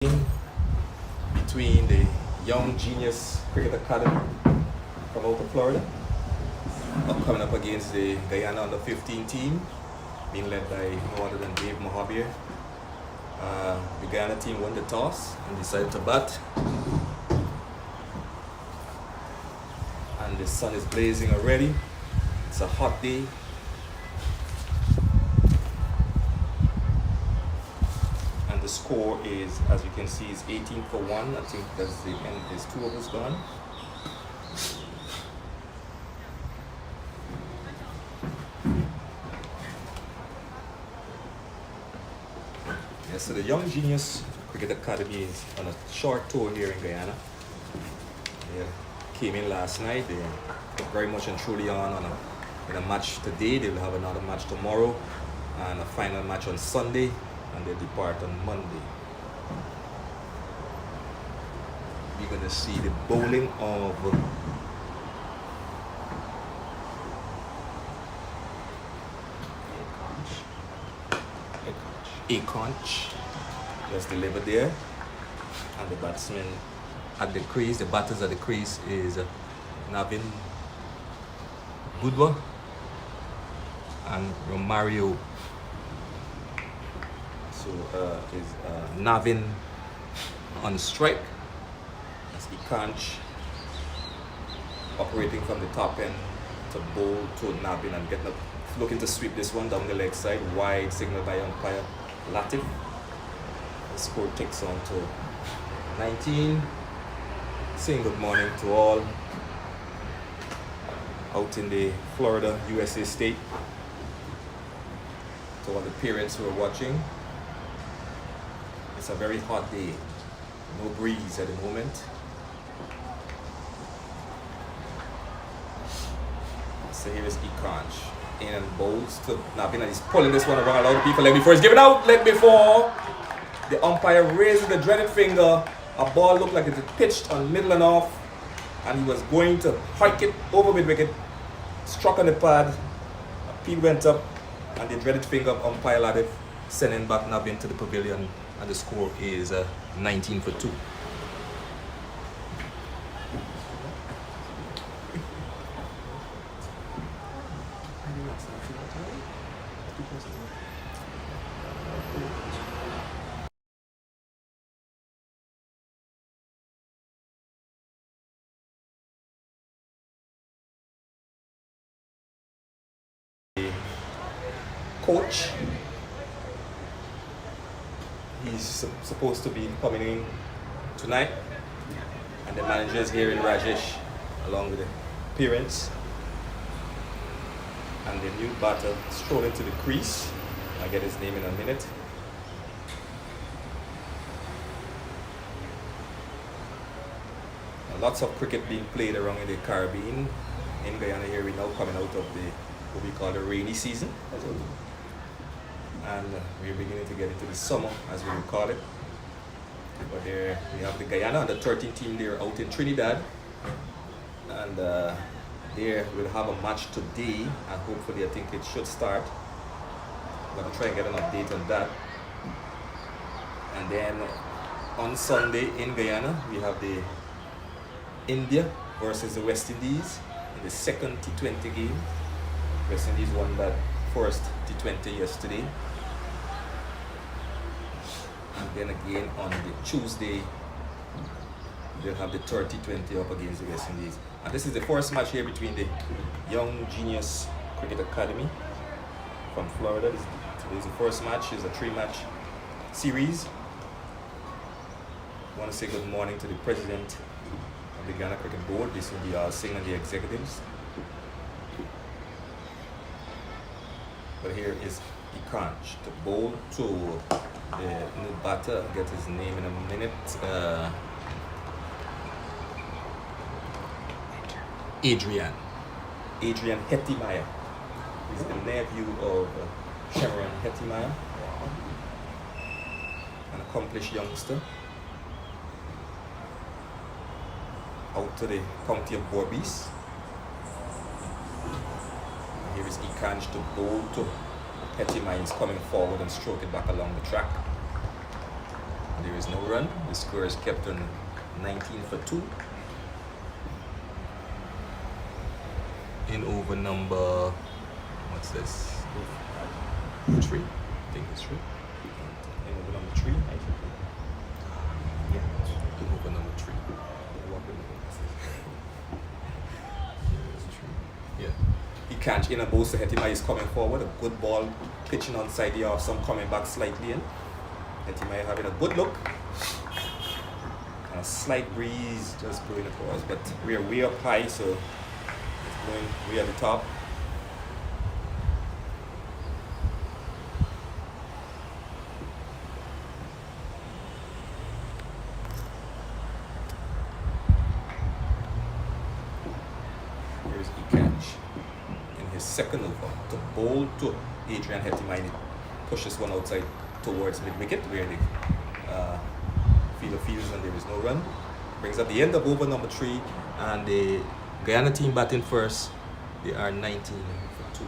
between the Young Genius Cricket Academy from out of Florida, coming up against the Guyana under 15 team, being led by no other than Dave Mohabir. The Guyana team won the toss and decided to bat. And the sun is blazing already. It's a hot day. And the score is, as you can see, is 18 for 1. I think that's the end. There's 2 overs gone. Yes, so the Young Genius Cricket Academy is on a short tour here in Guyana. They came in last night. They're very much and truly in a match today. They will have another match tomorrow and a final match on Sunday, and they depart on Monday. We're going to see the bowling of a conch. Just delivered there, and the batsman at the crease, the batters at the crease is Navin Budwa and Romario. So is Navin on strike. That's Ikanch operating from the top end to bowl to Navin and getting up, looking to sweep this one down the leg side. Wide signal by umpire Latif. The score takes on to 19. Saying good morning to all out in the Florida, USA state. To all the parents who are watching. It's a very hot day. No breeze at the moment. So here is Ikanch. In and bowls to Navin, and he's pulling this one around. A lot of people leg before he's giving out. Leg before the umpire raises the dreaded finger. A ball looked like it was pitched on middle and off, and he was going to hike it over mid wicket. Struck on the pad. Appeal went up, and the dreaded finger of umpire Latif sending back Navin to the pavilion, and the score is 19 for 2. Coach, he's supposed to be coming in tonight, and the manager is here in Rajesh along with the parents, and the new batter strolled into the crease. I'll get his name in a minute. Lots of cricket being played around in the Caribbean. In Guyana here, we're now coming out of what we call the rainy season. And we're beginning to get into the summer, as we would call it. But there we have the Guyana under 13 team there out in Trinidad. And there we'll have a match today, and hopefully I think it should start. I'm going to try and get an update on that. And then on Sunday in Guyana, we have the India versus the West Indies in the second T20 game. West Indies won that first T20 yesterday. And then again on the Tuesday, they'll have the third T20 up against the West Indies. And this is the first match here between the Young Genius Cricket Academy from Florida. Today's the first match. It's a 3-match series. I want to say good morning to the president of the Ghana Cricket Board. This will be Singh and the executives. But here is Ikanch to bowl to the new batter. I'll get his name in a minute. Adrian Hetimaya. He's the nephew of Sharon Hetimaya, an accomplished youngster. Out to the county of Borbies. Here is Ikanch to bowl to Petty Mines coming forward and stroke it back along the track. There is no run. The score is kept on 19 for 2. In over number, what's this? 3. I think it's 3. In over number 3. Yeah. In over number 3. Yeah. He can't in a both Hetima is coming forward. A good ball pitching on side the off, some coming back slightly in. Hetima having a good look. And a slight breeze just blowing across, but we are way up high, so it's blowing way at the top. Here's Ekanch in his second over to bowl to Adrian Hetima. He pushes one outside towards mid-wicket where the fielder fields and there is no run. Brings up the end of over number 3, and the Guyana team batting first. They are 19 for 2.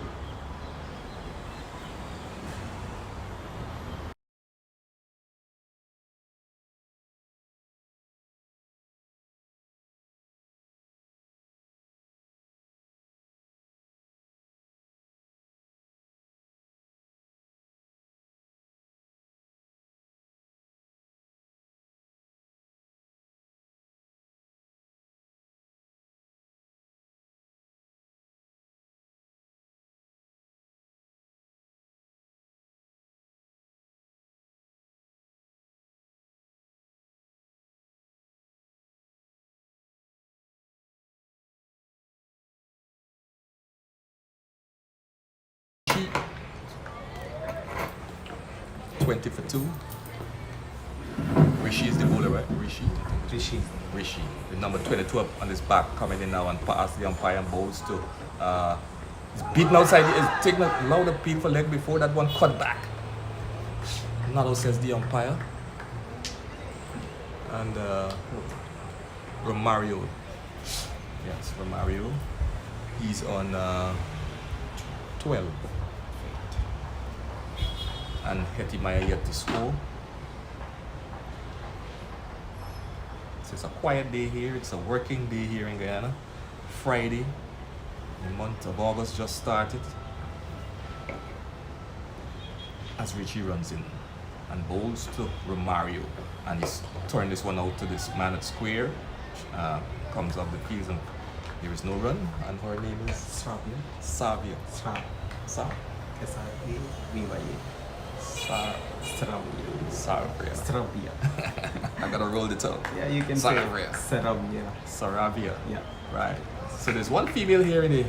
Rishi, 20 for 2. Rishi is the bowler, right? Rishi, the number 22 up on his back, coming in now and past the umpire and bowls to. He's beaten outside, he's taking a loud appeal for leg before that one cut back. Nado says the umpire. And Romario. Yes, Romario. He's on 12. And Hetima yet to score. So it's a quiet day here. It's a working day here in Guyana. Friday. The month of August just started. As Richie runs in and bowls to Romario. And he's turned this one out to this man at square. Comes up the field and there is no run. And her name is Savia. Saravia. I gotta roll the tongue. Yeah, you can Saravia. say Saravia. Yeah. Right. So there's one female here in the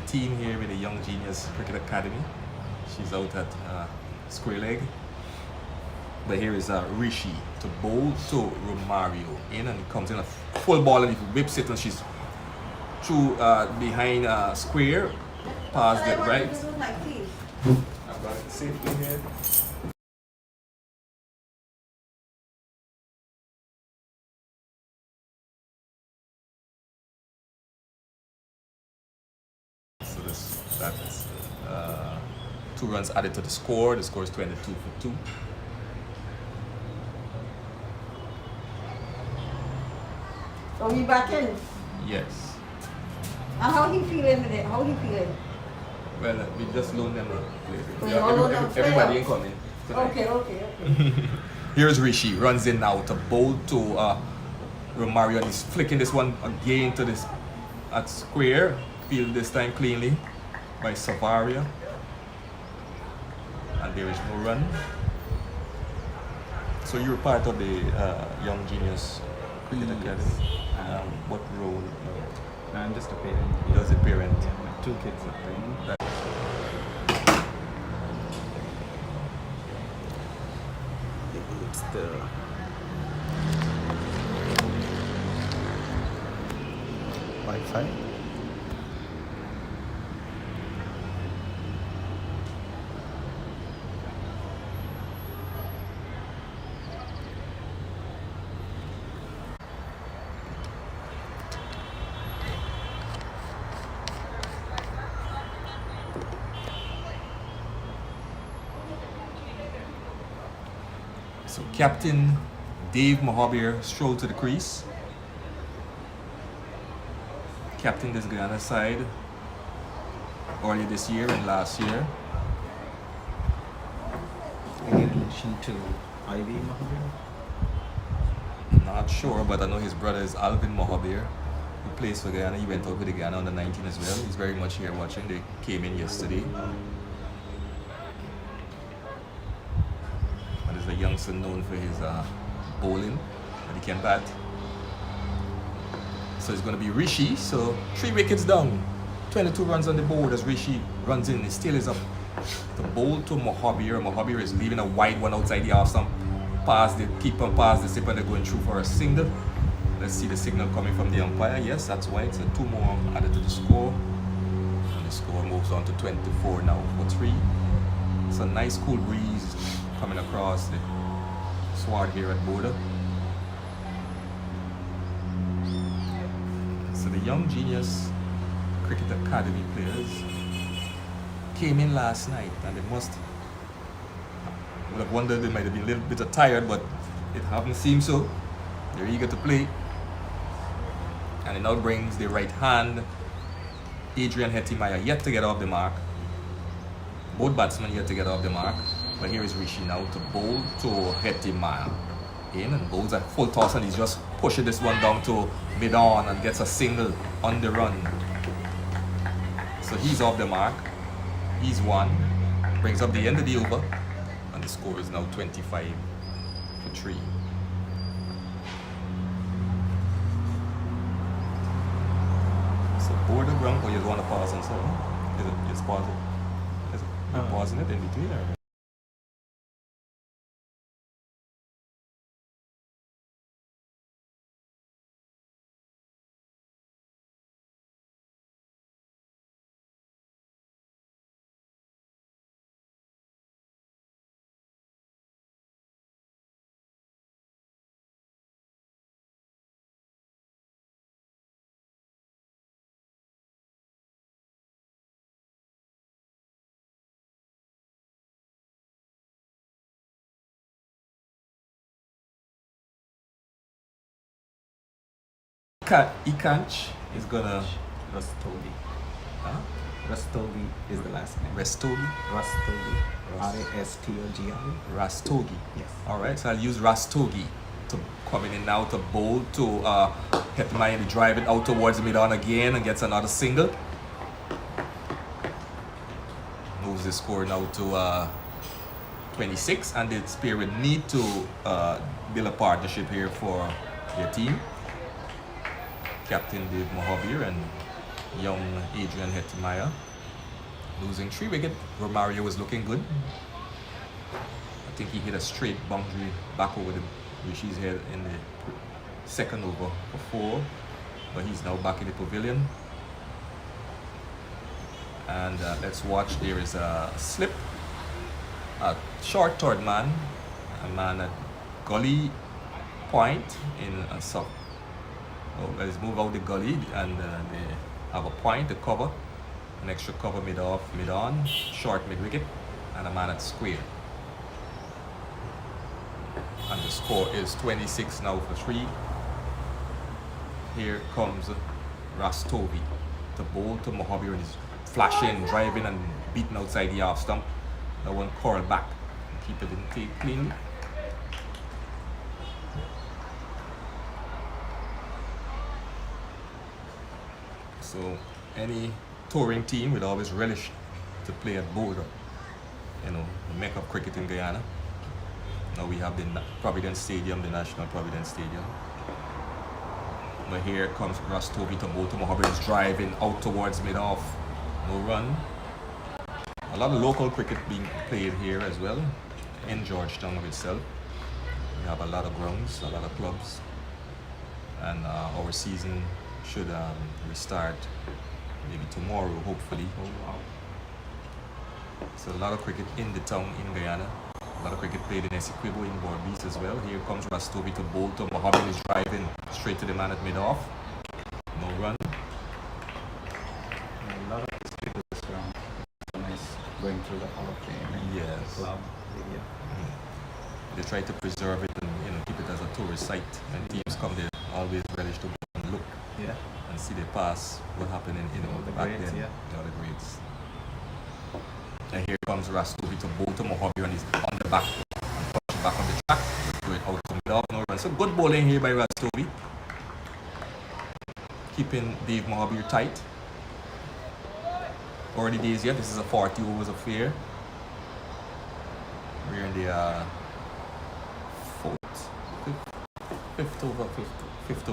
team here with the Young Genius Cricket Academy. She's out at square leg. But here is Rishi to bowl to Romario in, and he comes in a full ball and he whips it and she's through behind square, past it right. I've got it safely here. So that's 2 runs added to the score. The score is 22 for 2. So we back in. Yes. And how he feeling with it? How he feeling? Well, we just loaned them a play. all loaned them Everybody player? incoming tonight. Okay. Here's Rishi, runs in now to bowl to Romario, and he's flicking this one again to this at square. Field this time cleanly by Savaria. And there is no run. So you're part of the Young Genius Cricket Academy. What role? I'm just a parent. You're the parent. Yeah, my 2 kids are playing. It's the Wi-Fi. So Captain Dave Mohabir strolled to the crease. Captained this Guyana side earlier this year and last year. Any relation to Ivy Mahabir? Not sure, but I know his brother is Alvin Mohabir, who plays for Guyana. He went out with the Guyana under 19 as well. He's very much here watching. They came in yesterday. And is a youngster known for his bowling, but he can bat. So it's going to be Rishi. So 3 wickets down, 22 runs on the board as Rishi runs in. He still is up to bowl to Mohabir. Mohabir is leaving a wide one outside the half stump. Pass the keeper, pass the slip, and they're going through for a single. Let's see the signal coming from the umpire. Yes, that's wide. So 2 more added to the score. And the score moves on to 24 now for 3. It's a nice cool breeze coming across the sward here at Border. So the young genius cricket academy players came in last night, and they would have wondered, they might have been a little bit tired, but it haven't seemed so. They're eager to play. And it now brings the right hand, Adrian Hettimaya, yet to get off the mark. Both batsmen yet to get off the mark. But here is Rishi now to bowl to Hettimaya. In and bowls a full toss, and he's just pushing this one down to mid-on and gets a single on the run. So he's off the mark. He's one. Brings up the end of the over. And the score is now 25 for 3. So Border ground, or you want to pause and so on? Is it just pause it? Is it pausing it in between? Or? Ikanch is gonna. Rastogi. Huh? Rastogi is the last name. Rastogi? Rastogi. Rastogi. Rastogi. Yes. Alright, so I'll use Rastogi to coming in now to bowl to Hettimaya, to drive it out towards mid-on again and gets another single. Moves the score now to 26, and the Spirit need to build a partnership here for their team. Captain Dave Mohabir and young Adrian Hettimaya losing 3 wickets. Romario was looking good. I think he hit a straight boundary back over the Rishi's head in the second over for 4, but he's now back in the pavilion. And let's watch. There is a slip, a short third man, a man at gully point in a soft. Let's move out the gully, and they have a point to cover, an extra cover mid-off, mid-on, short mid-wicket, and a man at square. And the score is 26 now for 3. Here comes Rastogi to bowl to Mohabir, and he's flashing, driving, and beating outside the half stump. That one curl back, keep it in tape cleanly. So any touring team would always relish to play at Border, you know, the mecca of cricket in Guyana. Now we have the Providence Stadium, the National Providence Stadium. But here comes Rastogi to bowl to Mohabir, is driving out towards mid-off. No run. A lot of local cricket being played here as well, in Georgetown itself. We have a lot of grounds, a lot of clubs. And our season should restart maybe tomorrow, hopefully. Oh, wow. So a lot of cricket in the town in Guyana. A lot of cricket played in Essequibo, in Bordeaux as well. Here comes Rastogi to bowl to Mohabir, is driving straight to the man at mid-off. No run. A lot of these people around. Nice going through the Hall of Fame and Yes. the club area. They try to preserve it and keep it as a tourist site. When teams come there, always relish to go and look Yeah. and see the past, what happened in The back grades, then. yeah. All the grades. And here comes Rastovi to bowl to Mohabi on his on the back. Back on the track. Do it out to mid-off, no run. So good bowling here by Rastovi. Keeping Dave Mohabir tight. Early days yet. This is a 40 overs affair. We're in the fifth over. Fifth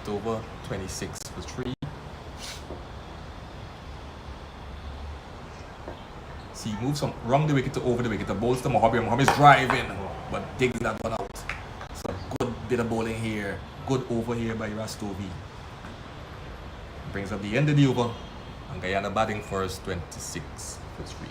over, 26 for 3. See, he moves from wrong the wicket to over the wicket. The bowls to Mohabir. Mohabir's driving, but digs that one out. So good bit of bowling here. Good over here by Rastovi. Brings up the end of the over. And Guyana batting first, 26 for 3.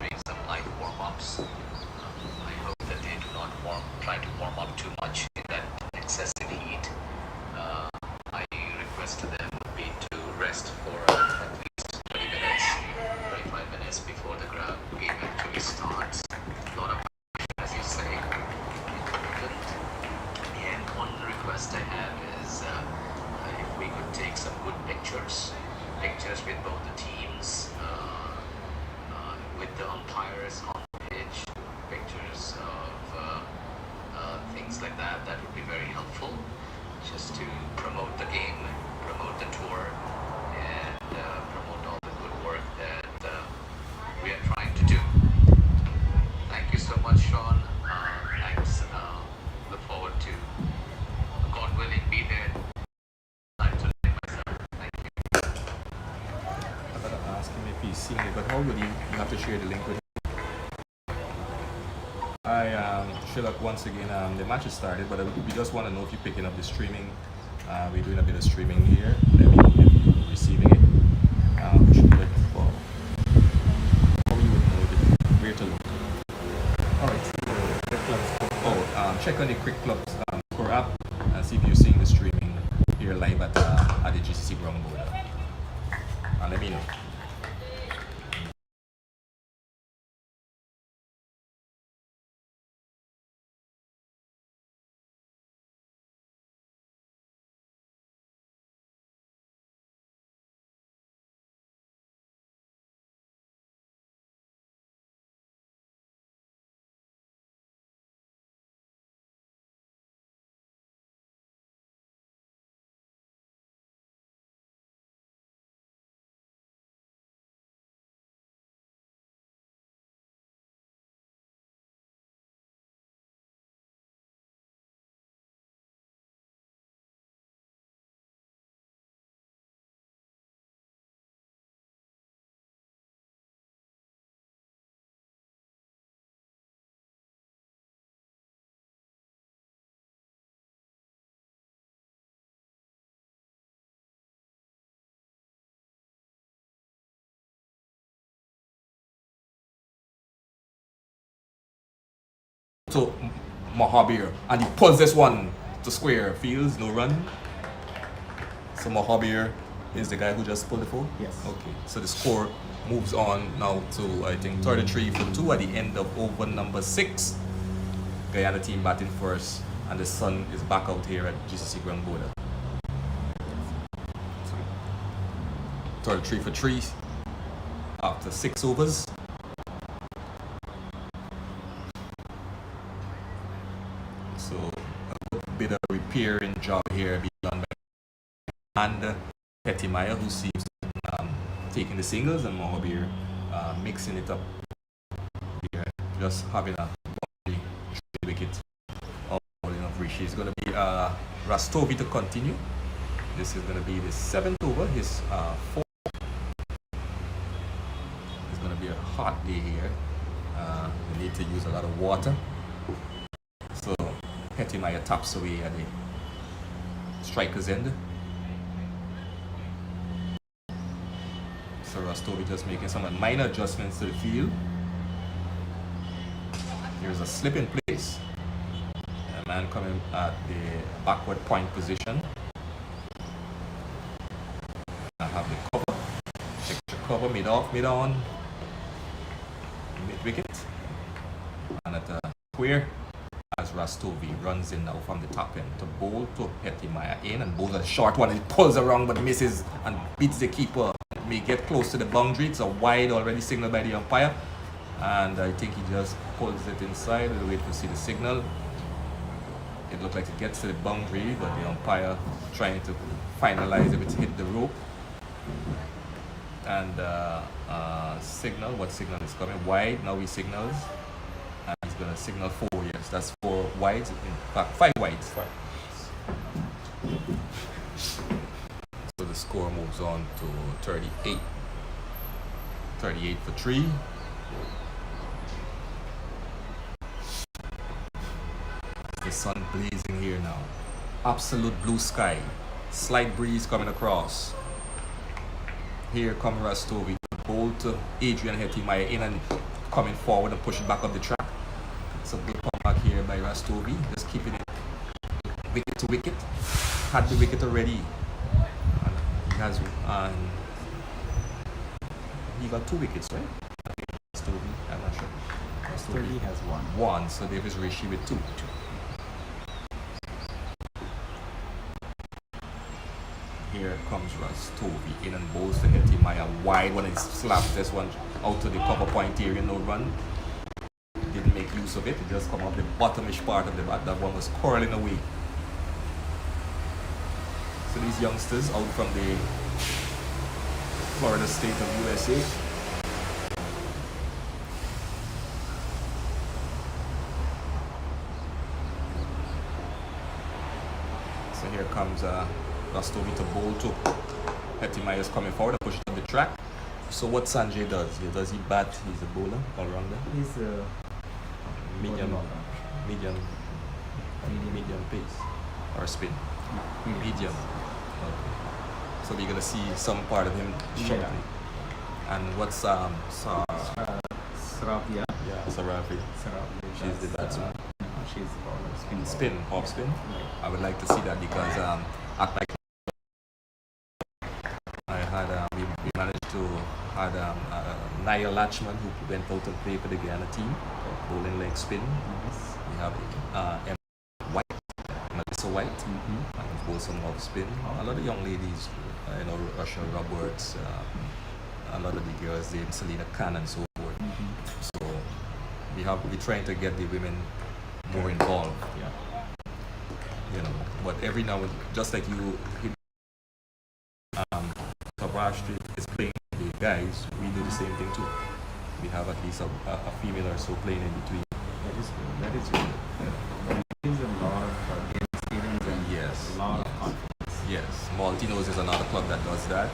Doing some light warm-ups. I hope that they do not try to warm up too much in that excessive heat. I request them to rest for at least 20 minutes, 25 minutes before the game actually starts. A lot of, as you say, important. And one request I have is if we could take some good pictures with both the teams. With the umpires on the pitch, pictures of things like that, that would be very helpful, just to promote the game, promote the tour, and promote all the good work that we are trying to do. Thank you so much, Sean. Thanks. Look forward to, God willing, be there. Time to live myself. Thank you. I gotta ask him if he's seeing it, but how would you have to share the link with him? Sherlock, once again, the match has started, but we just want to know if you're picking up the streaming. We're doing a bit of streaming here. Let me know if you're receiving it. Click for how you would know where to look. Alright, the clubs. Check on the Quick Clubs score app and see if you're seeing the streaming here live at the GCC ground board. And let me know. to Mohabir, and he pulls this one to square. Fields, no run. So Mohabir is the guy who just pulled the four? Yes. Okay. So the score moves on now to, I think, 33 for 2 at the end of over number 6. Guyana team batting first, and the sun is back out here at GCC ground border. 33 for 3 after 6 overs. So a bit of repairing job here being done by and Pettimaya, who seems to be taking the singles, and Mohabir mixing it up here, just having a wicket all enough reach. He's going to be Rastovi to continue. This is going to be the 7th over, his 4th. It's going to be a hot day here. We need to use a lot of water. So Pettimaya taps away at the striker's end. So Rastovi just making some minor adjustments to the field. Here's a slip in place. A man coming at the backward point position. I have the cover. Check the cover, mid off, mid on. Mid wicket. And at the square, as Rastovi runs in now from the top end to bowl to Pettimaya in, and bowls a short one. He pulls around but misses and beats the keeper. May get close to the boundary. It's a wide already signaled by the umpire, and I think he just pulls it inside. We'll wait to see the signal. It looked like it gets to the boundary, but the umpire trying to finalize if it's hit the rope. And signal, what signal is coming? Wide, now he signals. And he's going to signal 4, yes. That's 4 wides, in fact 5 wides. So the score moves on to 38. 38 for 3. The sun blazing here now. Absolute blue sky. Slight breeze coming across. Here comes Rastovi to bowl to Adrian Pettimaya in and coming forward and push it back up the track. It's a good comeback here by Rastovi, just keeping it wicket to wicket. Had the wicket already. And he has he got 2 wickets, right? Rastovi, I'm not sure. Rastovi has 1. 1, so Davis Rishi with 2. Here comes Rastovi in and bowls to Pettimaya wide when he slaps this one out to the cover point area, no run. Didn't make use of it, it just come off the bottomish part of the bat. That one was curling away. So these youngsters out from the Florida state of USA. So here comes Rastovi to bowl to Pettimaya is coming forward and push it up the track. So what Sanjay does? Does he bat? He's a bowler, all-rounder? He's a medium pace or spin? Medium. Okay. So we're gonna see some part of him shortly. Yeah. And what's Sarabia. Yeah, Sarabia. She's the batsman. She's the bowler. Spin, off spin. I would like to see that because like I had we managed to had Niall Latchman who went out and played for the Guyana team, bowling leg spin. We have Emma White, Melissa White, and both some off spin. A lot of young ladies, Russia Roberts, a lot of the girls, Selena Khan and so forth. So we're trying to get the women more involved. Yeah. But every now and just like you, Kabrashti is playing the guys, we do the same thing too. We have at least a female or so playing in between. That is good. It gives a lot of game experience and a lot of confidence. Yes, Maltinos is another club that does that.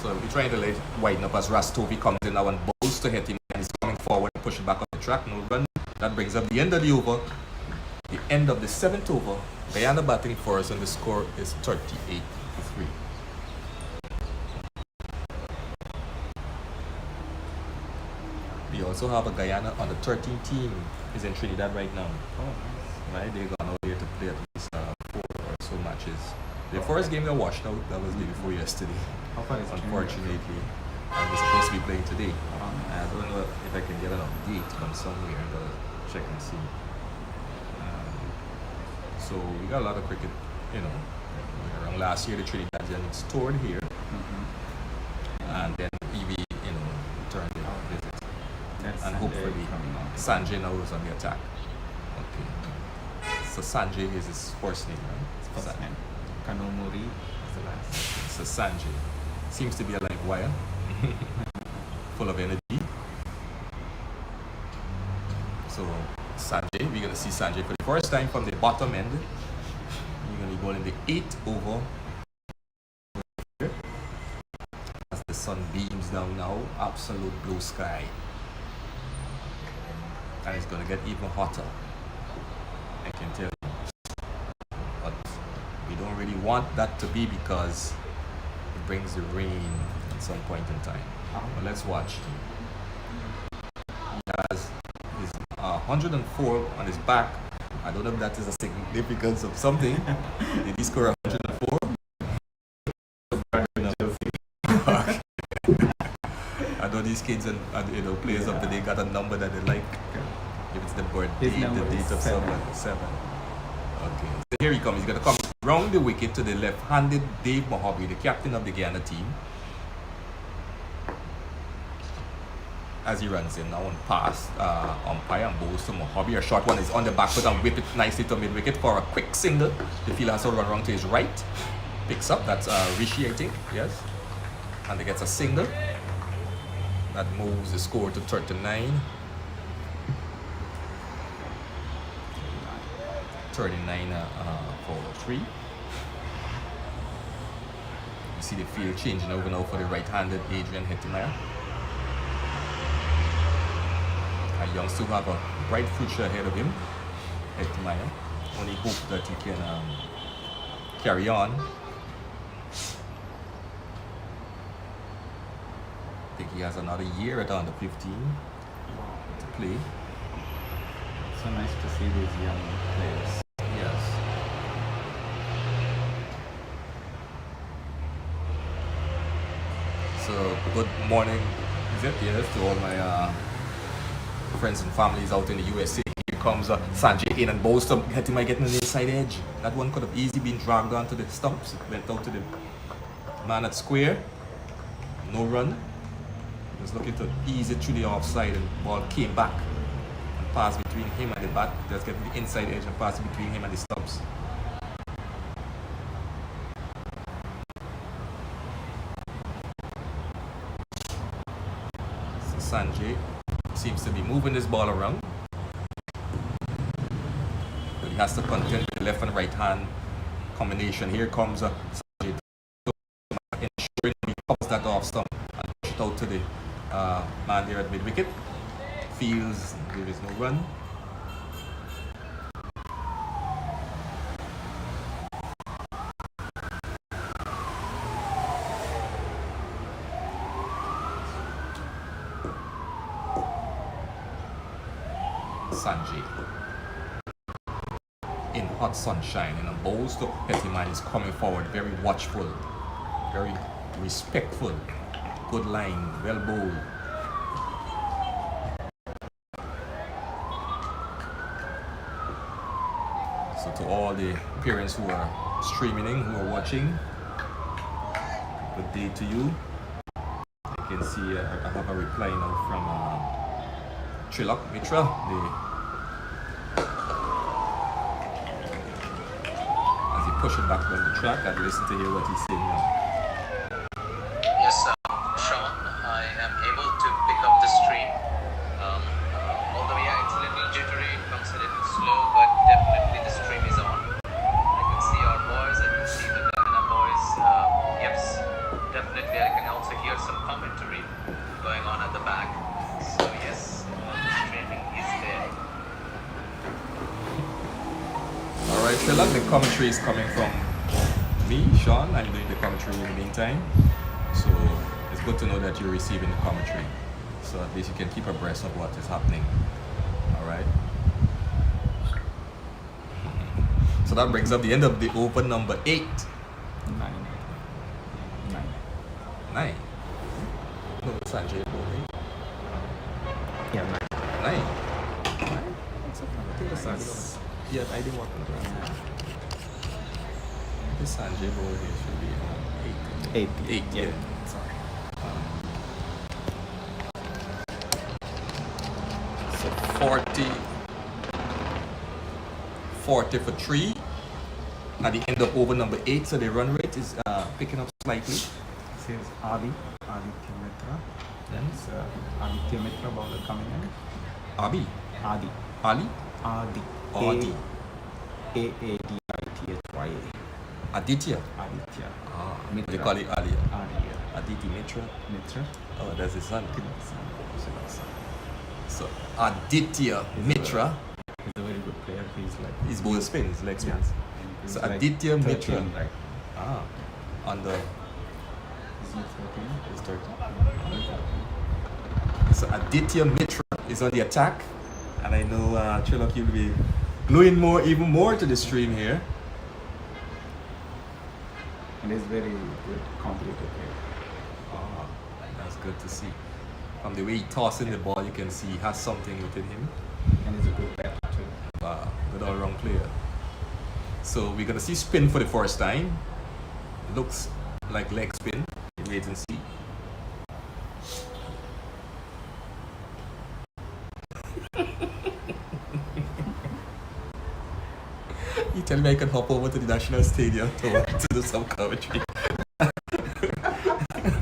So we're trying to widen up as Rastovi comes in now and bowls to hit him, and he's coming forward and push it back up the track, no run. That brings up the end of the over. The end of the 7th over. Guyana batting first, and the score is 38 to 3. We also have a Guyana on the 13 team is in Trinidad right now. Oh, nice. Right, they gone out there to play at least 4 or so matches. The first game they washed out, that was the day before yesterday. How far is Trinidad? Unfortunately, and we're supposed to be playing today. Oh, I don't know if I can get an update from somewhere, but check and see. So we got a lot of cricket, you know. Around last year, the Trinidadians toured here, and then we, you know, returned their visit. That's And Sunday hopefully coming on. Sanjay now is on the attack. Okay. So Sanjay is his first name, right? First name. Kanomori is the last. So Sanjay seems to be a live wire, full of energy. So Sanjay, we're gonna see Sanjay for the first time from the bottom end. We're gonna be going in the 8th over here. As the sun beams down now, absolute blue sky. And it's gonna get even hotter, I can tell you. But we don't really want that to be because it brings the rain at some point in time. But let's watch. He has his 104 on his back. I don't know if that is a significance of something. Did he score 104? I know these kids and you know players of the day got a number that they like. If it's the birthday, His number the date is of 7. someone, 7. Okay. So here he comes. He's gonna come round the wicket to the left-handed Dave Mohabi, the captain of the Guyana team. As he runs in now and past umpire and bowls to Mohabi. A short one is on the back foot and whip it nicely to mid-wicket for a quick single. The fielder has to run around to his right. Picks up, that's Rishi, I think, yes. And he gets a single. That moves the score to 39. 39 for 3. You see the field changing over now for the right-handed Adrian Hettimeyer. A youngster who have a bright future ahead of him, Hettimeyer. Only hope that he can carry on. I think he has another year at under 15 to play. So nice to see these young players. Yes. So good morning, is it? Yes, to all my friends and families out in the USA. Here comes Sanjay in and bowls to Hettimeyer getting on the inside edge. That one could have easily been dragged onto the stumps. It went out to the man at square. No run. Just looking to ease it through the offside and ball came back. Pass between him and the bat, just get the inside edge and pass between him and the stumps. So Sanjay seems to be moving this ball around. But he has to contend with the left and right hand combination. Here comes Sanjay ensuring he pops that off stump and push it out to the man there at mid-wicket. Feels there is no run. Sanjay in hot sunshine and a bowls to Hettimeyer is coming forward, very watchful, very respectful, good line, well bowled. So to all the parents who are streaming in, who are watching, good day to you. I can see I have a reply now from Trilok Mitra. As he push it back on the track, I'd listen to hear what he's saying now. Yes, Sean, I am able to pick up the stream. Although, yeah, it's a little jittery, it comes a little slow, but definitely the stream is on. I can see our boys, I can see the Guyana boys. Yes, definitely I can also hear some commentary going on at the back. So, yes, the streaming is there. Alright, Trilok, the commentary is coming from me, Sean. I'm doing the commentary in the meantime. So it's good to know that you're receiving the commentary. So at least you can keep abreast of what is happening. All right. So that brings up the end of the over number 8. 9. 9. No, it's Sanjay. Yeah, 9. 9. I think it's Sanjay. Yeah, I didn't work on that. This Sanjay ball here should be 8. 8, yeah. Sorry. So 40 for 3 at the end of over number 8. So the run rate is picking up slightly. This is Aditya Mitra. That's Aditya Mitra bowler coming in. Abi. Adi. Ali. Adi. Adi. Aadithya. Aditya. Aditya. They call it Ali. Adi. Aditi Mitra. Mitra. Oh, that's his son. So Aditya Mitra. He's a very good player. He's like. He's both spins, leg spins. He's So like Aditya 13, Mitra. Right. On the Is he 13? is 30. So Aditya Mitra is on the attack, and I know Trilok will be gluing even more to the stream here. And he's very good competitor player. That's good to see. From the way he tossing the ball, you can see he has something within him. And he's a good batter too. Good all-round player. So we're gonna see spin for the first time. Looks like leg spin. Wait and see. You tell me I can hop over to the National Stadium to do some commentary.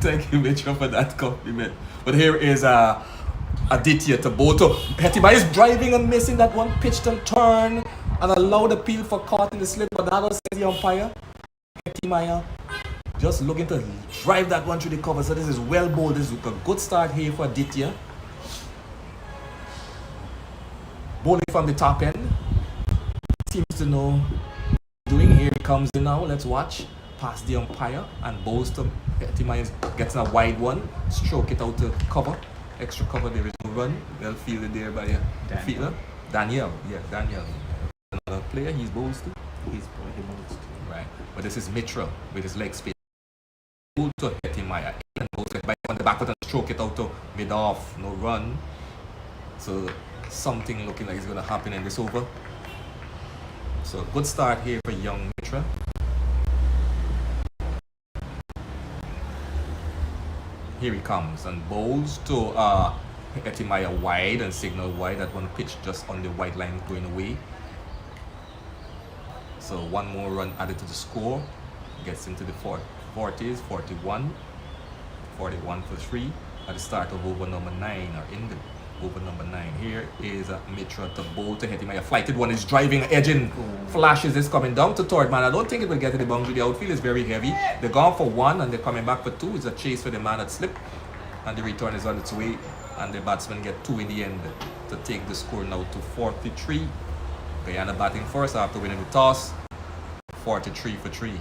Thank you, Mitchell, for that compliment. But here is Aditya to Boto. Hetima is driving and missing that one pitch and turn and allowed appeal for caught in the slip, but that was the umpire. Hetima just looking to drive that one through the cover. So this is well bowled. This is a good start here for Aditya. Bowling from the top end. Seems to know what he's doing. Here he comes in now. Let's watch. Past the umpire and bowls to Hetima gets a wide one. Stroke it out to cover. Extra cover. There is no run. Well fielded there by a fielder. Daniel. Yeah, Daniel. Another player. He's bowls to. He bowls too. Right. But this is Mitra with his leg spin. To Hetima and goes back on the back foot and stroke it out to mid off. No run. So something looking like it's going to happen in this over. So good start here for young Mitra. Here he comes and bowls to Hetima wide and signal wide. That one pitch just on the white line going away. So one more run added to the score. Gets into the 40s, 41 for 3 at the start of over number 9 or in the over number 9. Here is Mitra to bowl to Hetima. A flighted one is driving, edging, flashes is coming down to third man. I don't think it will get to the boundary. The outfield is very heavy. They're gone for 1 and they're coming back for 2. It's a chase for the man that slipped and the return is on its way and the batsman get 2 in the end to take the score now to 43. Guyana batting first after winning the toss. 43 for 3.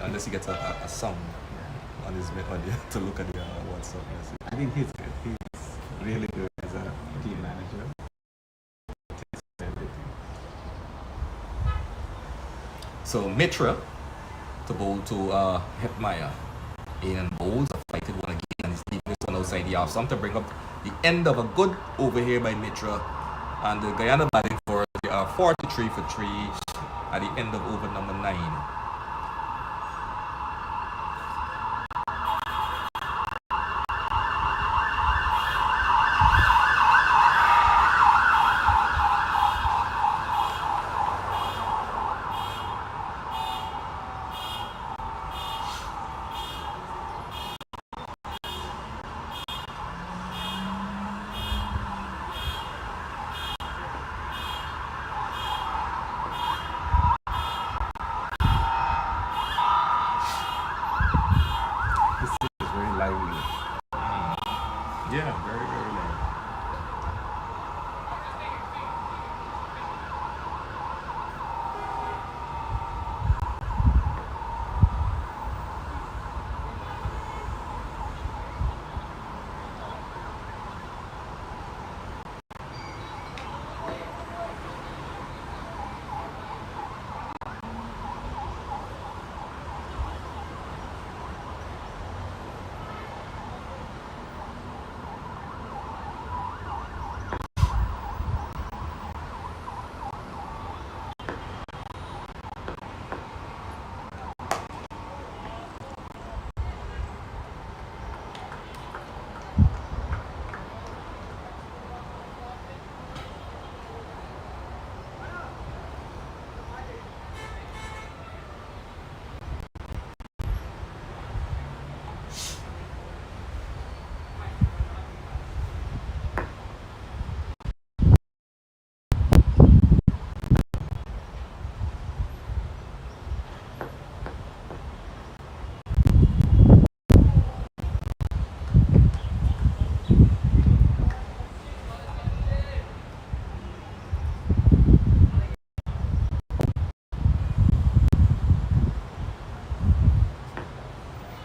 Unless he gets a sound on his to look at the WhatsApp message. I think he's good. He's really good as a team manager. Takes everything. So Mitra to bowl to Hetima. In bowls a fighted one again and he's leaving this one outside the off stump to bring up the end of a good over here by Mitra. And the Guyana batting for 43 for 3 at the end of over number 9.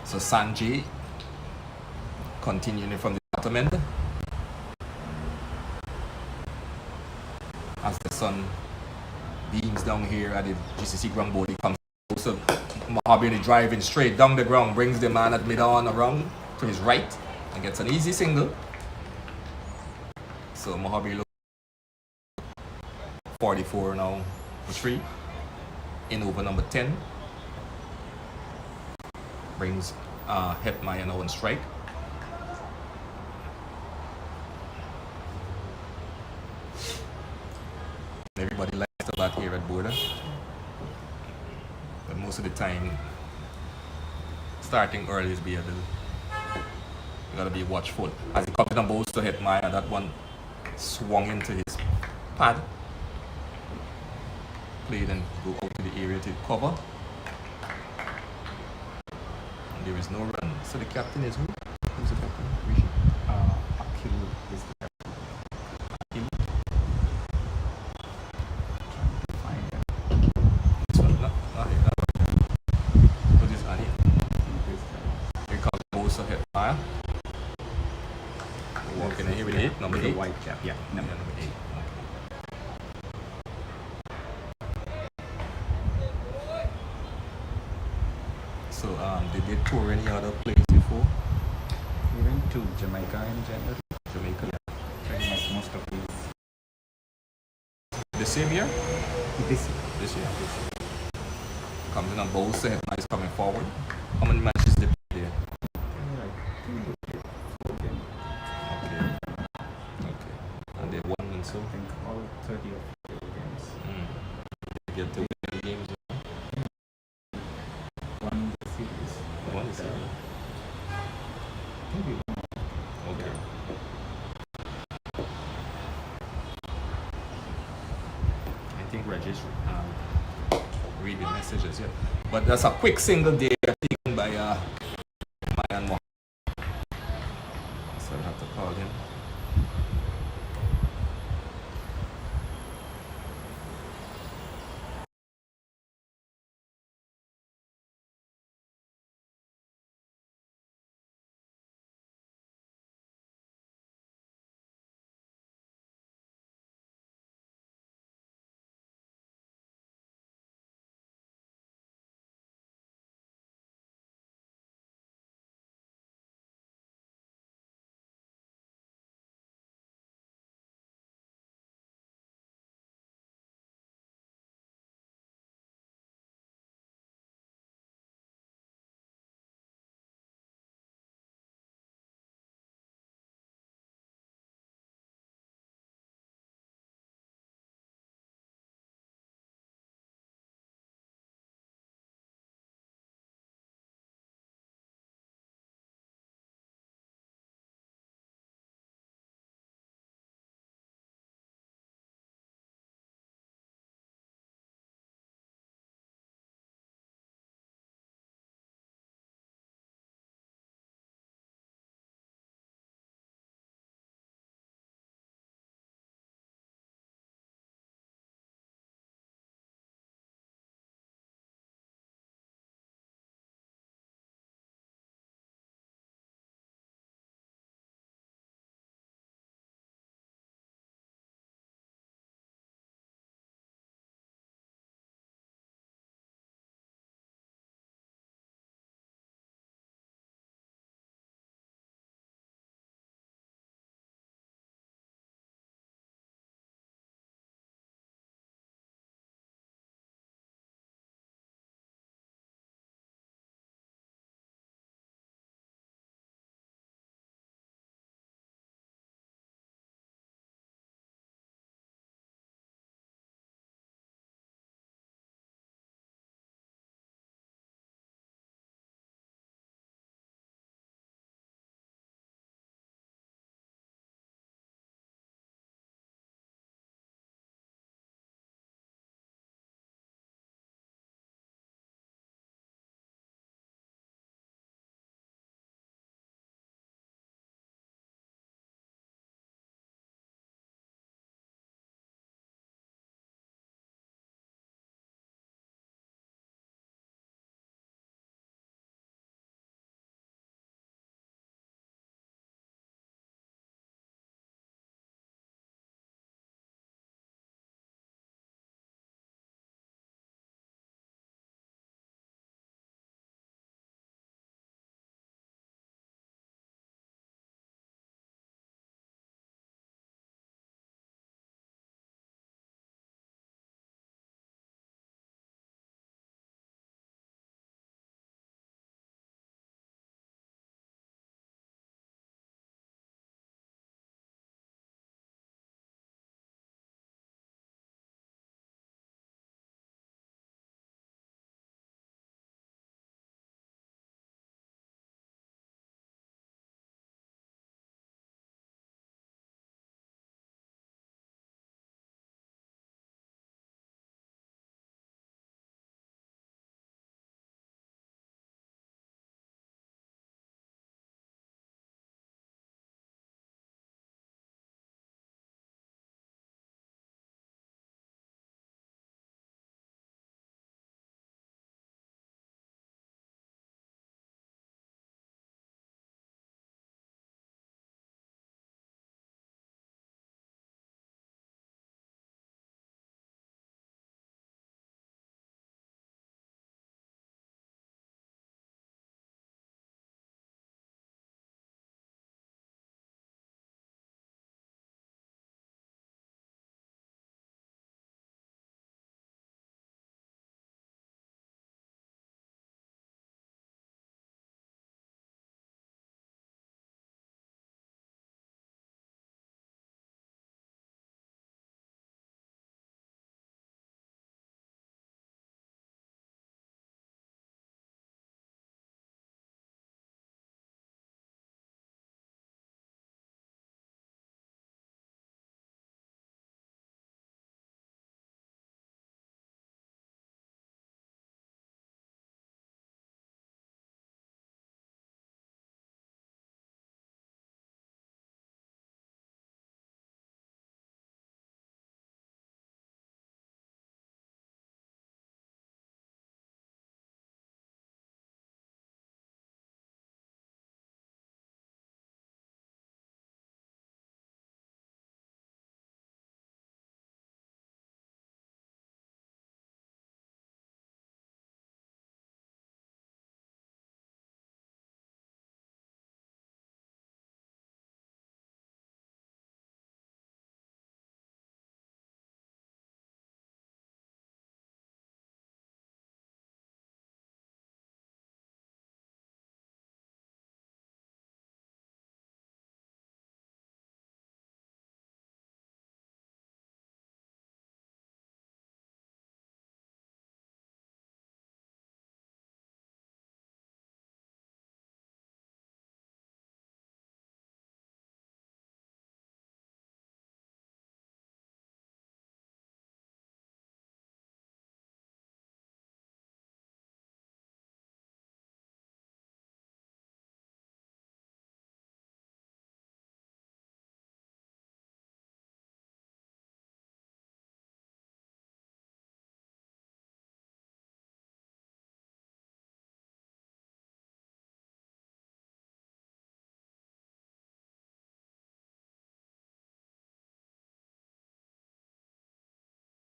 So Sanjay continuing from the bottom end. As the sun beams down here at the GCC ground ball, he comes also Mohabini driving straight down the ground, brings the man at mid-on around to his right and gets an easy single. So Mohabini 44 now for 3 in over number 10. Brings Hetmaya now on strike. Everybody likes the bat here at Border, but most of the time starting early is you gotta be watchful. As he comes on balls to Hetmaya, that one swung into his pad. Played and go out to the area to cover. And there is no run. So the captain is who? Who's the captain? Rishi? Akil is the captain. Akil? Trying to find him. This one? Not here. That one. What is Ali? Here comes Bosa Hetmaya. Walking in here with 8, number With the 8. white cap, yeah. Number Number 8. So, did they tour any other place before? We went to Jamaica in January. Jamaica? Pretty much most of these The same year? this This year. Comes in on Bosa Hetmaya is coming forward. How many matches did they play? like 4 games. Okay. Okay. And they won and so? I think all 30 or 40 games. They get to win the games. Won the series. Won the But, series. I think we won. Okay. I think Regis read the messages, yeah. But that's a quick single there taken by Mayan Mohammed. So I have to call him.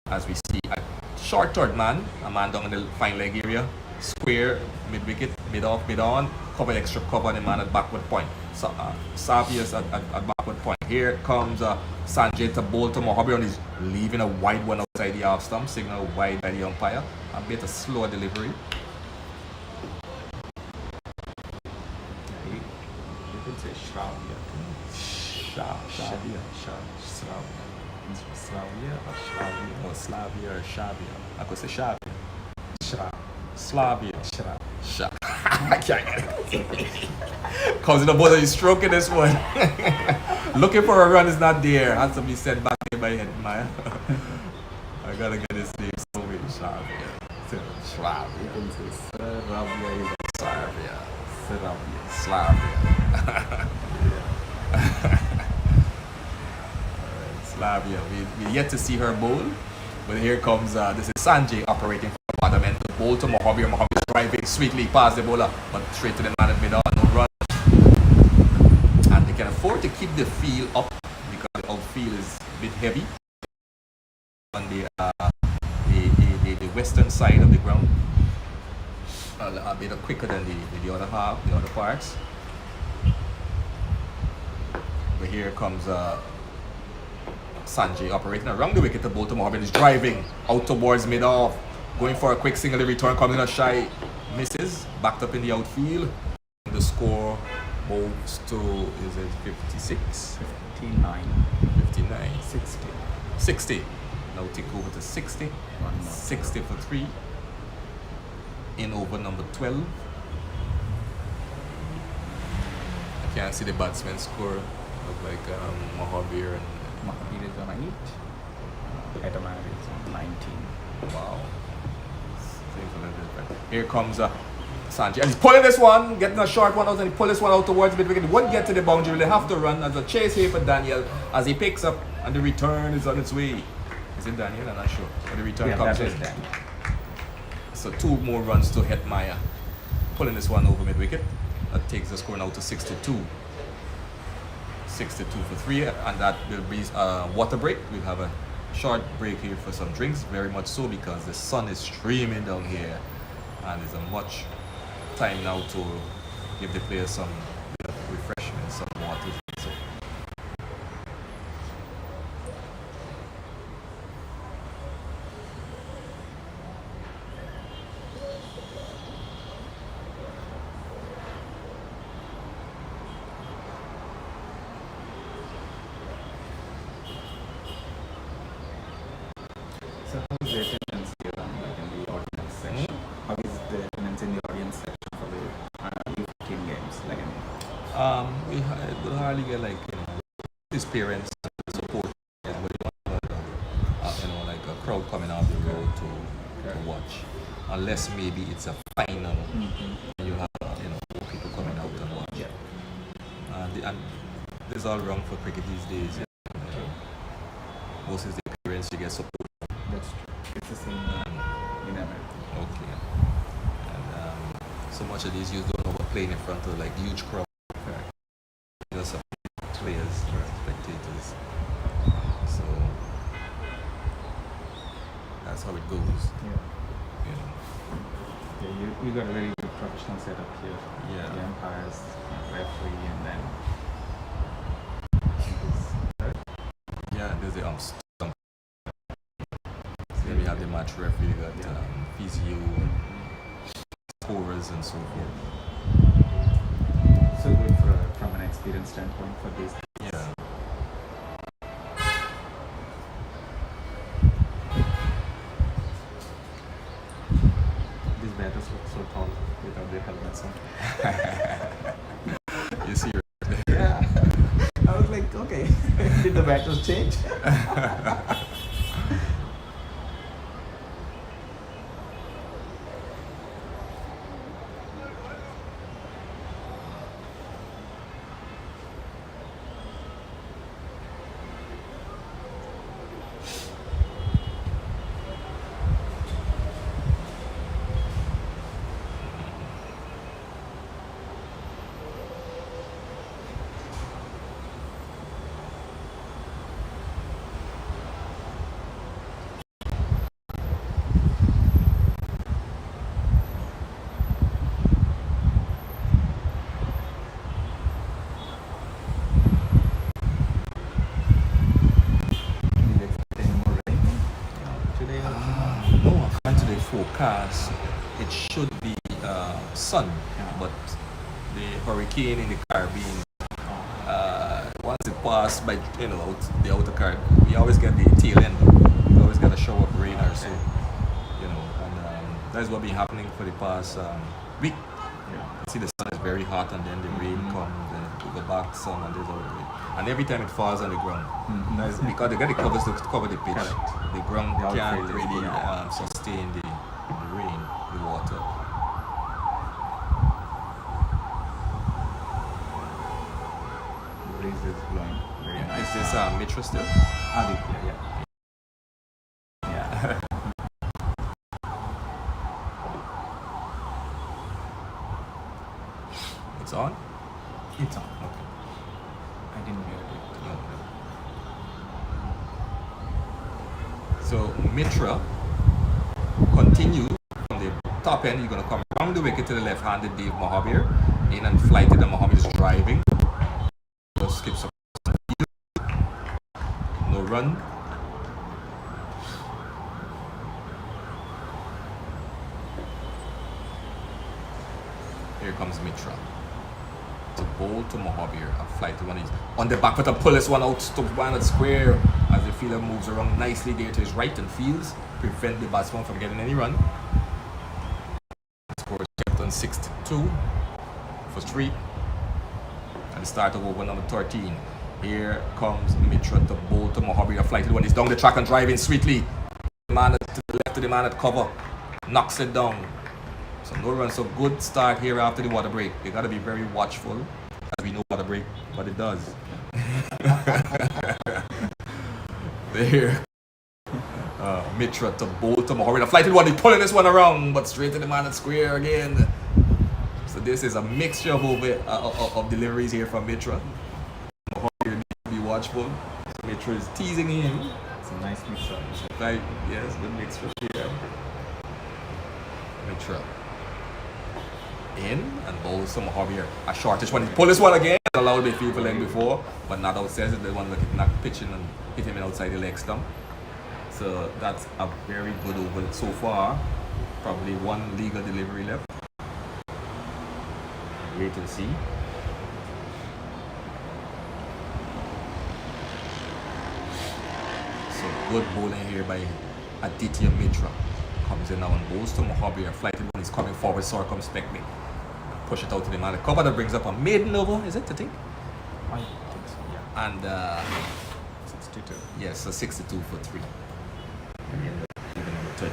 as we see a short third man, a man down in the fine leg area, square, mid wicket, mid off, mid on, cover extra cover, and the man at backward point. So Savius at backward point. Here comes Sanjay to bowl to Mohabir, he's leaving a wide one outside the off stump, signal wide by the umpire. A bit of slower delivery. You could say Shravya. Shravya or Shravya. Or Slavia or Shavia. I could say Shavia. Shrav. Slavia. Shrav. I can't get it. Causing a bother, he's stroking this one. Looking for a run is not there. Has to be sent back in my head, Maya. I gotta get this name so many Shavia. Slavia. You can say Saravya is Slavia. Saravya. Slavia. Slavia. We yet to see her bowl, but here comes this is Sanjay operating from the bottom end to bowl to Mohabir. Mohabir driving sweetly past the bowler, but straight to the man at mid on, no run. And they can afford to keep the field up because the outfield is a bit heavy on the western side of the ground. A bit quicker than the other half, the other parts. But here comes Sanjay operating around the wicket to bowl to Mohammed. Is driving out towards mid off, going for a quick single return, coming in a shy, misses, backed up in the outfield. The score moves to, is it 56? 59. 59. 60. 60. Now take over to 60. One more. 60 for 3. In over number 12. I can't see the batsman score. Look like Mohabir and Mahabir is on 8. Edamar is on 19. wow. Things a little different. Here comes Sanjay. And he's pulling this one, getting a short one out, and he pull this one out towards mid wicket. He won't get to the boundary. They have to run as a chase here for Daniel as he picks up, and the return is on its way. Is it Daniel? I'm not sure. But the return comes in. So 2 more runs to Hetmaya. Pulling this one over mid wicket. That takes the score now to 62. 62 for 3, and that will be water break. We'll have a short break here for some drinks, very much so because the sun is streaming down here, and there's a much time now to give the players some refreshment, some water. So So how is the attendance here in the audience section? How is the attendance in the audience section for the U15 games? we'll hardly get his parents support, but like a crowd coming out the road to watch, unless maybe it's a final. You have more people coming out and watch. Yeah. And this is all wrong for cricket these days. Most of the parents you get support. That's true. It's the same in America. Okay. And so much of these you don't know what playing in front of huge crowd. Just some players, spectators. So that's how it goes. Yeah, you got a very good professional setup here. Yeah. The umpires, referee, and then Yeah, there's the umps. Then we have the match referee, we got physio, scorers, and so forth. so good from an experience standpoint for this. Yeah. These batters look so tall without their helmets on. You see, Yeah. I was like, okay, did the batters change? forecast, it should be sun, but the hurricane in the Caribbean, once it passed by out the outer Caribbean, we always get the tail end. We always get a shower of rain or so, and that's what been happening for the past week. You see the sun is very hot and then the rain comes and we go back sun and there's all the rain. And every time it falls on the ground, that's because they got the covers to cover the pitch. The ground can't really sustain the rain, the water. The breeze is blowing very nice. Is this Mitra still? Yeah. It's on? It's on. Okay. I didn't hear it. So Mitra continue from the top end. You're going to come around the wicket to the left-handed Dave Mahabir. In and flight to the Mahabir is driving. Just skips up. No run. Here comes Mitra. To bowl to Mahabir and fly to one. He's on the back foot and pull this one out to one at square as the fielder moves around nicely there to his right and fields, prevent the batsman from getting any run. Score is kept on 6-2 for 3 at the start of over number 13. Here comes Mitra to bowl to Mahabir and fly to the one. He's down the track and driving sweetly. The man to the left of the man at cover knocks it down. So no run, so good start here after the water break. You got to be very watchful, as we know water break, what it does. There, Mitra to bowl to Mahabir. The flighted one, he's pulling this one around, but straight to the man at square again. So this is a mixture of deliveries here from Mitra. Mahabir needs to be watchful. So Mitra is teasing him. It's a nice mixture. Right, yes, good mixture here. Mitra. In and bowls to Mahabir. A shortish one. He pulled this one again. Allowed the field for leg before, but not outside. So the one that knock pitching and hit him in outside the leg stump. So that's a very good over so far. Probably one legal delivery left. Wait and see. So good bowling here by Aditya Mitra. Comes in now and bowls to Mahabir. Flighted one is coming forward circumspectly. Push it out to the man. The cover that brings up a maiden over, is it, I think? I think so, yeah. And 62. yes, so 62 for 3. And then even number 13.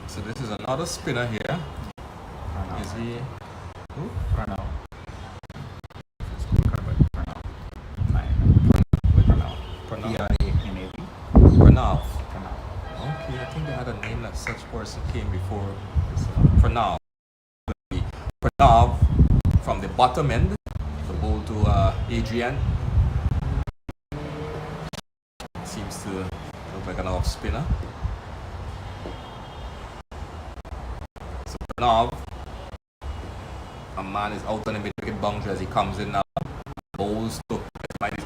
So this is another spinner here. Pranav. Is he? Who? Pranav. Pranav. Pranav. P-R-A-N-A-V. Pranav. Pranav. Okay, I think they had a name that such person came before. Pranav. Pranav from the bottom end. The bowl to Adrian. Seems to look like an off spinner. So Pranav, a man is out on the mid-wicket boundary as he comes in now. Bowls to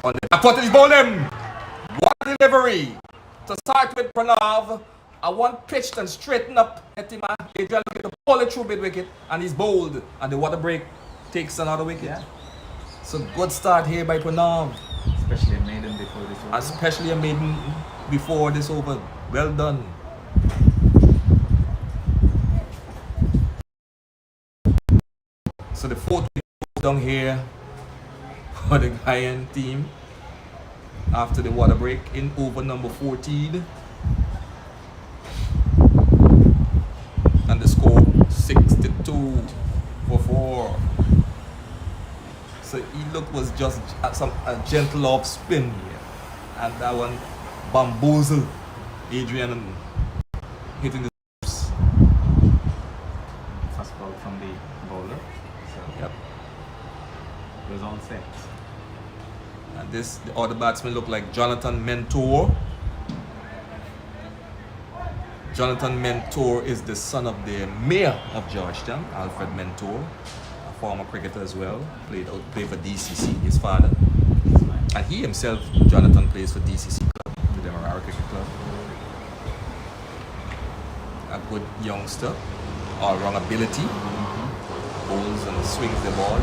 on the back foot, he's bowled him. What a delivery! To start with Pranav, I want pitched and straightened up. Hetima, Adrian looking to pull it through mid-wicket and he's bowled. And the water break takes another wicket. Yeah. So good start here by Pranav. Especially a maiden before this over. Especially a maiden before this over. Well done. So the fourth wicket goes down here for the Guyana team after the water break in over number 14. And the score 62 for 4. So he was just a gentle off spin here. And that one bamboozled Adrian and hitting the First ball from the bowler. So yep. it was all set. And the other batsman looked like Jonathan Mentor. Jonathan Mentor is the son of the mayor of Georgetown, Alfred Mentor, a former cricketer as well, played for DCC, his father. And he himself, Jonathan, plays for DCC Club, the Demerara Cricket Club. A good youngster, all-round ability, bowls and swings the ball,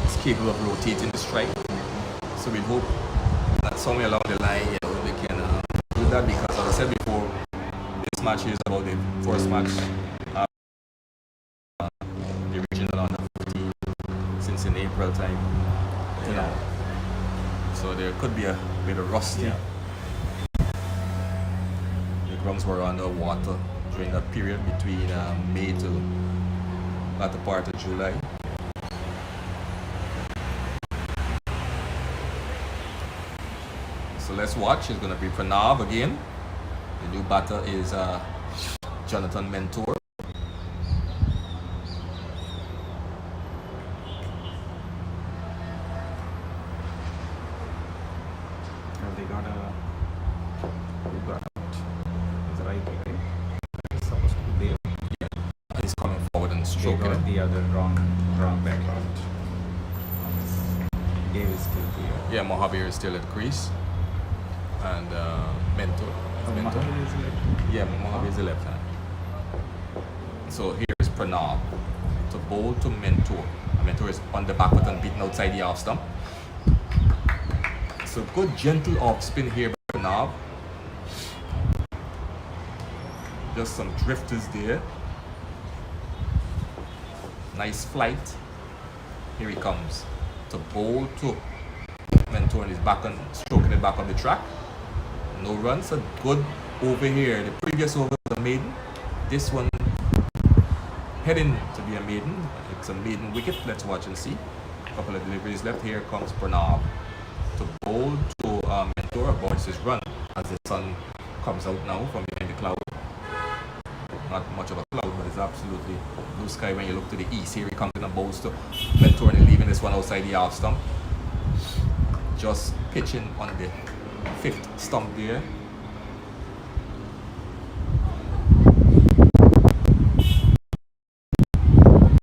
is capable of rotating the strike. So we hope that somewhere along the line, they can do that, because as I said before, this match is about the first match the regional under 14 since in April time. You know. So there could be a bit of rusty. Yeah. The grounds were underwater during that period between May to latter part of July. So let's watch. It's going to be Pranav again. The new batter is Jonathan Mentor. They got out. It's right, right? It's supposed to be there. He's coming forward and They stroking got it. the other wrong background. Dave is still here. Yeah, Mohabir is still at crease. And Mentor. Mentor. Mahathir is left. Yeah, Mohabir is the left hand. So here's Pranav to bowl to Mentor. And Mentor is on the back foot and beaten outside the off stump. So good gentle off spin here by Pranav. Just some drifters there. Nice flight. Here he comes to bowl to Mentor and he's back on stroking it back on the track. No runs, so good over here. The previous over was a maiden. This one heading to be a maiden. It's a maiden wicket. Let's watch and see. A couple of deliveries left. Here comes Pranav to bowl to Mentor. Avoids his run as the sun comes out now from behind the cloud. Not much of a cloud, but it's absolutely blue sky when you look to the east. Here he comes in and bowls to Mentor and leaving this one outside the half stump. Just pitching on the 5th stump there.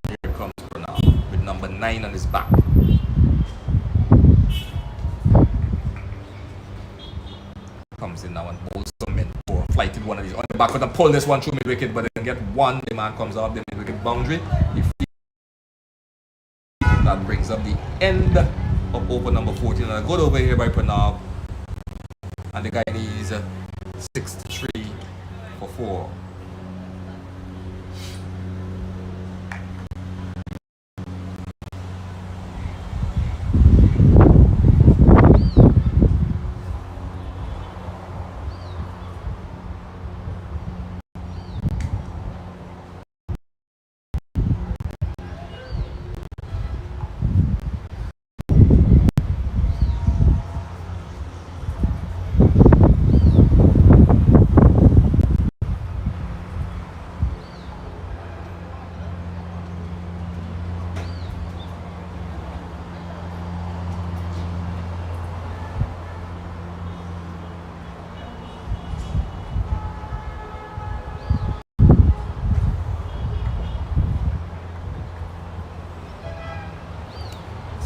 Here comes Pranav with number 9 on his back. Comes in now and bowls to Mentor. Flighted one of these on the back foot and pull this one through mid wicket, but they can get one. The man comes off the mid wicket boundary. That brings up the end of over number 14. And a good over here by Pranav. And the guy needs 63 for 4.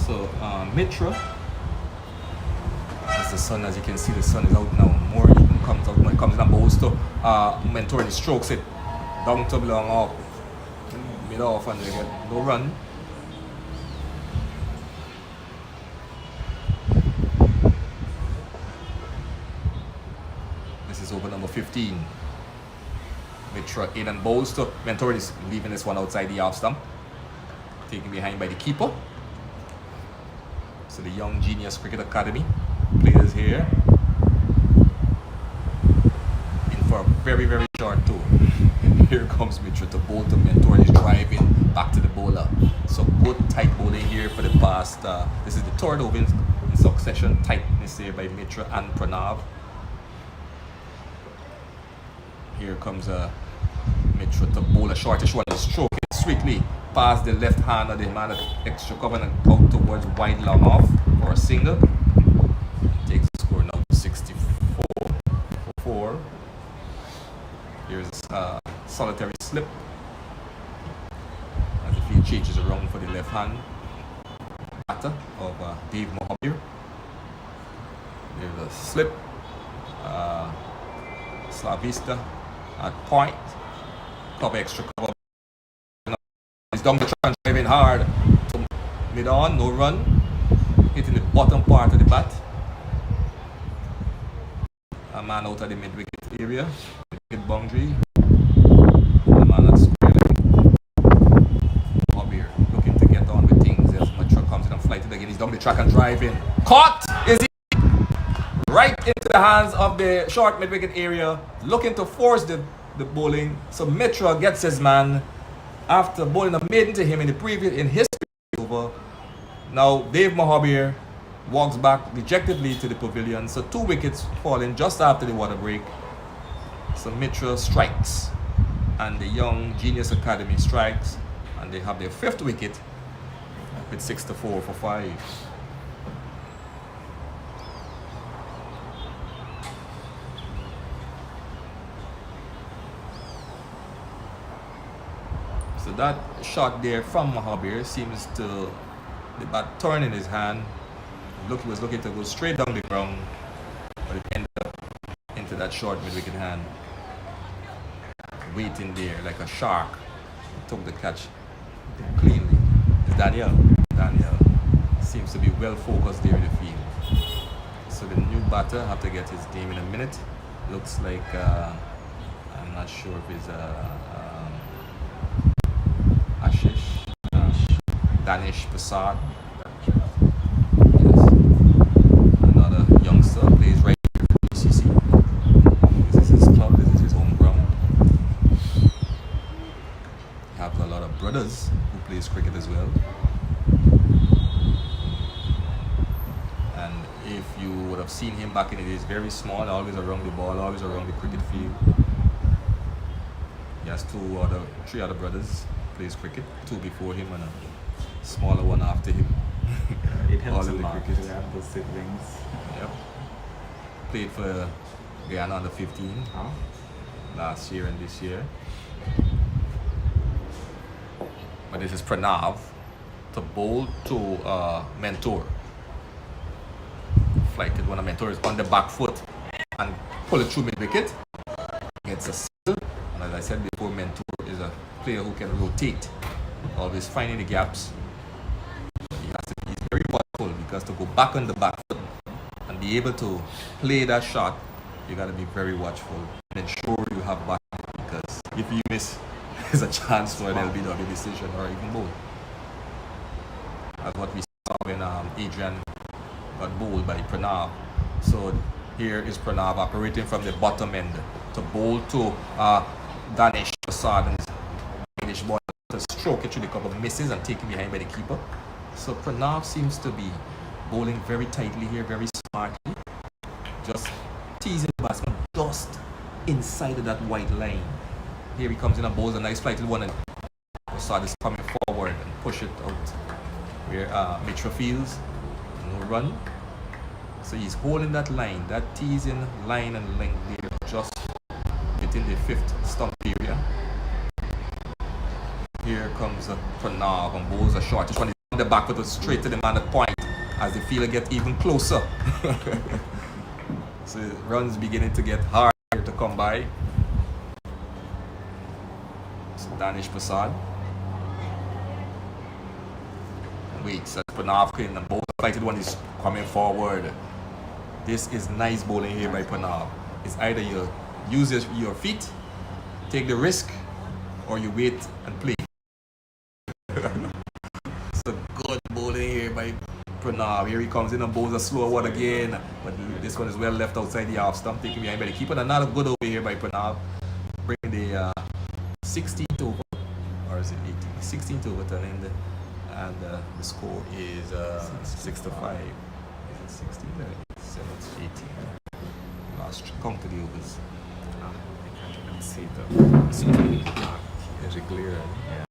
So Mitra, as the sun, as you can see, the sun is out now. More even comes out, it comes in and bowls to Mentor and he strokes it down to belong off, mid off, and they get no run. This is over number 15. Mitra in and bowls to Mentor is leaving this one outside the half stump. taken behind by the keeper. So the Young Genius Cricket Academy players here in for a very, very short tour. And here comes Mitra to bowl to Mentor. He's driving back to the bowler. So good tight bowling here for the past. This is the third over in succession tightness here by Mitra and Pranav. Here comes Mitra to bowl a shortish one, stroke it sweetly past the left hand of the man at extra cover and out towards wide long off for a single. Takes the score now to 64-4. Here's a solitary slip as the field changes around for the left hand batter of Dave Mohabir. There's a slip. Slavista at point. Cover extra cover. He's down the track and driving hard. So mid on, no run. Hitting the bottom part of the bat. A man out of the mid wicket area. Wicket boundary. A man at square leg. Mohabir looking to get on with things as Mitra comes in and flighted again. He's down the track and driving. Caught! Is he? Right into the hands of the short mid-wicket area, looking to force the bowling. So Mitra gets his man after bowling a maiden to him in his previous over. Now Dave Mohabir walks back dejectedly to the pavilion. So 2 wickets falling just after the water break. So Mitra strikes and the Young Genius Academy strikes, and they have their 5th wicket with 6-4 for 5. So that shot there from Mohabir seems to, the bat turn in his hand. He was looking to go straight down the ground, but it ended up into that short mid-wicket hand. Waiting there like a shark. Took the catch cleanly. It's Daniel. Daniel seems to be well focused there in the field. So the new batter have to get his name in a minute. Looks like, I'm not sure if it's Danish Prasad. Yes. Another youngster plays right here for BCC. This is his club, this is his home ground. He has a lot of brothers who plays cricket as well. And if you would have seen him back in the days, very small, always around the ball, always around the cricket field. He has 3 other brothers who plays cricket, 2 before him and a smaller one after him. It helps a All in the lot cricket. to have those siblings. Yep. Played for Guyana under 15 last year and this year. But this is Pranav to bowl to Mentor. Flighted one of Mentor is on the back foot and pull it through mid wicket. Gets a single. And as I said before, Mentor is a player who can rotate, always finding the gaps. He's very watchful because to go back on the back foot and be able to play that shot, you got to be very watchful and ensure you have back, because if you miss, there's a chance for an LBW decision or even both. That's what we saw when Adrian got bowled by Pranav. So here is Pranav operating from the bottom end to bowl to Danish Prasad, and Danish ball to stroke it through the cover, misses and taken behind by the keeper. So Pranav seems to be bowling very tightly here, very smartly, just teasing the batsman just inside of that white line. Here he comes in and bowls a nice flighted one, and Prasad is coming forward and push it out where Mitra fields. No run. So he's holding that line, that teasing line and length there, just within the 5th stump area. Here comes Pranav and bowls a short. Just on the back foot straight to the man at point as the fielder gets even closer. So runs beginning to get harder to come by. So Danish Prasad waits as Pranav came and both fighted one is coming forward. This is nice bowling here by Pranav. It's either you use your feet, take the risk, or you wait and play. by Pranav. Here he comes in and bowls a slow one again. But this one is well left outside the off stump, taking behind by the keeper. Another good over here by Pranav. Bringing the 16th over. Or is it 18? 16th over to an end. And the score is 6 to 5. Is it 16? 7 to 18. Last count to the overs. I can't even see the There's a clear. yeah.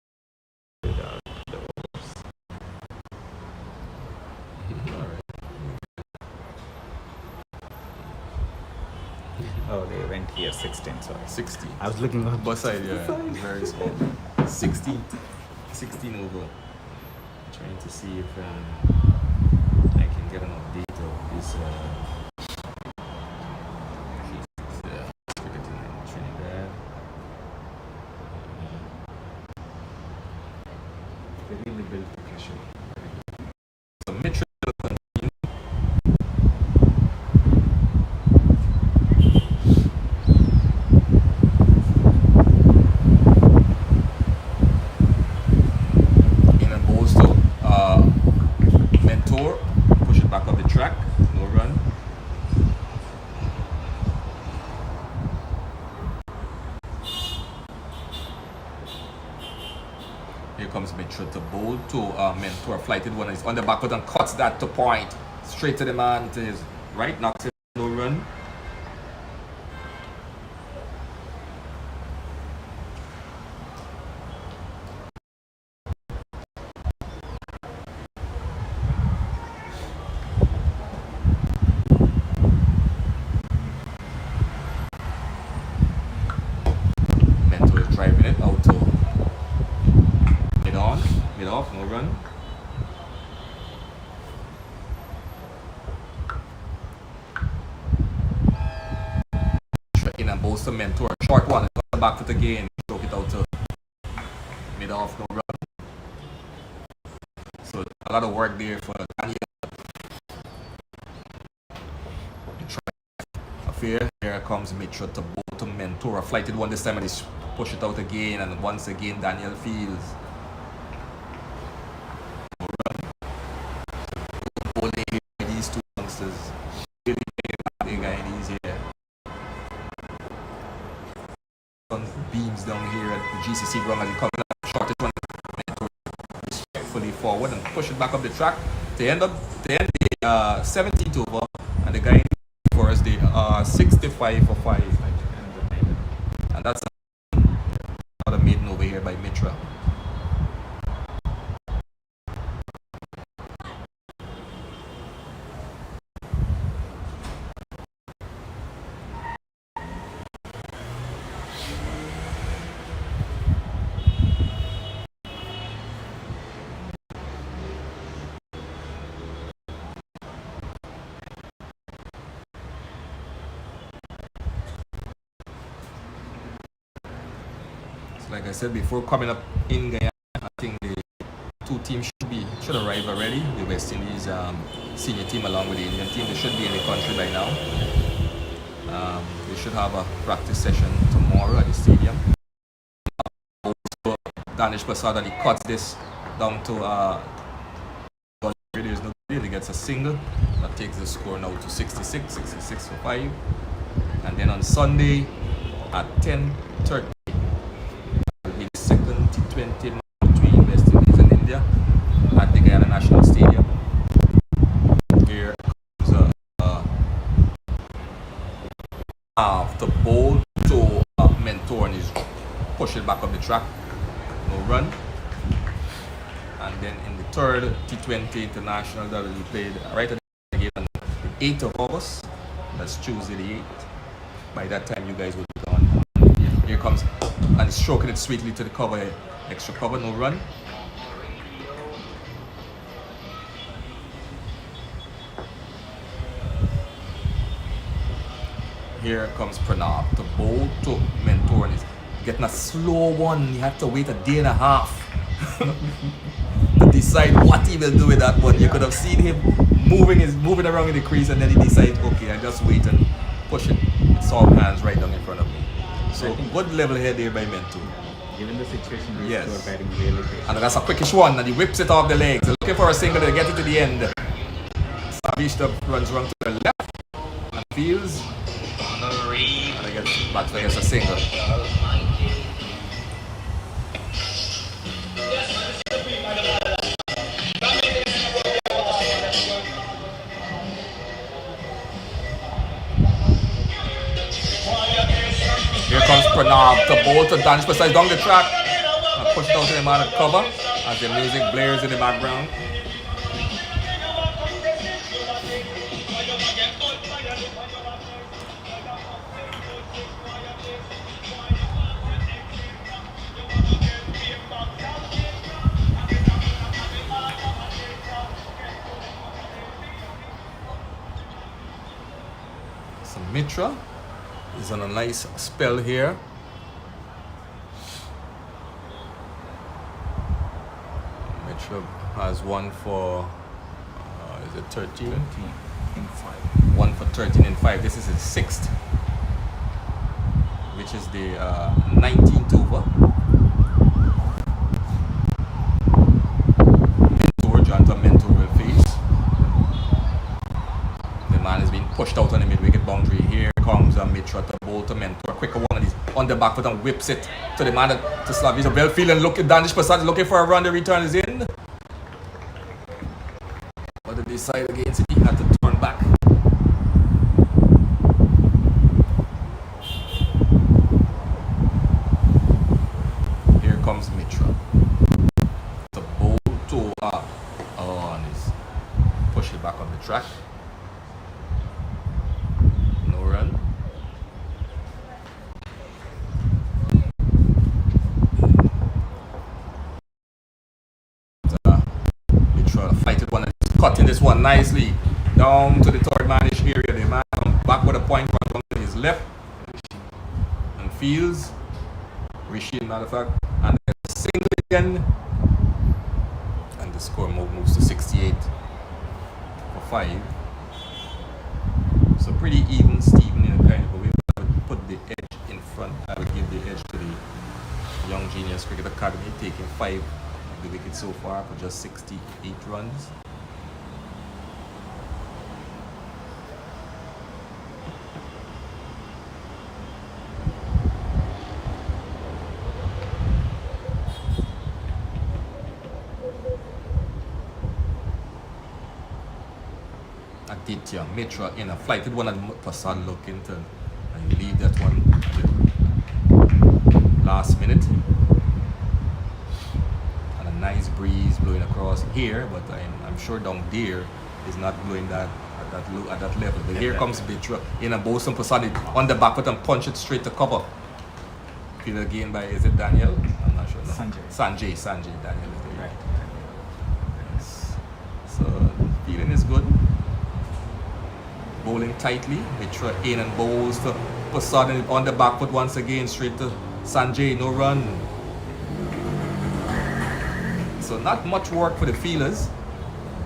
Oh, they went here 16. Sorry, 16. I was looking on Both side, yeah. It's very small. 16 over. Trying to see if I can get an update of this cricketing in Trinidad. They really built the pressure. So Mitchell in and bowls to Mentor, push it back up the track, no run. Here comes Mitchell to bowl to Mentor, flighted one is on the backward and cuts that to point. Straight to the man to his right, knocks it, no run. Mentor is driving it out to mid off, no run. In and bowls to Mentor, short one, got the back foot again, stroke it out to mid off, no run. So a lot of work there for Daniel. Affair. Here comes Mitchell to bowl to Mentor, flighted one this time and he push it out again, and once again Daniel Fields. Bowling here, these two youngsters. Really big guy in these here. Beams down here at the GCC ground as he comes up shortest one. Fully forward and push it back up the track to end the 17th over, and the guy for us the 65 for 5, and that's another maiden over here by Mitra. Like I said before, coming up in Guyana, I think the two teams should arrive already. The West Indies senior team along with the Indian team, they should be in the country by now. They should have a practice session tomorrow at the stadium. Also, Danish Prasad, and he cuts this down to there's no deal. He gets a single that takes the score now to 66 for 5. And then on Sunday at 10:30. T20 between West Indies and India at the Guyana National Stadium. Here comes to bowl to Mentor, and he's push it back up the track, no run. And then in the third T20 International that will be played right at the game on the 8th of August, that's Tuesday the 8th. By that time you guys will be gone. Here comes, and he's stroking it sweetly to the cover. Extra cover, no run. Here comes Pranav to bowl to Mentor, and he's getting a slow one. He had to wait a day and a half to decide what he will do with that one. You could have seen him moving around in the crease, and then he decides, okay, I just wait and push it with soft hands right down in front of me. So good level head there by Mentor. Given the situation, these Yes. two are batting really good. And that's a quickish one, and he whips it off the legs. Looking for a single to get it to the end. Savishta runs wrong to the left and fields. And I guess batsman gets a single. Here comes Pranav to bowl to Danish Prasad down the track. And push it out to the man of cover as the music blares in the background. So Mitra is on a nice spell here. Mitra has one for, is it 13? 13 in 5. One for 13 and 5. This is his sixth, which is the 19th over. Mentor, Jonathan Mentor will face. The man is being pushed out on the mid-wicket boundary. Here comes Mitra to bowl to Mentor. Quicker one, and he's on the back foot and whips it to the man to Slavish. Well feeling, look at Danish Prasad looking for a run. The return is in. But they decide against it. He had to turn back. Here comes Mitra. The bowl to and he's push it back on the track. No run. Mitra fighted one and he's cutting this one nicely down to the third manish area. The man comes back with a point from his left and fields. Rishi, matter of fact, and then a single again, and the score moves to 68 for 5. So pretty even, Stephen, in a kind of a way. I would put the edge in front. I would give the edge to the Young Genius Cricket Academy, taking 5 of the wickets so far for just 68 runs. Aditya Mitra in a flighted one and Prasad looking to leave that one at the last minute. And a nice breeze blowing across here, but I'm sure down there is not blowing that at that level. But here comes Mitra in a bow, some Prasad on the back foot and punch it straight to cover. Feel again by, is it Daniel? I'm not sure. No. Sanjay Daniel is there. Right. Yes. So feeling is good. Bowling tightly. Mitra in and bowls to Prasad on the back foot once again, straight to Sanjay, no run. So not much work for the fielders.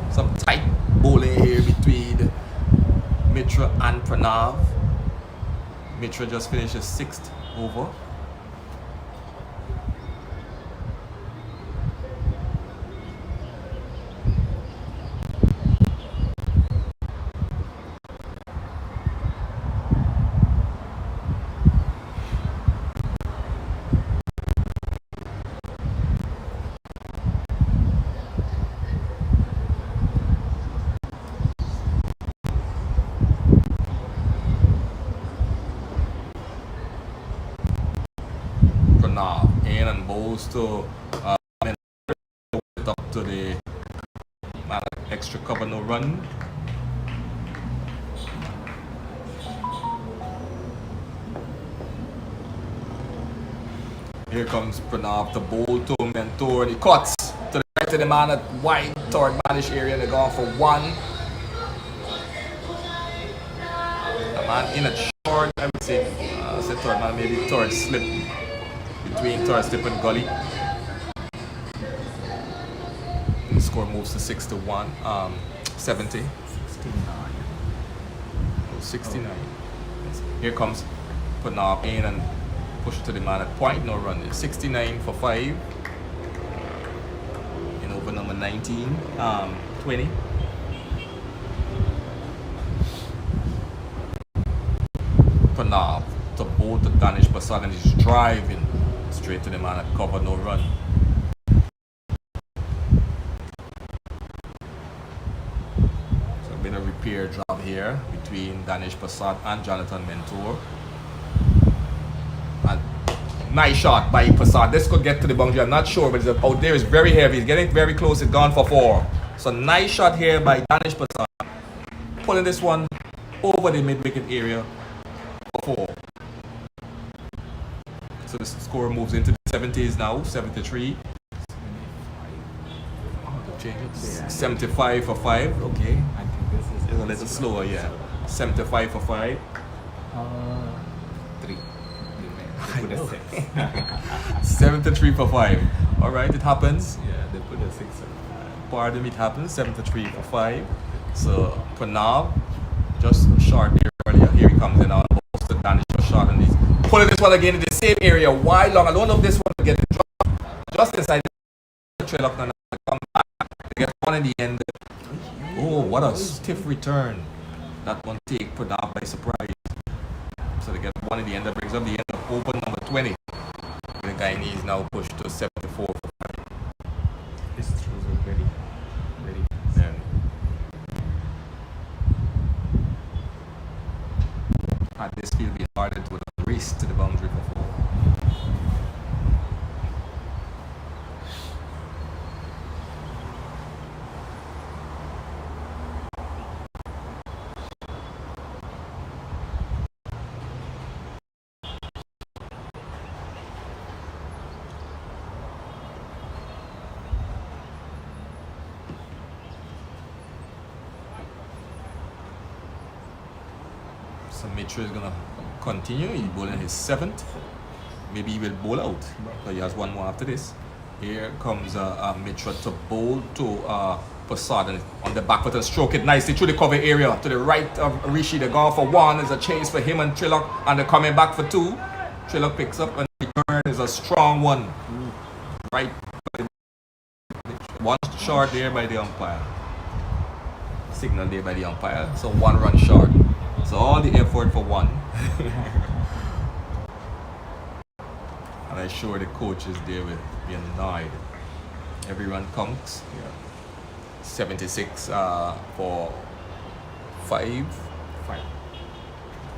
Some tight bowling here between Mitra and Pranav. Mitra just finished his 6th over. In and bowls to up to the extra cover, no run. Here comes Pranav to bowl to Mentor, and he cuts to the right of the man at wide third manish area, and they're going for 1. The man in a short, I would say, third man, maybe third slip. Between third slip and gully. The score moves to 6-1, 70. 69. 69. Here comes Pranav in and Push it to the man at point, no run. It's 69 for 5. In over number 19, 20. Pranav to bowl to Danish Basad, and he's driving straight to the man at cover, no run. So a bit of repair job here between Danish Basad and Jonathan Mentor. And nice shot by Prasad. This could get to the boundary, I'm not sure, but it's out there is very heavy. He's getting very close, it's gone for 4. So nice shot here by Danish Prasad. Pulling this one over the mid-wicket area for 4. So the score moves into the 70s now, 73. Change it. 75 for 5, okay. I think this is It's a little slower, yeah. 75 for 5. 3. They put a 6. 73 for 5. Alright, it happens. Yeah, they put a 6. Pardon me, it happens. 73 for 5. So Pranav, just short there earlier. Here he comes in now. The Danish was shot, and he's pulling this one again in the same area. Why long? I don't know if this one will get the drop. Just inside the trailer, come back. They get one in the end. Oh, what a stiff return. That one take Pranav by surprise. So they get one in the end. That brings up the end of over number 20. The Guyanese now pushed to 74 for 5. His throws are very Yeah. Had this field been hardened with a race to the boundary for 4. So Mitra is gonna continue. He's bowling his 7th. Maybe he will bowl out, but he has one more after this. Here comes Mitra to bowl to Prasad, and on the back foot and stroke it nicely through the cover area to the right of Rishi. They're going for 1. There's a chase for him and Trilok, and they're coming back for 2. Trilok picks up, and the return is a strong one. Right, one short there by the umpire. Signal there by the umpire. So 1 run short. So all the effort for 1. And I'm sure the coach is there with being annoyed. Every run counts. Yeah. 76 for 5.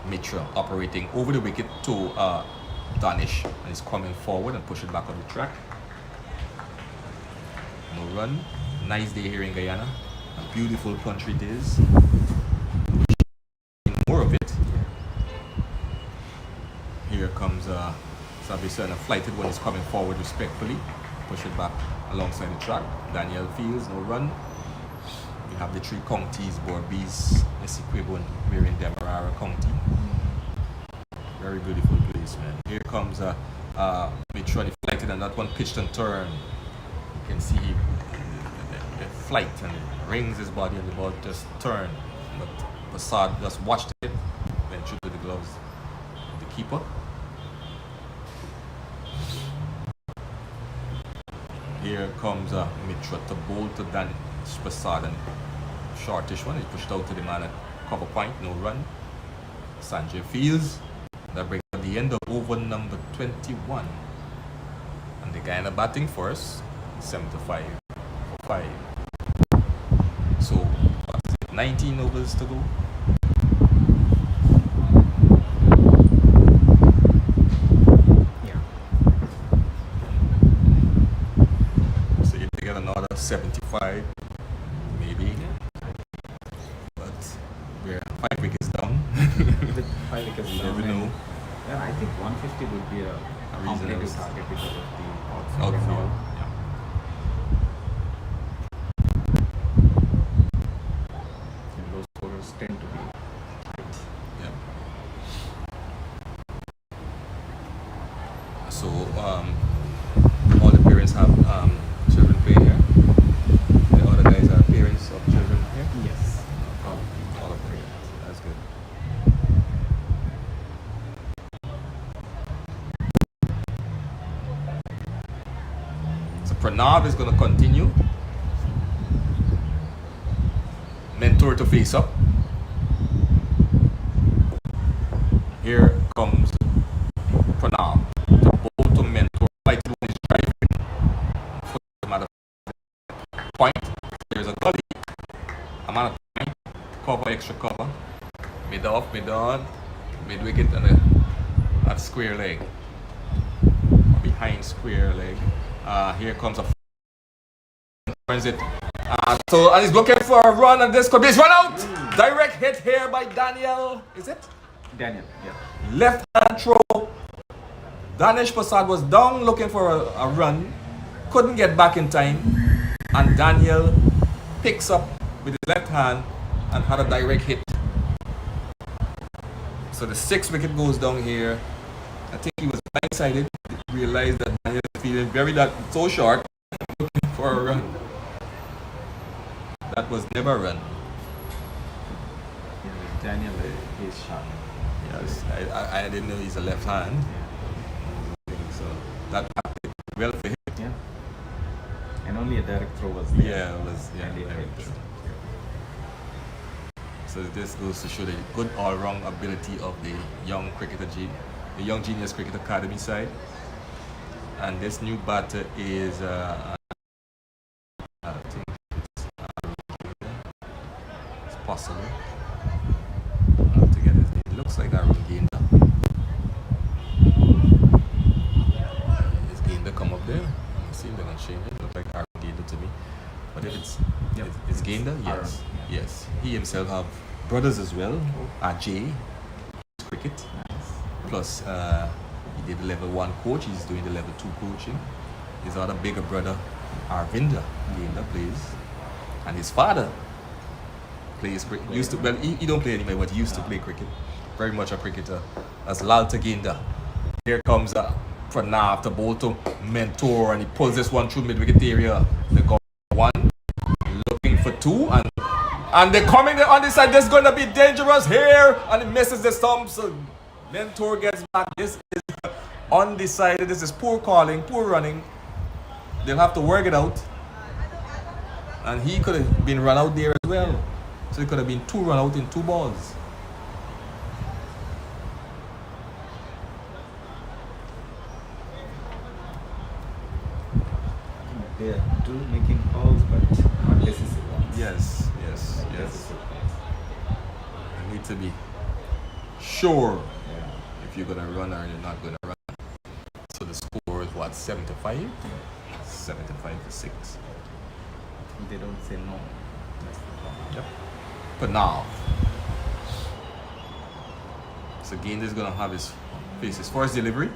Mitra operating over the wicket to Danish, and he's coming forward and pushing back on the track. No run. Nice day here in Guyana. A beautiful country it is. More of it. Here comes Sabisa, a flighted one is coming forward respectfully. Push it back alongside the track. Daniel Fields, no run. We have the 3 counties, Borbies, Essequibo, and we're in Demerara County. Very beautiful place, man. Here comes Mitra, the flighted, and that one pitched and turned. You can see the flight, and it rings his body, and the ball just turned. But Prasad just watched it, went through to the gloves of the keeper. Here comes Mitra to bowl to Danish Prasad, and shortish one. He pushed out to the man at cover point, no run. Sanjay Fields. That brings up the end of over number 21. And the Guyana batting first, 75 for 5. So, what is it, 19 overs to go? Yeah. So you get another 75, maybe. But we're 5 wickets down. With 5 wickets You down. never know. Yeah, I think 150 would be a competitive reasonable target because of the outfield and Outfield. all. Yeah. And low scorers tend to be tight. Yeah. So all the parents have children play here. The other guys are parents of children here. Yes. All of them. That's good. Pranav is going to continue. Mentor to face up. Here comes Pranav. The ball to Mentor. Fighting one is driving. For the matter of point. There's a gully. Amount of time. Cover, extra cover. Mid off, mid on. Mid wicket and a square leg. Behind square leg. Here comes a turns it. And he's looking for a run, and this could be his run out. Direct hit here by Daniel. Is it? Daniel, yeah. Left hand throw. Danish Prasad was down looking for a run. Couldn't get back in time. And Daniel picks up with his left hand and had a direct hit. So the 6th wicket goes down here. I think he was blindsided. Realized that Daniel was feeling so short, looking for a run. That was never a run. Yeah, Daniel is sharp. Yes, I didn't know he's a left hand. Yeah. So that happened well for him. Yeah. And only a direct throw was there. Yeah, it was And it very hit. true. So this goes to show the good all-round ability of the young cricketer, the Young Genius Cricket Academy side. And this new batter is, I think it's possible. I have to get his name. It looks like Arun Gainda. Is Gainda come up there? I see they're not changing it. It looks like Arun Gainda to me. But if it's Gainda, yes. Arun, yeah. Yes. He himself have brothers as well. Ajay, cricket. Nice. Plus, he did the level 1 coach. He's doing the level 2 coaching. His other bigger brother, Arvinda Gainda, plays. And his father plays cricket. He don't play anymore, but he used to play cricket. Very much a cricketer. That's Lalta Gainda. Here comes Pranav to bowl to Mentor, and he pulls this one through mid-wicket area. They got 1, looking for 2, and they're coming there on this side. This is going to be dangerous here, and he misses the stump. So Mentor gets back. This is undecided. This is poor calling, poor running. They'll have to work it out. And he could have been run out there as well. So it could have been 2 run out in 2 balls. They are two making calls, but not decisive ones. Yes. Decisive calls. You need to be sure Yeah. if you're gonna run or you're not gonna run. So the score is what, 7-5? 7-5 for 6. They don't say no. That's the problem. Yep. But now, so Gainda is gonna have his first delivery.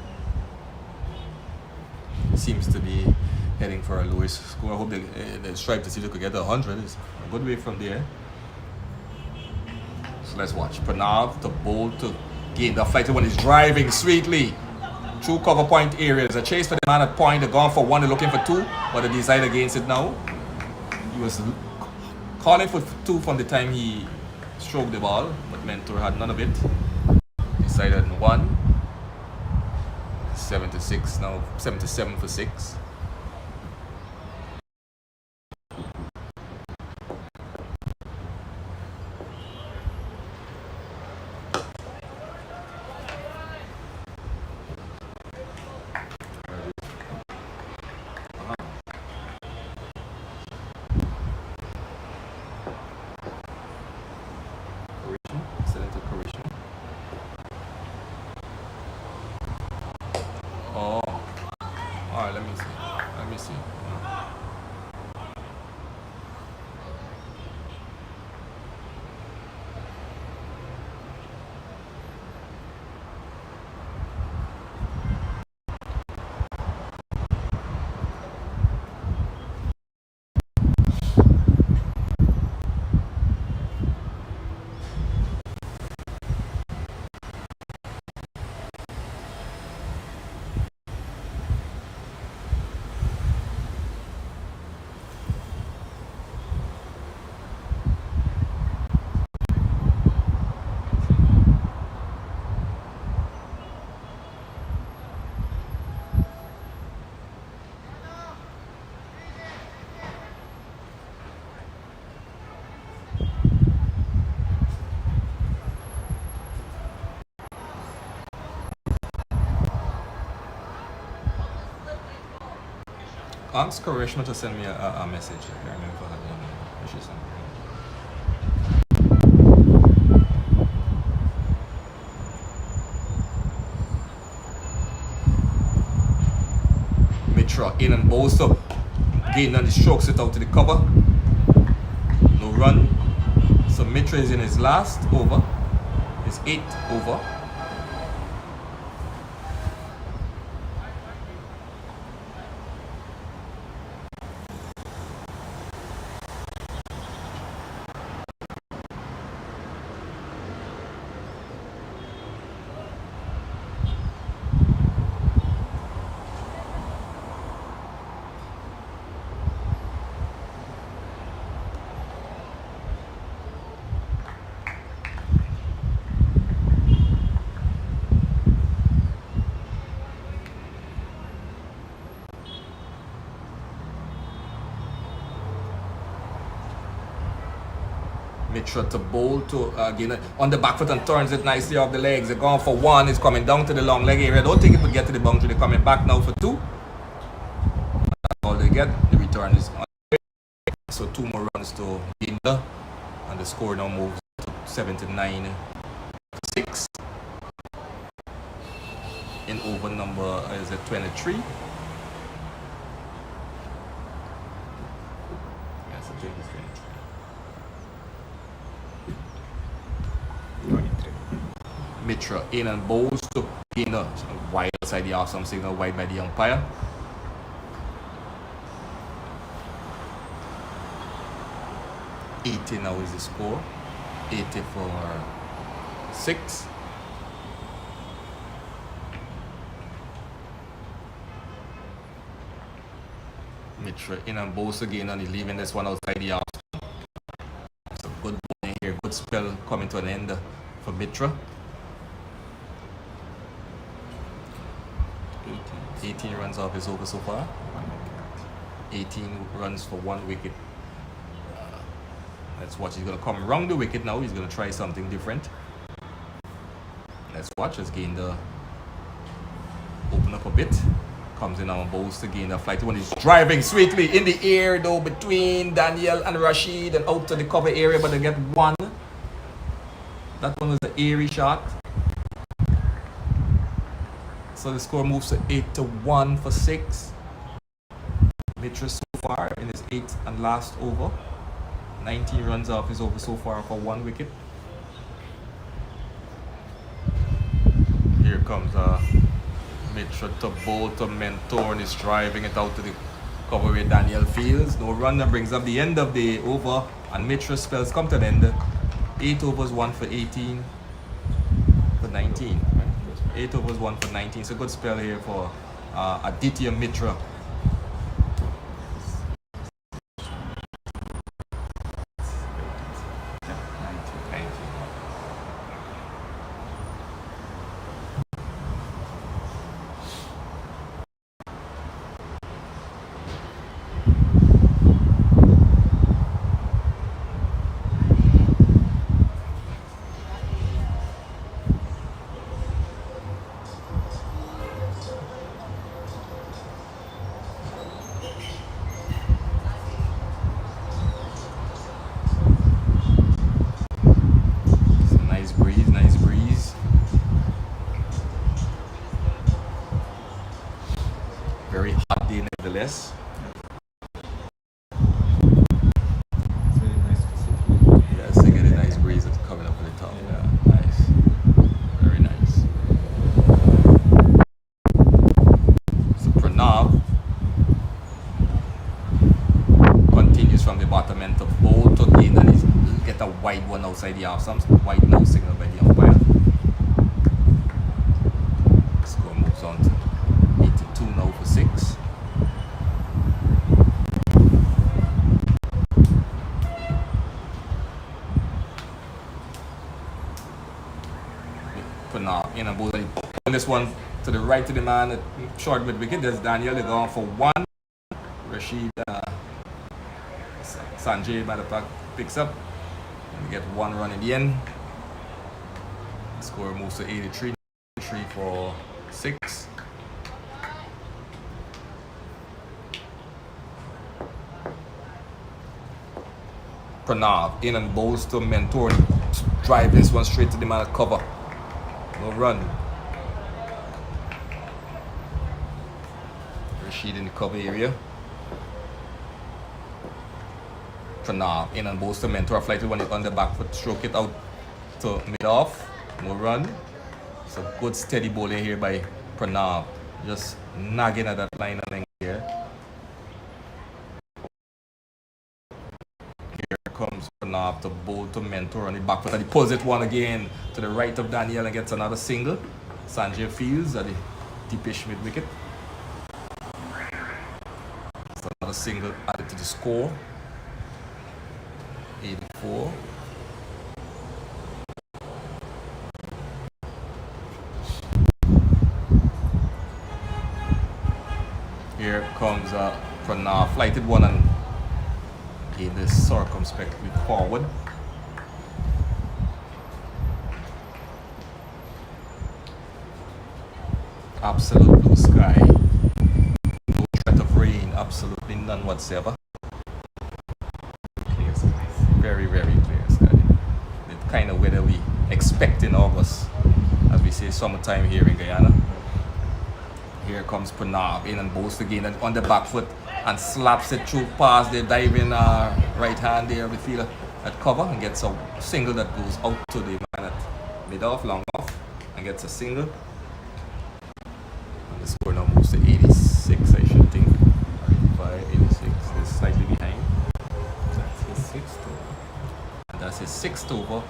Seems to be heading for a lowest score. I hope they strive to see if they could get 100. It's a good way from there. So let's watch. Pranav to bowl to Gainda. The fighter one is driving sweetly through cover point areas. A chase for the man at point. They're going for 1. They're looking for 2, but they decide against it now. He was calling for 2 from the time he stroked the ball, but Mentor had none of it. Decided on 1. 7-6 now. 7-7 for 6. Oh, all right. Let me see. Ask Karishma to send me a message. I can't remember if I had it on there. What she sent me. Mitra in and bowls up. Gain on the strokes it out to the cover. No run. So Mitra is in his last over. His 8th over. Mitra to bowl to again on the back foot and turns it nicely off the legs. They're going for 1. It's coming down to the long leg area. Don't think it would get to the boundary. They're coming back now for 2. That's all they get. The return is on. So 2 more runs to Ginda. And the score now moves to 79-6. In over number is it 23. Yes, I think it's 23. 23. Mitra in and bowls to Ginda. Wide outside the off, some signal wide by the umpire. $80 now is the score. 80 for 6. Mitra in and bowls again and he's leaving this one outside the off. It's a good bowling here, good spell coming to an end for Mitra. 18 runs off his over so far. 18 runs for 1 wicket. Let's watch. He's going to come around the wicket now. He's going to try something different. Let's watch as Gainda open up a bit. Comes in and bowls to Gainda. Flight one is driving sweetly in the air though between Daniel and Rashid and out to the cover area, but they get 1. That one was an airy shot. So the score moves to 8-1 for 6. Mitra so far in his 8th and last over. 19 runs off his over so far for 1 wicket. Here comes Mitra to bowl to mentor and is driving it out to the cover where Daniel fields. No run, that brings up the end of the over and Mitra spells come to an end. 8 overs, 1 for 18 for 19. Right? 8 overs, 1 for 19. It's a good spell here for Aditya Mitra. Nice breeze. Very hot day nevertheless. It's very nice to see. Yes, they get a nice breeze that's coming up at the top. Yeah, nice. Very nice. So Pranav continues from the bottom end of bowl to gain and he's get a wide one outside the off. Some wide no signal by the umpire. Score moves on to 82 now for 6. For now, in and both this one to the right to the man, short mid wicket. There's Daniel. They're going for 1. Rashid Sanjay, matter of fact, picks up. We get 1 run in the end. The score moves to 83. 3 for 6. Pranav in and bowls to Mentor. Drive this one straight to the man at cover. No run. Rashid in the cover area. Pranav in and bowls to Mentor. Flighted one on the back foot. Stroke it out to mid off. No run. It's a good steady bowling here by Pranav. Just nagging at that line and here. Here comes Pranav to bowl to Mentor on the back foot. And he pulls it one again to the right of Daniel and gets another single. Sanjay fields at the deepish mid wicket. So another single added to the score. 84. Here comes Pranav, flighted one and gain this circumspectly forward. Absolute blue sky. No threat of rain, absolutely none whatsoever. Clear skies. Very, very clear sky. The kind of weather we expect in August, as we say summertime here in Guyana. Here comes Pranav in and bowls again on the back foot and slaps it through past the diving right hand there of the fielder at cover and gets a single that goes out to the man at mid off, long off, and gets a single. And the score now moves to 86, I should think. 85, 86, they're slightly behind. That's his sixth over. And that's his sixth over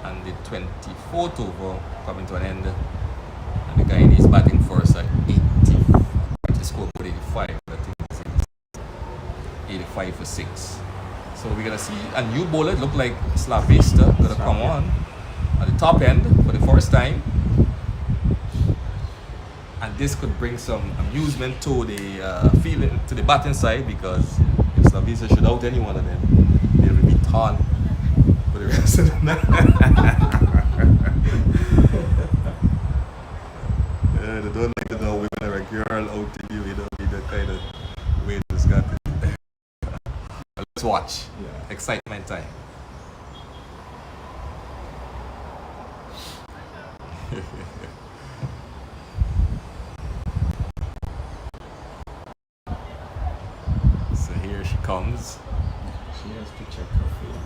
and the 24th over coming to an end. And the guy is batting first at 80. The score put 85. I think it's 85 for 6. So we're gonna see a new bowler. Look like Slavista gonna come on at the top end for the first time. And this could bring some amusement to the feeling to the batting side, because if Slavista should out any one of them, they will be torn for the rest of the night. They don't like to know women are a girl out to you, know, that kind of way this got it. Let's watch. Yeah. Excitement time. So here she comes. She has to check her field.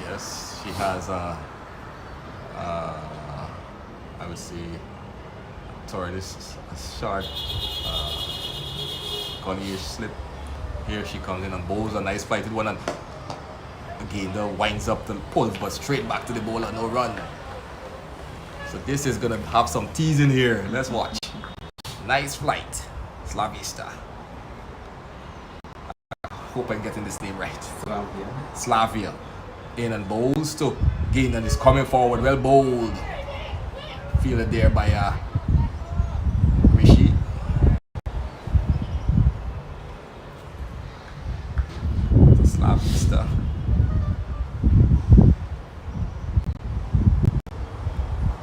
Yes, she has I would say, sorry, this is a short gully-ish slip. Here she comes in and bowls a nice flighted one, and again the winds up the pulls but straight back to the bowler, no run. So this is gonna have some teas in here. Let's watch. Nice flight, Slavista. I hope I'm getting this name right. Slavia. In and bowls to gain and is coming forward. Well bowled. Feel it there by Rishi. Slavista.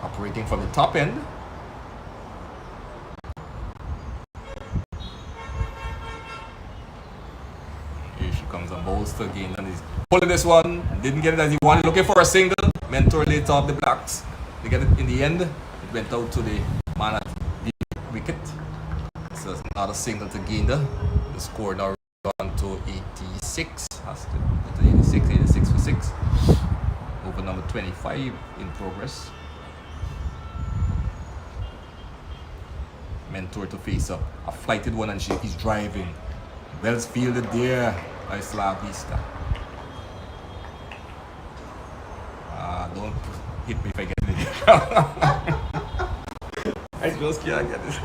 Operating from the top end. Here she comes and bowls to gain and is pulling this one. Didn't get it as he wanted. Looking for a single. Mentor laid off the blacks. They get it in the end. It went out to the man at the wicket. So not a single to Gainda. The score now gone to 86. Has to 86 for 6. Over number 25 in progress. Mentor to face up. A flighted one and he's driving. Well fielded there by Slavista. Don't hit me if I get it. I just can't get this.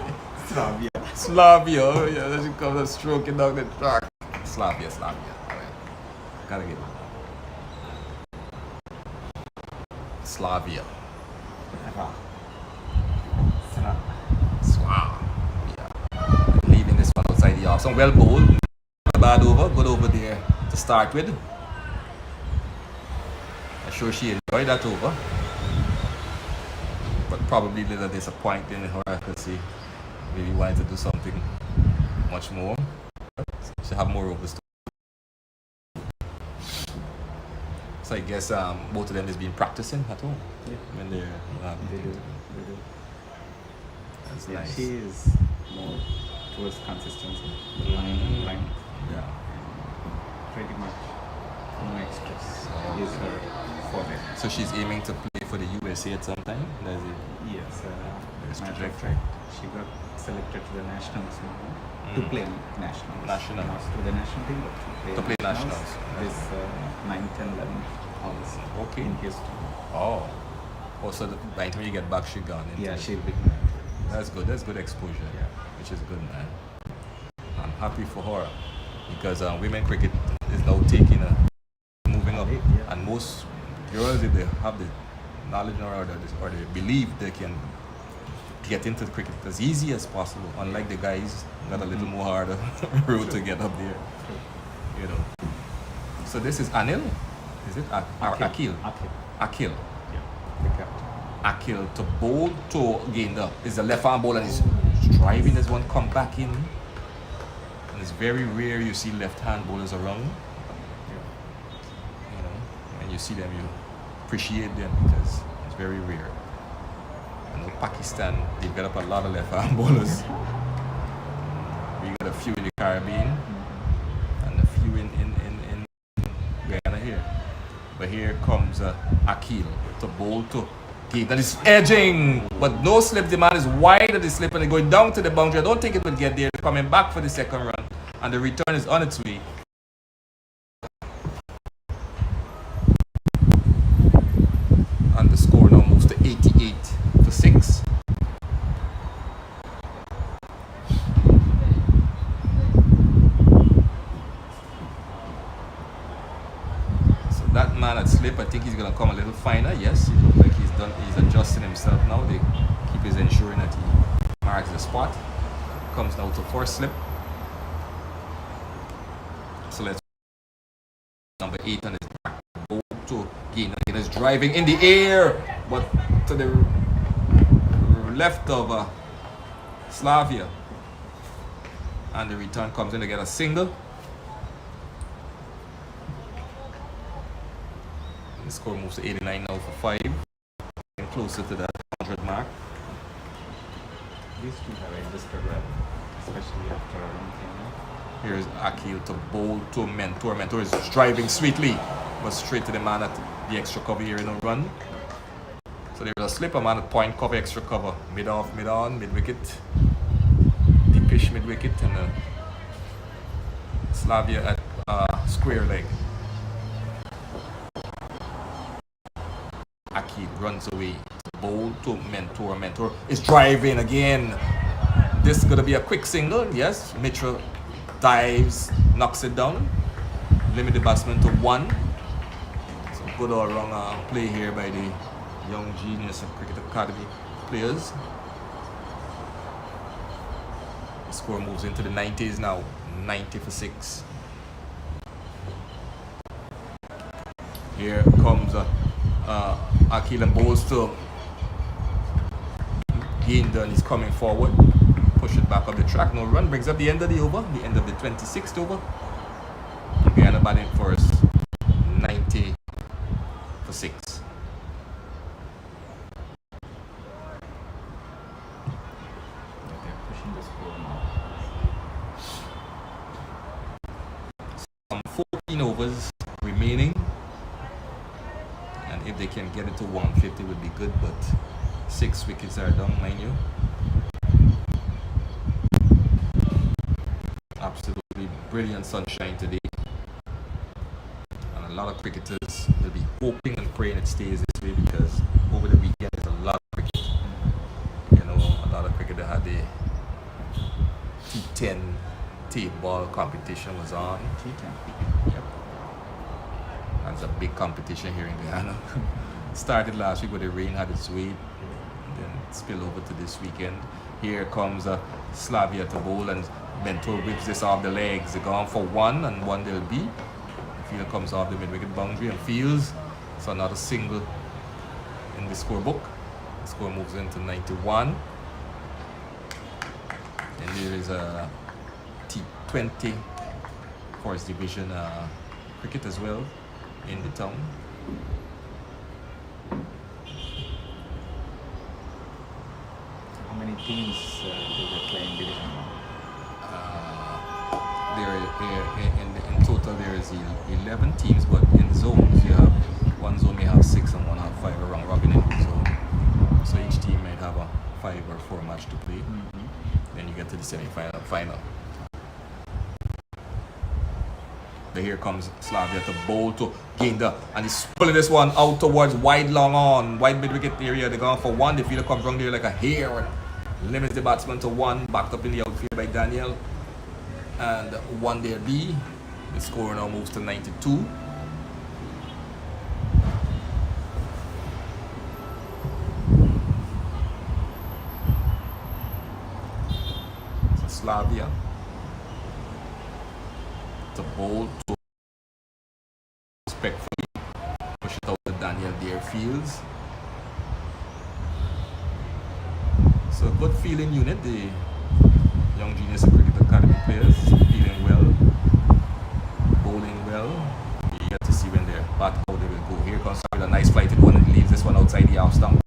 Slavia. Yeah, she comes and stroking down the track. Slavia. Alright. Gotta get it. Slavia. Leaving this one outside the off. Some well bowled. Bad over. Good over there to start with. I'm sure she enjoyed that over. But probably a little disappointing in her accuracy. Maybe wanted to do something much more. But she have more overs to So I guess both of them has been practicing at home Yeah. when they're They do. They do. That's Yeah, nice. she is more towards consistency. Line. Yeah. Pretty much no extras is her forte. So she's aiming to play for the USA at some time. Does it? Yes, Yes, matter of trajectory. fact, she got selected to the nationals now, to play nationals. Nationals. Not to the national team, but To play nationals. This 9th and 11th August Okay. in Houston. Oh. Also, by the time you get back, she gone. Into Yeah, it. she'll be. That's good. That's good exposure. Yeah. Which is good, man. I'm happy for her because women cricket is now taking moving up, Yeah. and most girls, if they have the knowledge or they believe they can get into the cricket as easy as possible. Unlike the guys, got a little more harder road to get up there. You know. So this is Anil, is it? Or Akil? Akil. Yeah, the captain. Akil to bowl to gain up. Is the left arm bowler and he's driving this one come back in. And it's very rare you see left hand bowlers around. You know, when you see them you appreciate them because it's very rare. I know Pakistan developed a lot of left arm bowlers. We got a few in the Caribbean and a few in Guyana here. But here comes Akil to bowl to Gate. That is edging, but no slip. The man is wide of the slip and going down to the boundary. I don't think it will get there. Coming back for the second run, and the return is on its way. And the score now moves to 88 for 6. So that man at slip, I think he's gonna come a little finer. Yes, he looks like he's done. He's adjusting himself now. The keeper is ensuring that he marks the spot. Comes now to first slip. So let's number 8 on his back. Go to Gain. Gain is driving in the air, but to the left of Slavia. And the return comes in to get a single. The score moves to 89 now for 5. And closer to that 100 mark. These two have adjusted well, especially after anything. Here's Akil to bowl to Mentor. Mentor is driving sweetly, but straight to the man at the extra cover here in a run. So there's a slip, a man at point cover, extra cover. Mid off, mid on, mid wicket. Deepish mid wicket, and Slavia at square leg. Akil runs away. Bowl to Mentor. Mentor is driving again. This is going to be a quick single. Yes, Mitchell dives, knocks it down. Limit the batsman to 1. So good all round play here by the young genius of Cricket Academy players. The score moves into the 90s now. 90 for 6. Here comes Akil and bowls to Gainda, and he's coming forward. Push it back up the track. No run. Brings up the end of the over. The end of the 26th over. Guyana batting first. 90 for 6. They're pushing the score now. Some 14 overs remaining. And if they can get it to 150 would be good, but 6 wickets are down, mind you. Absolutely brilliant sunshine today. And a lot of cricketers will be hoping and praying it stays this way because over the weekend there's a lot of cricket. You know, a lot of cricket that had the T10 tape ball competition was on. T10. Yep. That's a big competition here in Guyana. Started last week where the rain had its way, then spill over to this weekend. Here comes Slavia to bowl, and Mentor whips this off the legs. They're gone for 1, and 1 they'll be. The field comes off the mid-wicket boundary and fields. So another single in the scorebook. The score moves into 91. And there is a T20 Forest Division cricket as well in the town. How many teams do they play in Division 1? In total there is 11 teams, but in zones you have one zone may have 6 and one have 5 around robin in the zone. So each team might have a 5 or 4 match to play. Then you get to the semi-final, final. But here comes Slavia to bowl to gain the, and he's pulling this one out towards wide long on, wide mid-wicket area. They're going for one. The fielder comes wrong there like a hair. Limits the batsman to one, backed up in the outfield by Daniel. And one there B. The score now moves to 92. So Slavia to bowl to respectfully push it out to Daniel there fields. So a good feeling unit, the Young Genius Cricket Academy players, feeling well, bowling well. You get to see when they're bat how they will go. Here comes with a nice flighted one and leaves this one outside the half stump.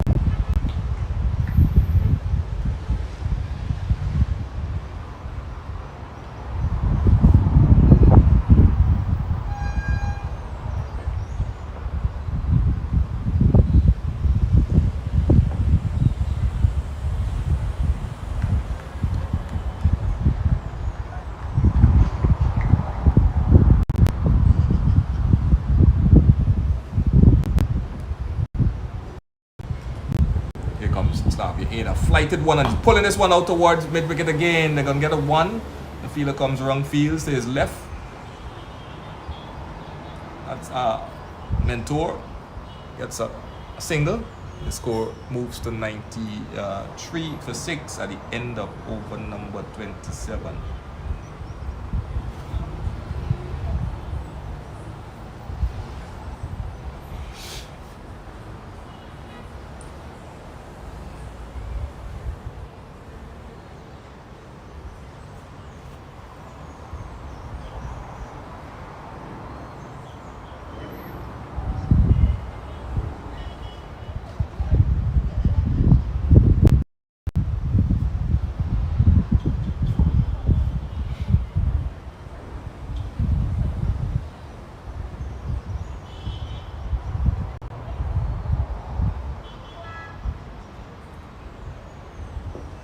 In a flighted one and he's pulling this one out towards mid-wicket again. They're going to get a one. The fielder comes wrong fields to his left. That's Mentor. Gets a single. The score moves to 93 for 6 at the end of over number 27.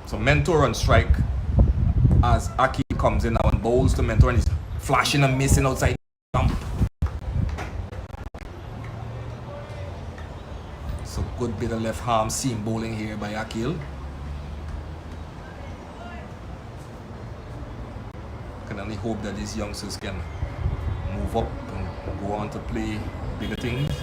So Mentor on strike as Aki comes in now and bowls to Mentor and he's flashing and missing outside the stump. So good bit of left arm seam bowling here by Akil. Can only hope that these youngsters can move up and go on to play bigger things.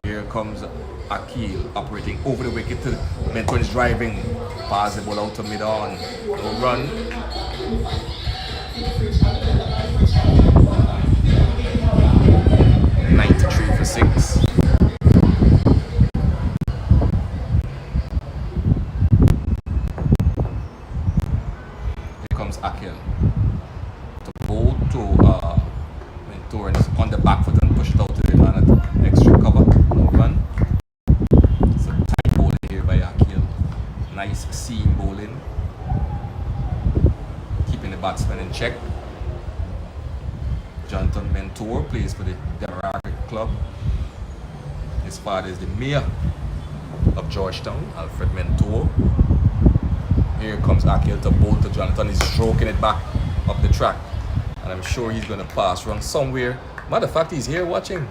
Here comes Akil operating over the wicket to Mentor is driving. Pass the ball out to mid-on. No run. .93 for 6. Here comes Akil. To bowl to Mentor and on the back foot and push it out to the man at extra cover. No run. It's a tight bowling here by Akil. Nice seam bowling. Keeping the batsman in check. Jonathan Mentor plays for the Democratic Club. His father is the mayor of Georgetown, Alfred Mentor. Here comes Akil to bowl to Jonathan. He's stroking it back up the track. And I'm sure he's going to pass run somewhere. Matter of fact, he's here watching.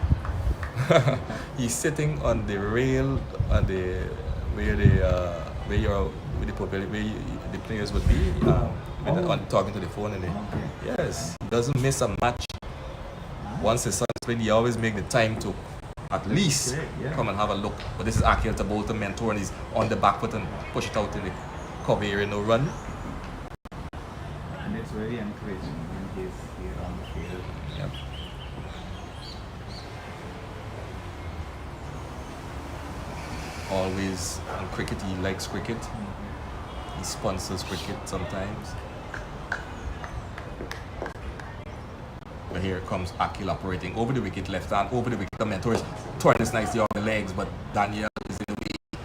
He's sitting on the rail on the where the players would be on talking to the phone and yes, he doesn't miss a match. Once his son is playing, he always make the time to at least come and have a look. But this is Akil to bowl to Mentor and he's on the back foot and push it out in the cover area, no run. And it's very encouraging when he's here on the field. Yep. Always on cricket, he likes cricket. He sponsors cricket sometimes. But here comes Akil operating over the wicket, left hand, over the wicket. The Mentor is throwing this nicely on the legs, but Daniel is in the way.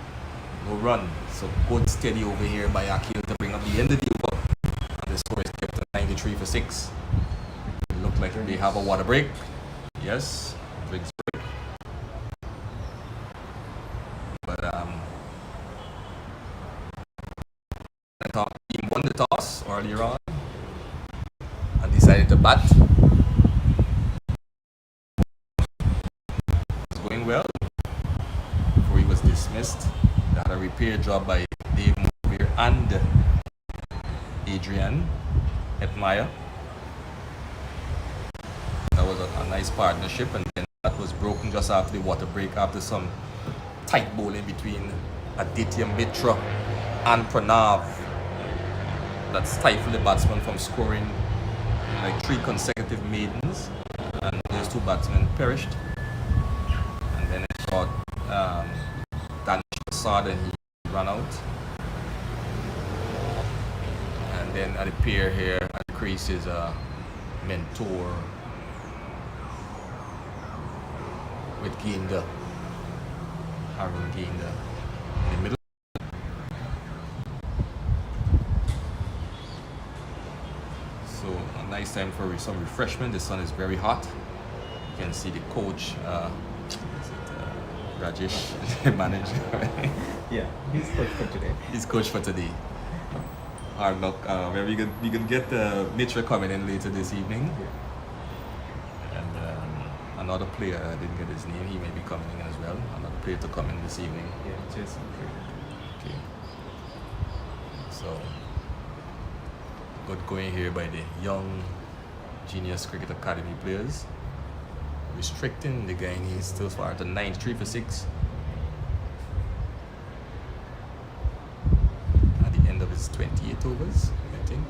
No run. So good steady over here by Akil to bring up the end of the over. And the score is kept at 93 for 6. It looks like they have a water break. Yes, drinks break. But the top team won the toss earlier on and decided to bat. It was going well before he was dismissed. They had a repair job by Dave Mover and Adrian Etmeyer. That was a nice partnership, and then that was broken just after the water break, after some tight bowling between Aditya Mitra and Pranav that stifled the batsman from scoring like 3 consecutive maidens, and those 2 batsmen perished. And then it got Danish Prasad and he ran out. And then at the pier here at the crease is a mentor with Gainda, Aaron Gainda in the middle. So a nice time for some refreshment. The sun is very hot. You can see the coach, Rajesh, the manager. Yeah, he's coach for today. He's coach for today. Hard luck. Where we can get Mitra coming in later this evening. Yeah. And another player, I didn't get his name, he may be coming in as well. Another player to come in this evening. Yeah, Jason. Okay. So, good going here by the young Genius Cricket Academy players. Restricting the Guyanese still far to 93 for 6. At the end of his 28 overs, I think.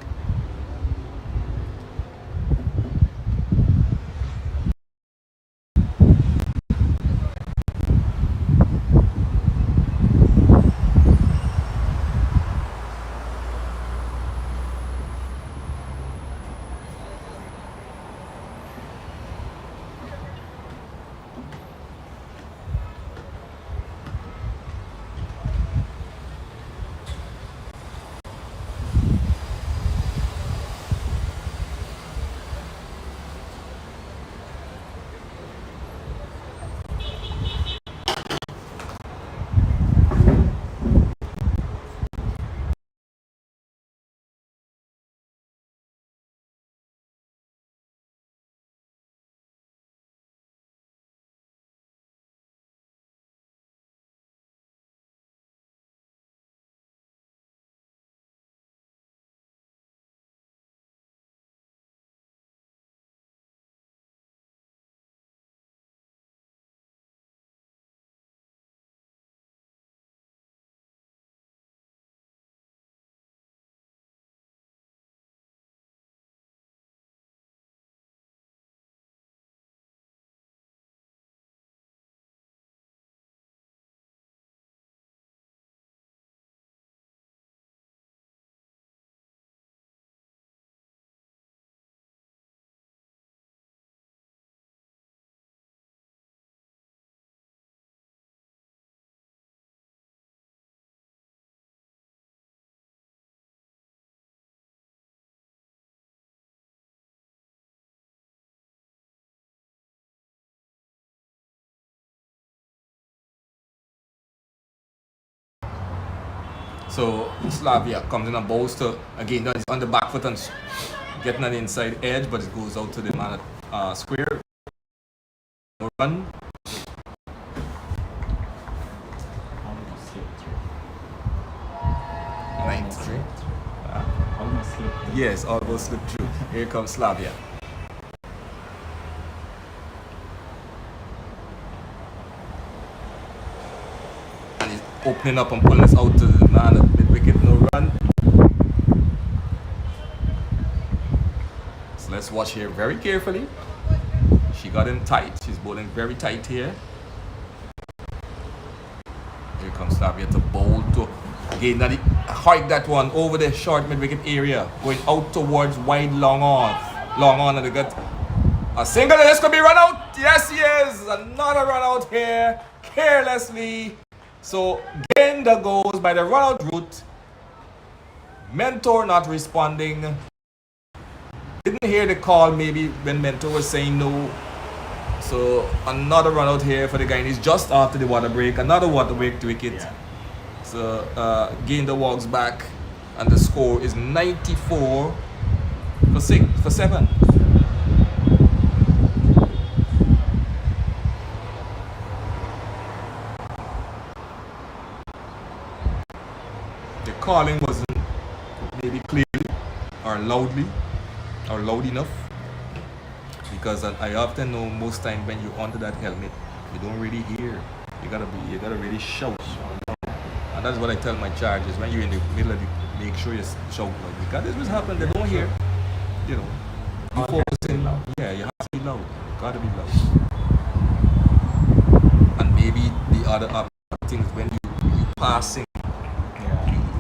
So Slavia comes in and bowls to, again, that is on the back foot and getting an inside edge, but it goes out to the man at square. No run. Almost slipped through. 93. Almost slipped through. Yes, almost slipped through. Here comes Slavia. And he's opening up and pulling us out to the man at mid-wicket, no run. So let's watch here very carefully. She got him tight. She's bowling very tight here. Here comes Slavia to bowl to again. That hike that one over the short mid-wicket area, going out towards wide long on, and they got A single, this could be run out. Yes, he is. Another run out here, carelessly. So Gander goes by the run out route. Mentor not responding. Didn't hear the call maybe when Mentor was saying no. So another run out here for the Guyanese just after the water break. Another water break to wicket. Yeah. So Gander walks back, and the score is 94 for 7. The calling wasn't maybe clearly or loudly or loud enough, because I often know most times when you onto that helmet, you don't really hear. You gotta really shout. And that's what I tell my charges when you're in the middle of the, make sure you shout loud, because this was happening. They don't hear. You know, you focusing. Yeah, you have to be loud. Gotta be loud. And maybe the other things when you passing,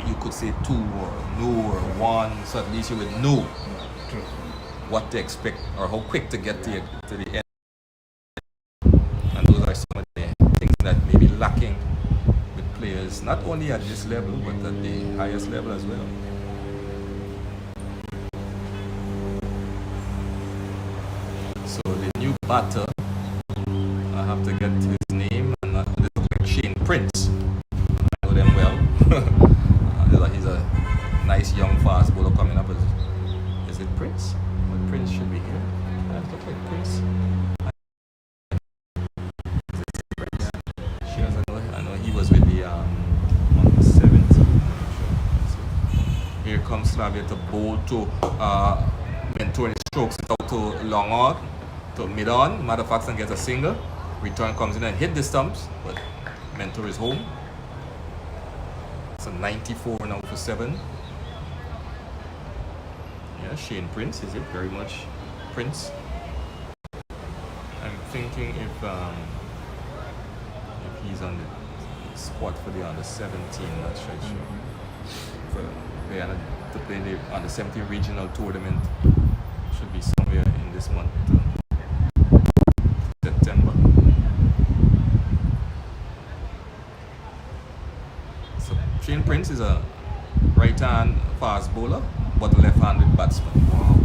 you could say 2 or no or 1, so at least you would know True. what to expect or how quick to get to the end. And those are some of the things that may be lacking with players, not only at this level but at the highest level as well. So the new batter, I have to get his name, and this looks like Shane Prince. I know them well. He's a nice young fast bowler coming up. Is it Prince? Well, Prince should be here. That looks like Prince. I know he was with the on the 17th. Here comes Slavia to bowl to Mentor, and strokes it out to long on, to mid on. Matter of fact, gets a single. Return comes in and hit the stumps, but Mentor is home. It's a 94 now for 7. Yeah, Shane Prince, is it? Very much Prince. I'm thinking if he's on the squad for the under 17, not sure. For Guyana to play the under 17 regional tournament, should be somewhere in this month, September. So Shane Prince is a right-hand fast bowler, but a left-handed batsman. Wow.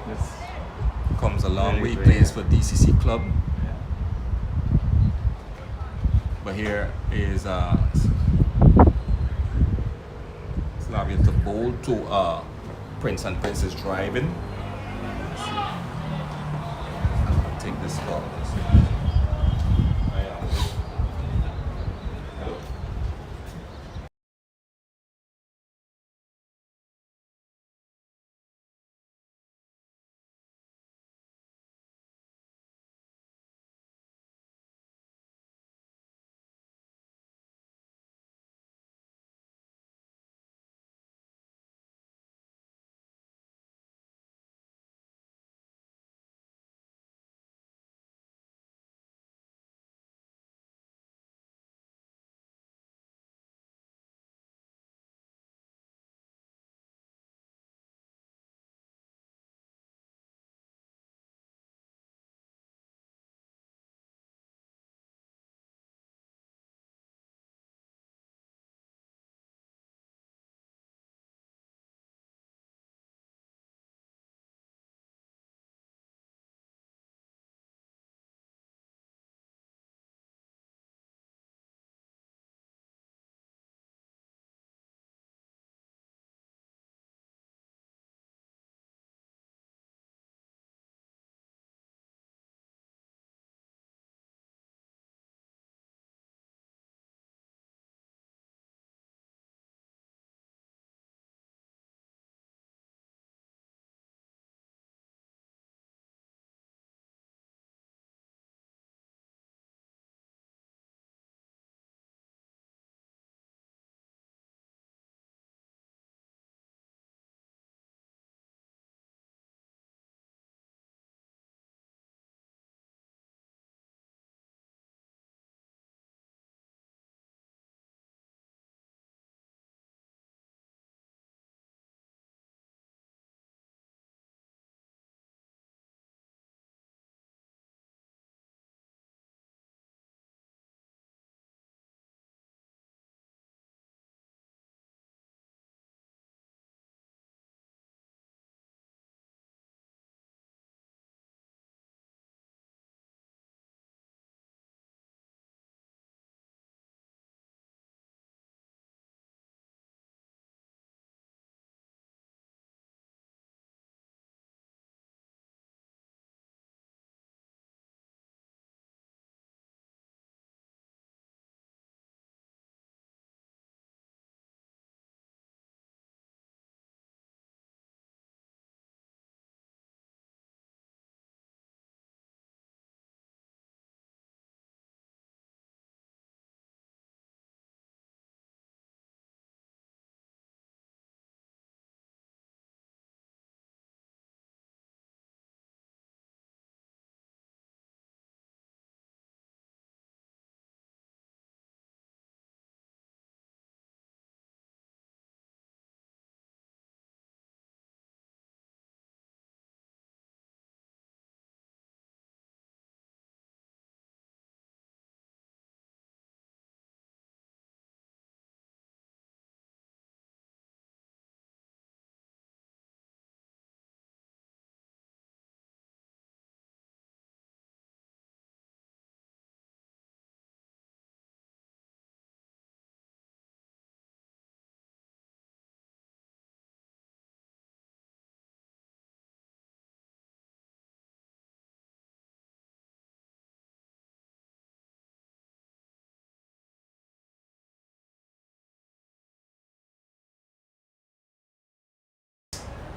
Yes. Comes a long way. He Very plays good. for DCC club. Yeah. But here is Slavia to bowl to Prince, and Prince is driving. I'll take this ball.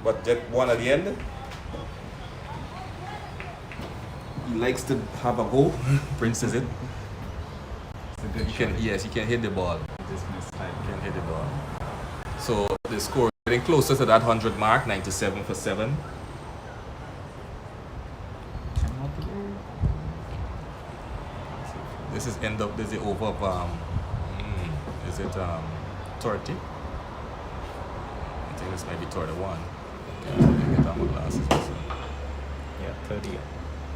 but get one at the end. He likes to have a go. Prince is it? It's a good He can, shot. yes, he can hit the ball. He just missed He slightly. can hit the ball. So the score getting closer to that 100 mark, 97 for 7. 10 more to go. This is end up. This is the over of is it 30? I think this might be 31. Okay, let me get out my glasses also. Yeah, 30.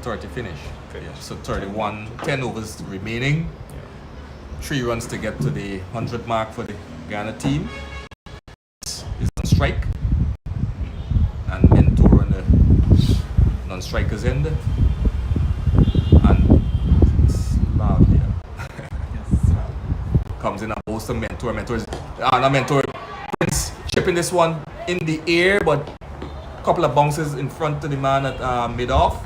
30 finish. Finish. Yeah, so 31, 10 overs remaining. Yeah. 3 runs to get to the 100 mark for the Ghana team. Is on strike. And Mentor on the non-striker's end. And Slavia Yes. comes in and goes to Mentor. Mentor is not Mentor. Prince chipping this one in the air, but a couple of bounces in front of the man at mid-off.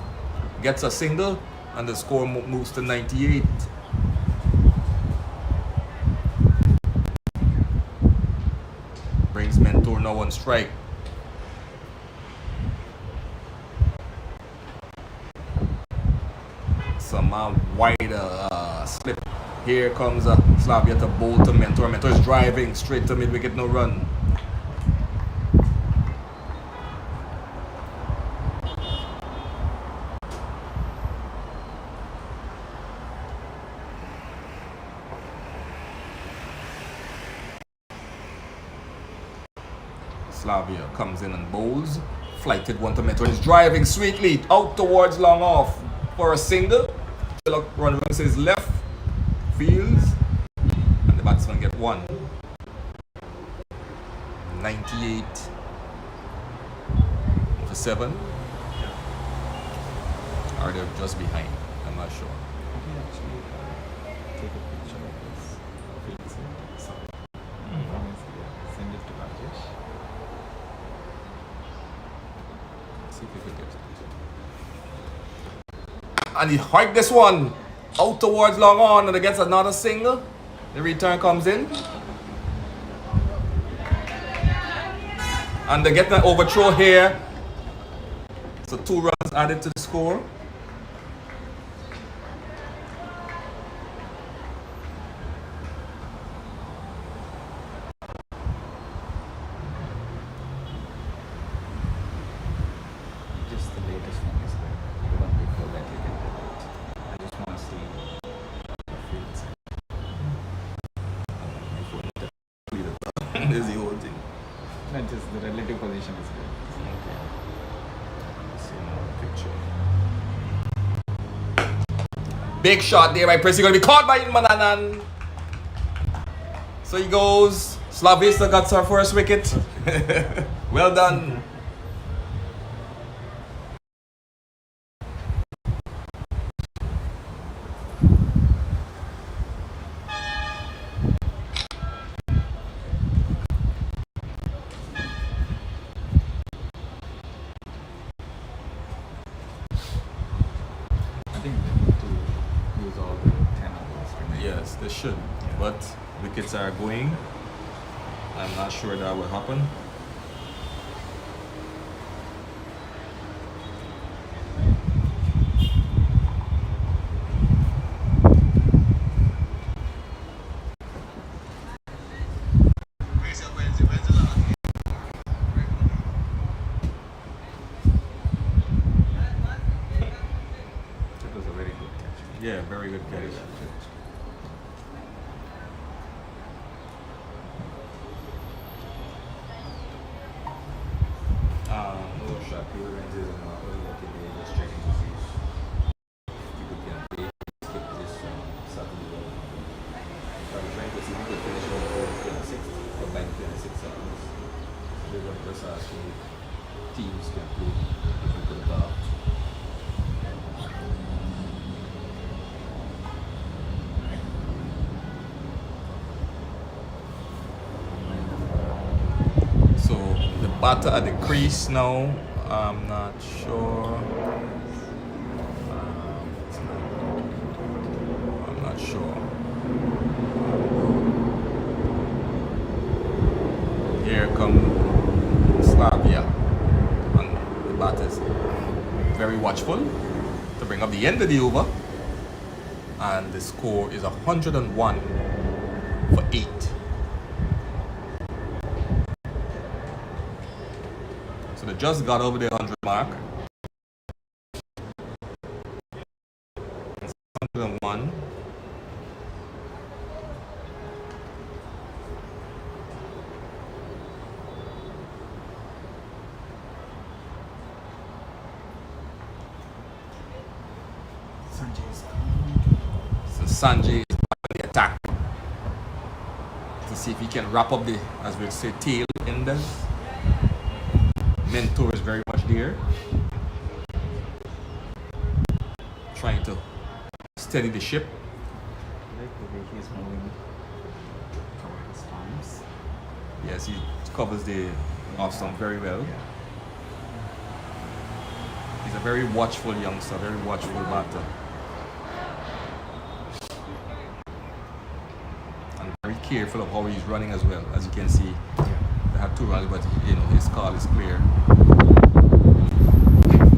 Gets a single, and the score moves to 98. Brings Mentor now on strike. Some wider slip. Here comes Slavia to bowl to Mentor. Mentor is driving straight to mid-wicket, no run. Slavia comes in and bowls. Flighted one to Mentor. He's driving sweetly out towards long off for a single. Sherlock runs to his left. Fields. And the batsman get one. 98 for 7. Or they're just behind. I'm not sure. Can we actually take a picture of this field set? Sorry. Send it to Rajesh. See if we can get it. And he hiked this one out towards long on, and it gets another single. The return comes in. And they get an overthrow here. So 2 runs added to the score. Just the latest one is there. The one before that you can do it. I just want to see the field set. My phone is This is the whole thing. Not just the relative position is good. Okay. See another picture. Big shot there by Prince. He's going to be caught by Mananan. So he goes. Slavista got her first wicket. Well done. I think they need to use all the 10 overs remaining. Yes, they should. But wickets are going. I'm not sure that will happen. It was a very good catch. Yeah, very good Very catch. well catch. No shot. People went to look at the just checking to see if people can play, skip this Saturday. So I'm trying to see if we could finish on 26 or by 26 seconds. They were just asking if teams can play if we could adopt. So the batter at the crease now. I'm not sure. I'm not sure. Here come Slavia. bring up the end of the over. And the score is 101 for 8. So they just got over the 100 mark. 101. So Sanjay is back on the attack to see if he can wrap up the, as we say, tail end. Mentor is very much there, trying to steady the ship. I like the way he's moving cover his arms. Yes, he covers the off stump very well. He's a very watchful youngster, very watchful batter. And very careful of how he's running as well. As you can see, they had 2 runs, but his call is clear.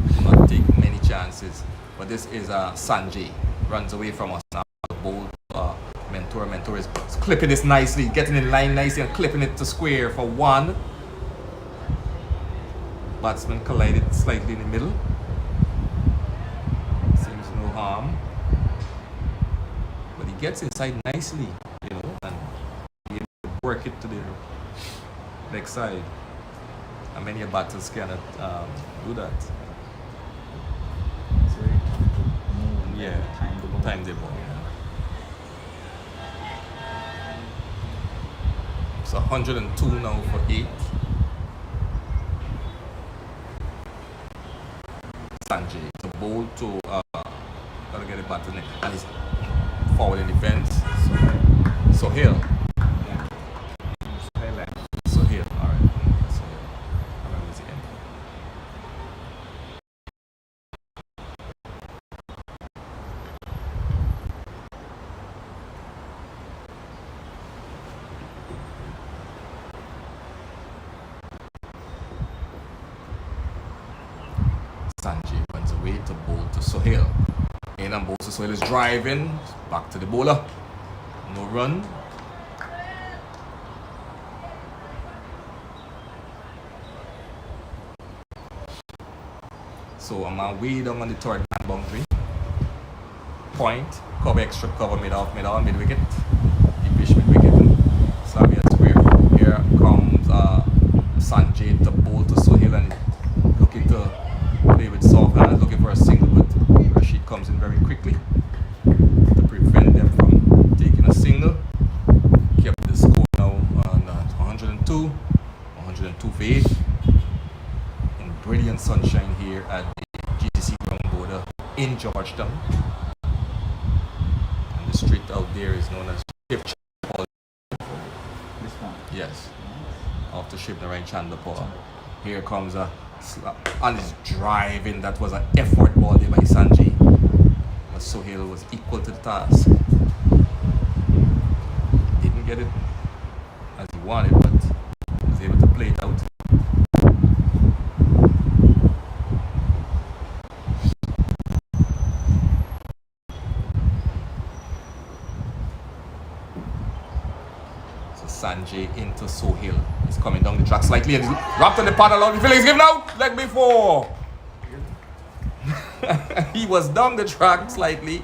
Do not take many chances. But this is Sanjay. Runs away from us now. Bold Mentor. Mentor is clipping this nicely, getting in line nicely and clipping it to square for 1. Batsman collided slightly in the middle. Seems no harm. But he gets inside nicely, and he work it to the leg side. And many batters cannot do that. It's very tough to move and Time the ball. So 102 now for 8. Sanjay to bowl to gotta get it back to the net, and he's forward in defense. So Hill. So Hill, alright. So Hill. How long was he in? Sanjay runs away to bowl to Sohail. In and bowl to Sohail is driving. Back to the bowler. No run. So I'm way down on the 3rd man boundary. Point. Cover extra cover mid wicket. Deep pitch mid wicket. Savia square. Here comes Sanjay to bowl to Sohail and looking to play with soft hands, looking for a single, but Rashid comes in very quickly to prevent them from taking a single. Kept the score now on 102 for 8. In brilliant sunshine here at the GCC ground border in Georgetown. And the street out there is known as Shiv Chandapur. This one. Yes, after Shiv Narayan Chandapur. Here comes and he's driving. That was an effort ball there by Sanjay. But Sohail was equal to the task. Didn't get it as he wanted, but was able to play it out. So Sanjay into Sohail. He's coming down the track slightly and he's wrapped on the paddle out. The feeling is given out like before. He was down the track slightly.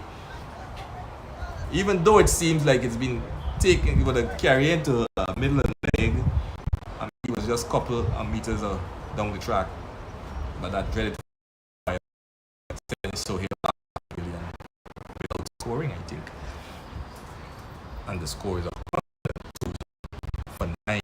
Even though it seems like it's been taken, with a carry into middle of the leg. He was just a couple of meters down the track. But that dreaded fire Sohail without scoring, I think. And the score is 102 for 9.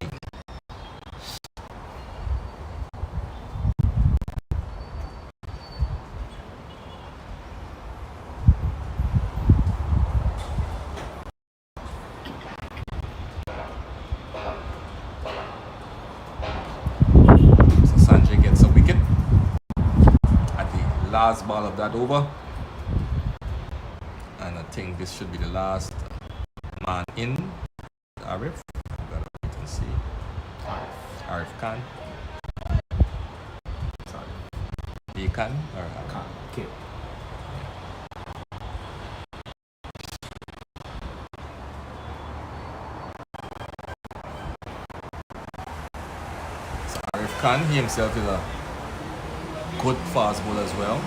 Last ball of that over, and I think this should be the last man in. Arif, I've got to wait and see. Arif Khan. Sorry. A Khan or Khan. Okay. Khan, he himself is a good fast bowler as well.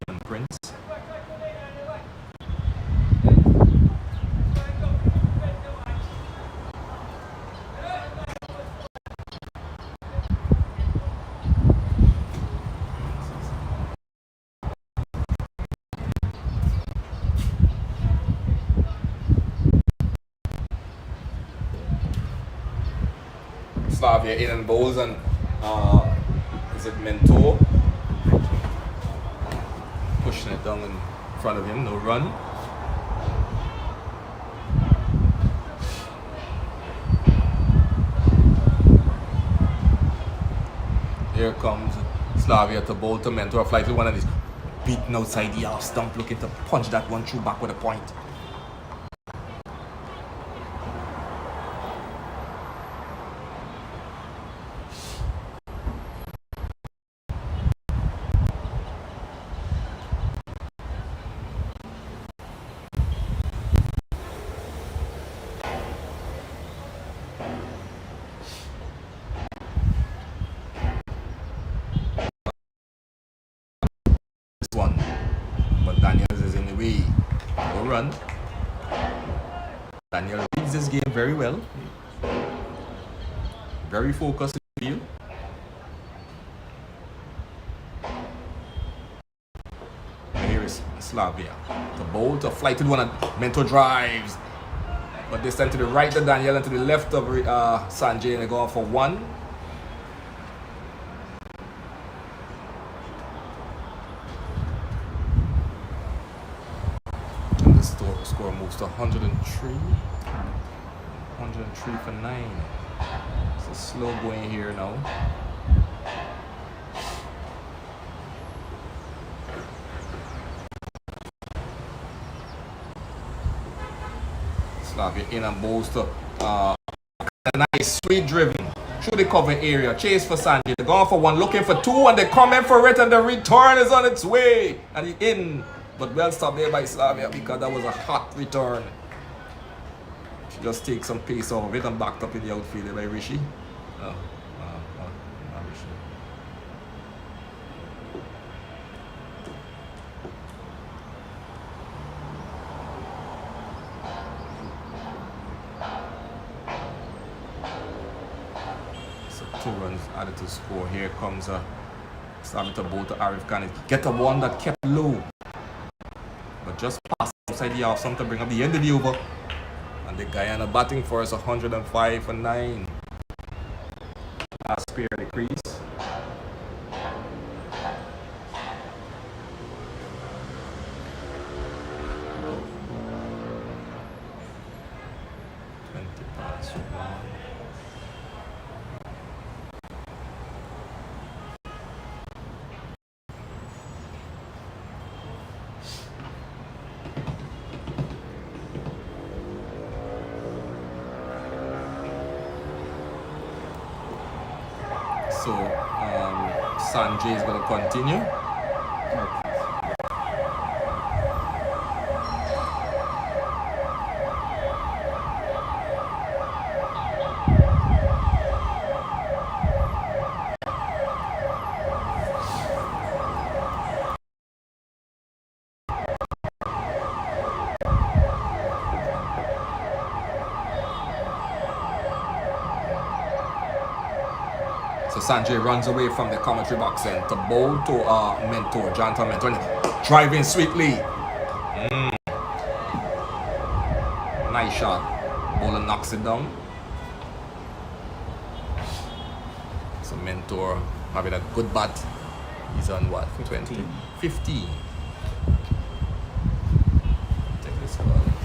And Prince. Slavia in and bowls, and is it Mentor pushing it down in front of him, no run. Here comes Slavia to bowl to Mentor, fly to one of these beaten outside the half stump, looking to punch that one through back with a point. One, but Daniels is in the way. No run. Daniel reads this game very well. Very focused in the field. And here is Slavia. The bowl to fly to the one and Mentor drives. But this time to the right of Daniel and to the left of Sanjay, and they're going for one. Score moves to 103. 103 for 9. It's a slow going here now. Slavia in and bowls to a nice sweet driven through the cover area. Chase for Sanjay. They're going for one, looking for two, and they're coming for it, and the return is on its way. And he's in. But well stopped there by Slavia because that was a hot return. She just takes some pace off of it and backed up in the outfield there by Rishi. Not Rishi. So 2 runs added to score. Here comes Slavia to bowl to Arif Khan. Get a one that kept low. But just pass outside the half stump to bring up the end of the over. And the Guyana batting for us 105 for 9. Last pair of the crease. So Sanjay is going to continue. So Sanjay runs away from the commentary box and to bowl to Mentor, Jonathan Mentor, driving sweetly. Nice shot. Bowler knocks it down. So Mentor having a good bat. He's on what? 20? 15. Take this one.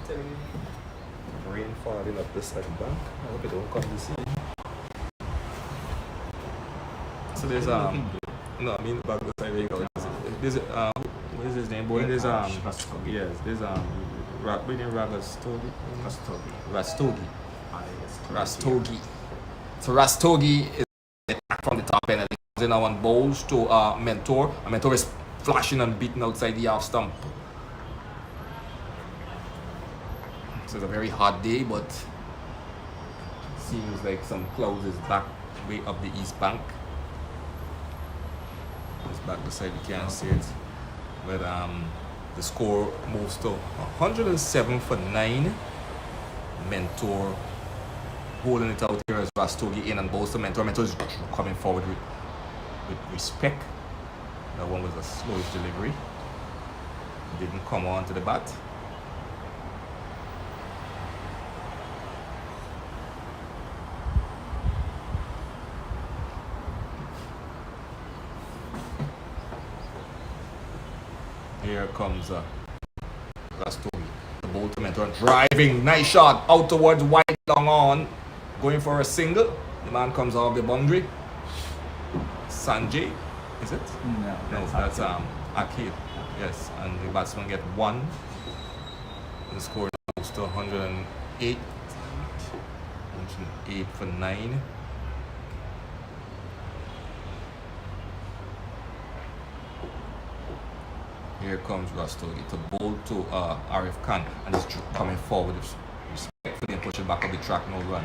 telling you. Rain falling up this side bank. I hope it don't come this way. So there's no, I mean back the side where you go. There's what is his name, boy? There's Rastogi. yes, there's Rastogi. So Rastogi is attack from the top end and then now one bowls to Mentor. And Mentor is flashing and beating outside the half stump. So it's a very hot day, but seems like some clouds is back way up the east bank. It's back the side, you can't see it. But the score moves to 107 for 9. Mentor holding it out here as Rastogi in and bowls to Mentor. Mentor is coming forward with respect. That one was a slowish delivery. Didn't come on to the bat. Here comes Rastogi. The ball to Mentor. Driving. Nice shot. Out towards wide long on. Going for a single. The man comes off the boundary. Sanjay. Is it? No, that's Akil. Yes. And the batsman get 1. The score goes to 108. 108 for 9. Here comes Rastogi to bowl to Arif Khan and he's coming forward respectfully and pushing back up the track, no run.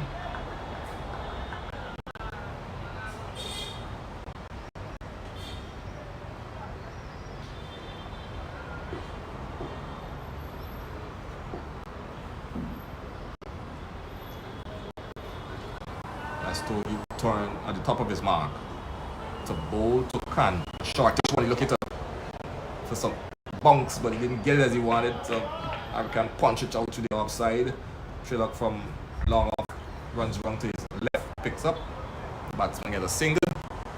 Rastogi turn at the top of his mark to bowl to Khan. Shortish one, he looking for some bunks, but he didn't get it as he wanted, so I can punch it out to the offside. Trillock from long off runs wrong to his left, picks up. The batsman gets a single,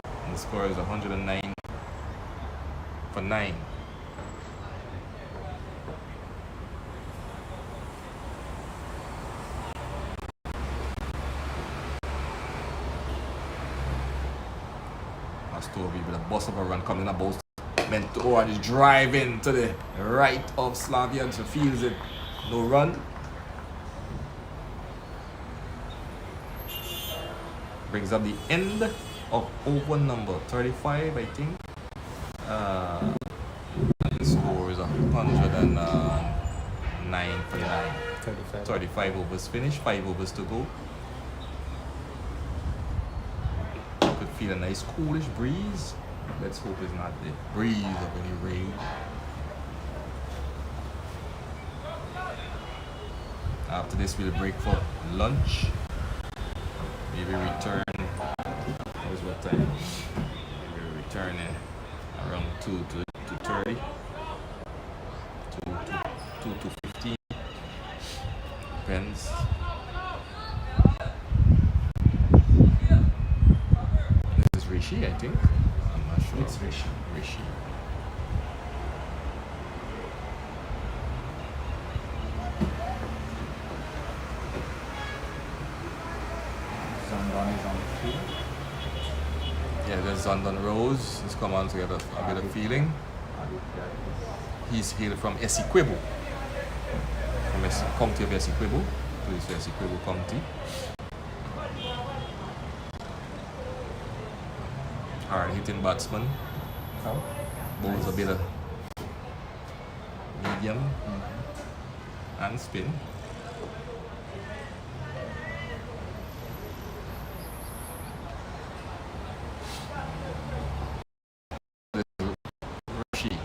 and the score is 109 for 9. Rastogi with a bust of a run coming up, both Mentor is driving to the right of Slavian, so feels it, no run. Brings up the end of over number 35, I think. And the score is 109 for 9. 35 overs finished, 5 overs to go. You could feel a nice coolish breeze. Let's hope it's not the breeze of any rain. After this, we'll break for lunch. Maybe return. Here's what time? Maybe return around 2 to 2:30. 2 to 15. Depends. This is Rishi, I think. It's Rishi. Zandon is on the field. Yeah, there's Zandon Rose. He's come on to get a bit of feeling. He's hailed from Essequibo. From county of Essequibo. Police Essequibo County. Hard hitting batsman. Oh. Bowls a bit of medium and spin. Rishi.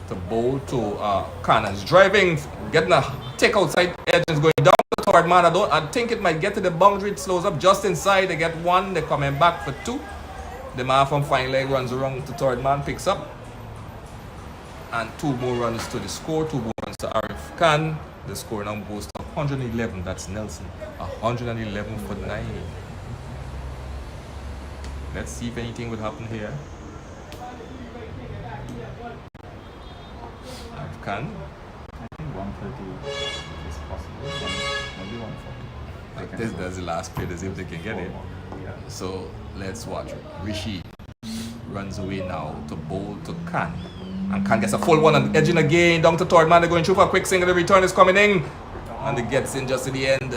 The bowl to Cannons. Driving, getting a take outside edge is going down the third man. I think it might get to the boundary. It slows up just inside. They get 1. They're coming back for 2. The man from fine leg runs around to third man, picks up. And 2 more runs to the score. 2 more runs to Arif Khan. The score now goes to 111. That's Nelson. 111 for 9. Let's see if anything will happen here. Arif Khan. I think 130 is possible. Maybe 140. This does the last play as if they can get it. Yeah. So let's watch. Rishi runs away now to bowl to Khan. And Khan gets a full one and edging again. Down to third man. They're going through for a quick single. The return is coming in. And it gets in just at the end.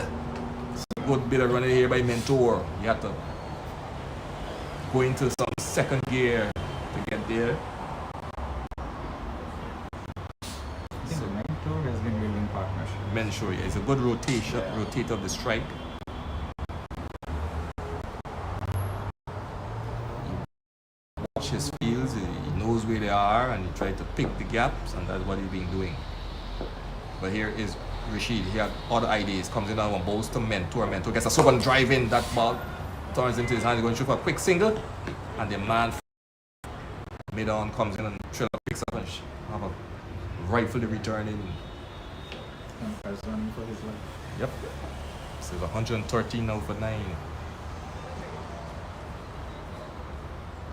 It's a good bit of running here by Mentor. You have to go into some second gear to get there. I think the Mentor has been building partnership. Mentor, yeah, it's a good rotation, rotate of the strike. Watch his fields, he knows where they are and he tried to pick the gaps, and that's what he's been doing. But here is Rashid, he had other ideas, comes in now and bowls to Mentor. Mentor gets a super drive in, that ball turns into his hand, going through for a quick single, and the man mid-on comes in and Triller picks up and have a rightfully returning. Umpire's running for his life. Yep. So it's 113 now for 9.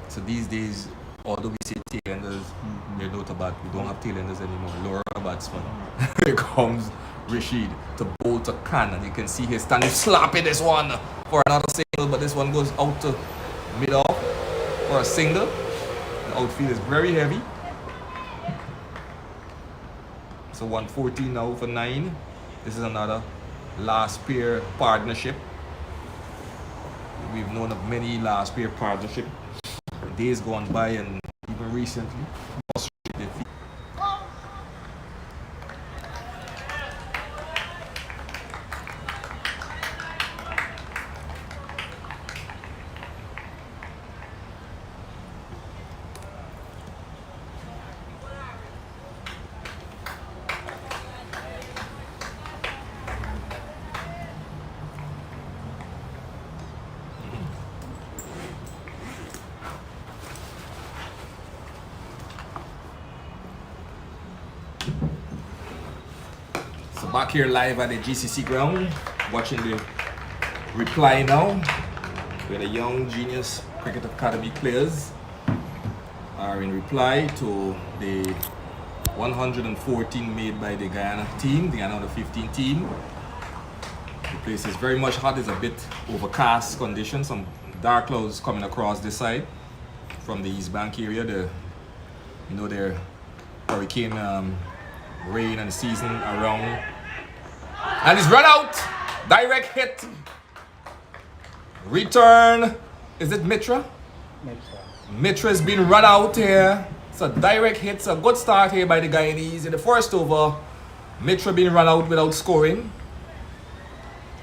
So these days, although we say tailenders, they're not about, we don't have tailenders anymore. Lower batsman. Here comes Rashid to bowl to Khan, and you can see he's standing slapping this one for another single, but this one goes out to mid-off for a single. The outfield is very heavy. So 114 now for 9. This is another last pair partnership. We've known of many last pair partnership days gone by, and even recently. So back here live at the GCC ground, watching the reply now, where the young Genius Cricket Academy players are in reply to the 114 made by the Guyana team, the Guyana under 15 team. The place is very much hot. It's a bit overcast conditions, some dark clouds coming across this side from the East Bank area. Their hurricane rain and season around, and it's run out. Direct hit. Return. Is it Mitra? Mitra has been run out here. It's a direct hit. It's a good start here by the Guyanese in the first over. Mitra being run out without scoring.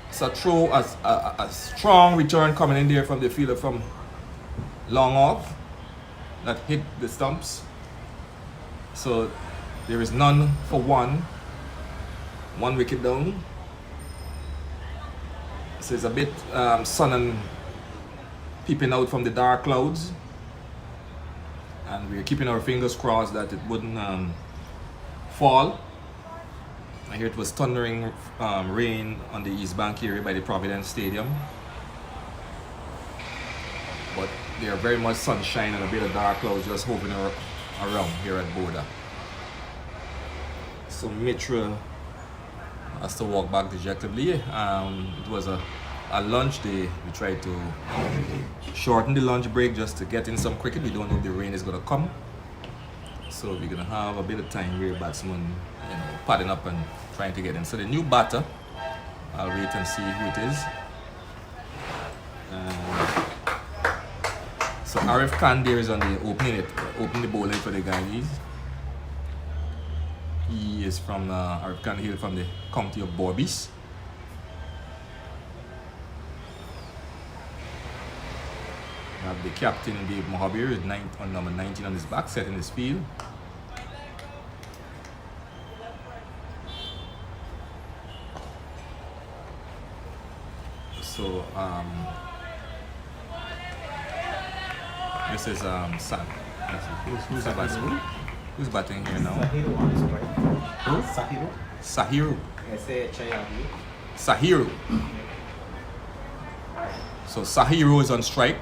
It's a throw, a strong return coming in there from the fielder from long off that hit the stumps. So there is none for one. 1 wicket down. So it's a bit sun and peeping out from the dark clouds. And we're keeping our fingers crossed that it wouldn't fall. I hear it was thundering rain on the East Bank area by the Providence Stadium. But there are very much sunshine and a bit of dark clouds just hovering around here at Boda. So Mitra has to walk back dejectedly. It was a lunch day. We tried to shorten the lunch break just to get in some cricket. We don't know if the rain is going to come. So we're going to have a bit of time where batsmen, padding up and trying to get in. So the new batter, I'll wait and see who it is. So Arif Khan there is on the opening the bowling for the Guyanese. He is from Arif Khan Hill from the county of Borbis. We have the captain Dave Mohabir with on number 19 on his back, setting his field. So this is San. Who's the batsman? Who's batting here now? Sahiru on strike. Who? Sahiru. Sahiru. S-A-H-I-R-U. Sahiru. So Sahiru is on strike.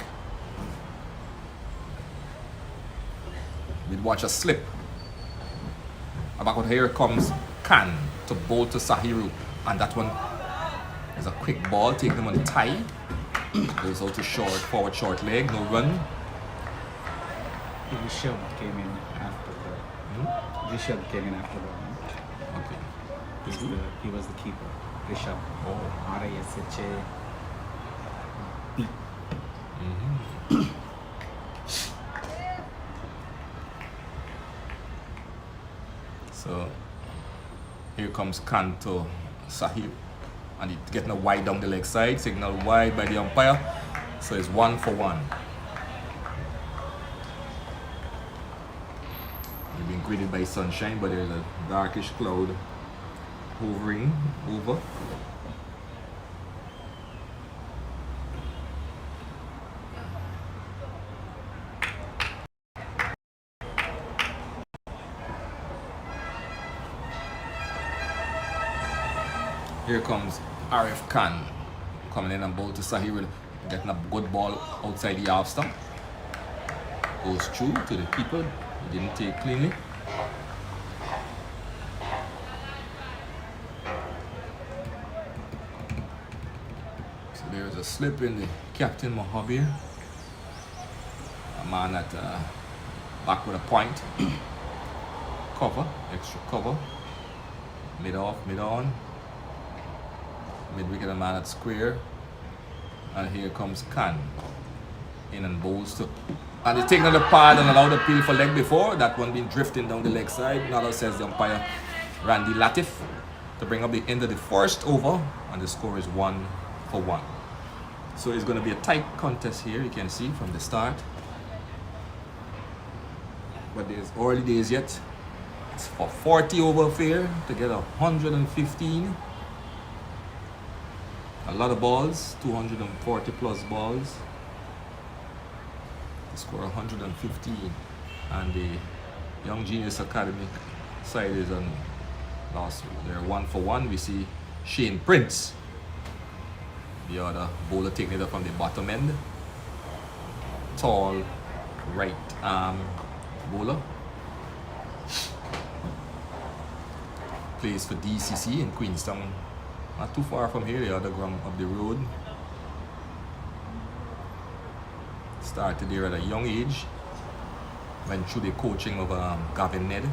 We'd watch a slip. About here comes Khan to bowl to Sahiru, and that one is a quick ball, take them on tie. Goes out to short, forward short leg, no run. Rishabh came in after the. Rishabh came in after the. Okay. He was the keeper. Rishabh. Oh. RISHA. So here comes Khan to Sahib, and he's getting a wide down the leg side, signal wide by the umpire. So it's 1 for 1. We've been greeted by sunshine, but there's a darkish cloud hovering over. Here comes Arif Khan coming in and bowl to Sahir, getting a good ball outside the half stump. Goes through to the keeper. He didn't take cleanly. So there's a slip in the captain Mohabir. A man at back with a point. Cover, extra cover. Mid off, mid on. Mid wicket, a man at square. And here comes Khan. In and bowls to. And he's taking on the pad and allowed the peel for leg before. That one been drifting down the leg side. Now says the umpire Randy Latif to bring up the end of the first over. And the score is 1 for 1. So it's going to be a tight contest here, you can see from the start. But there's early days yet. It's for 40 over fair to get 115. A lot of balls, 240 plus balls. To score 115. And the Young Genius Academy side is on last. They're 1 for 1. We see Shane Prince, the other bowler, taking it up from the bottom end. Tall right arm bowler. Plays for DCC in Queenstown. Not too far from here, the other ground up the road. Started there at a young age. Went through the coaching of Gavin Ned.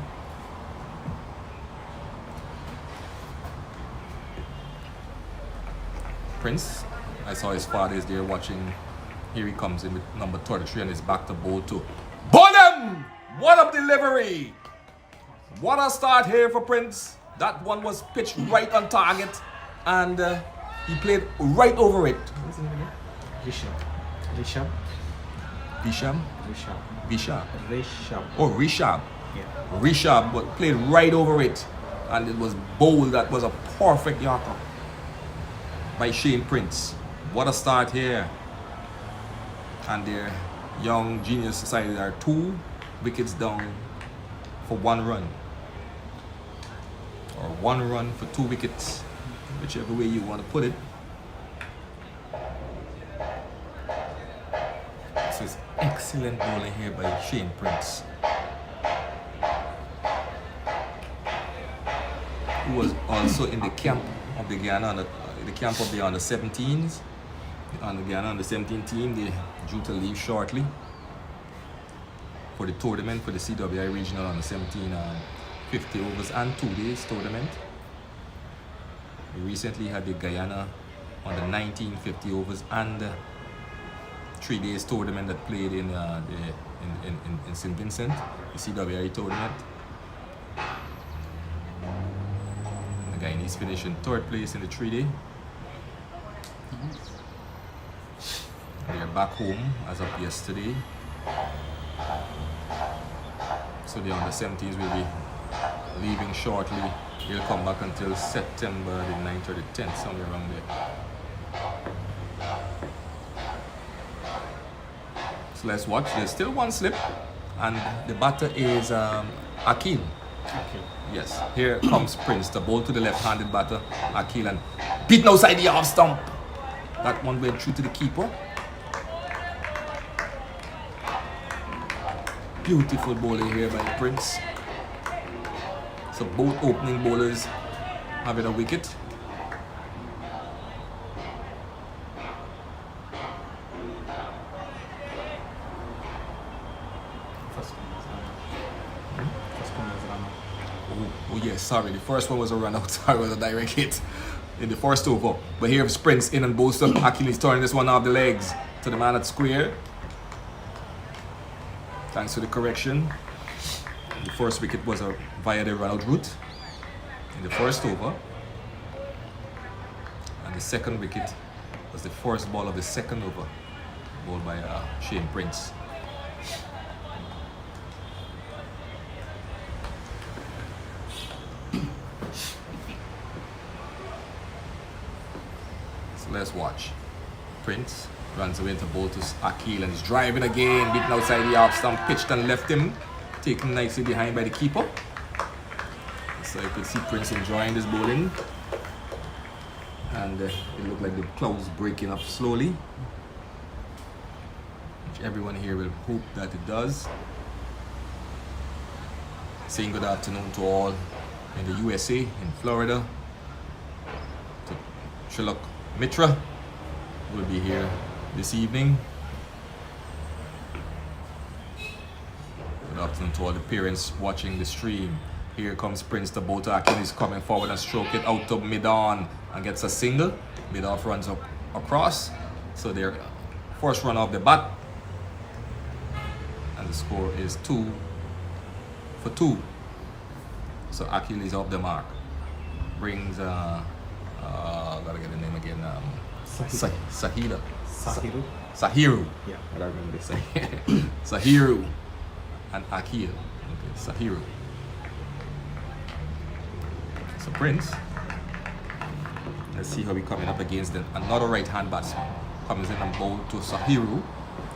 Prince, I saw his father is there watching. Here he comes in with number 33 and is back to bowl to Bonham! What a delivery! What a start here for Prince. That one was pitched right on target. And he played right over it. What's his name again? Rishabh. Bisham? Rishabh. Bisham. Rishabh. Oh, Rishabh. Yeah. Rishabh, but played right over it. And it was bowled. That was a perfect Yorker by Shane Prince. What a start here. And their Young Genius Society are 2 wickets down for 1 run. Or 1 run for 2 wickets. Whichever way you want to put it. This is excellent bowling here by Shane Prince, who was also in the camp of the Guyana, the camp of the under 17s. On the Guyana under 17 team, they due to leave shortly for the tournament for the CWI regional under 17 50 overs and 2 days tournament. We recently had the Guyana on the 1950 overs and 3 days tournament that played in St. Vincent, the CWI tournament. The Guyanese finished in 3rd place in the 3-day. They are back home as of yesterday. So the under 17s will be leaving shortly. They'll come back until September the 9th or the 10th, somewhere around there. So let's watch. There's still 1 slip, and the batter is Akil. Okay. Yes, here comes Prince, the ball to the left-handed batter, Akil, and beaten outside the off stump. That one went through to the keeper. Beautiful bowling here by Prince. So both opening bowlers having a wicket. First one was run out. First one was run out. Oh yes, sorry. The first one was a run out. Sorry, it was a direct hit in the first over. But here sprints in and bowls up. Achilles turning this one off the legs to the man at square. Thanks to the correction. The first wicket was via the run out route in the first over. And the second wicket was the first ball of the second over, bowled by Shane Prince. So let's watch. Prince runs away into bowl to Akil and he's driving again, beaten outside the off stump, pitched and left him, taken nicely behind by the keeper. So you could see Prince enjoying this bowling. And it looked like the clouds breaking up slowly, which everyone here will hope that it does. Saying good afternoon to all in the USA, in Florida, to Trilok Mitra will be here this evening. Good afternoon to all the parents watching the stream. Here comes Prince to bowl to Achilles, coming forward and stroke it out to mid-on and gets a single. Mid-off runs up across. So their first run off the bat. And the score is 2 for 2. So Achilles off the mark. Brings, gotta get the name again, Sahiru. Sahiru. Yeah. I don't remember this saying. Sahiru and Akil. Okay, Sahiru. So Prince, let's see how we coming up against another right-hand batsman. Comes in and bowls to Sahiru.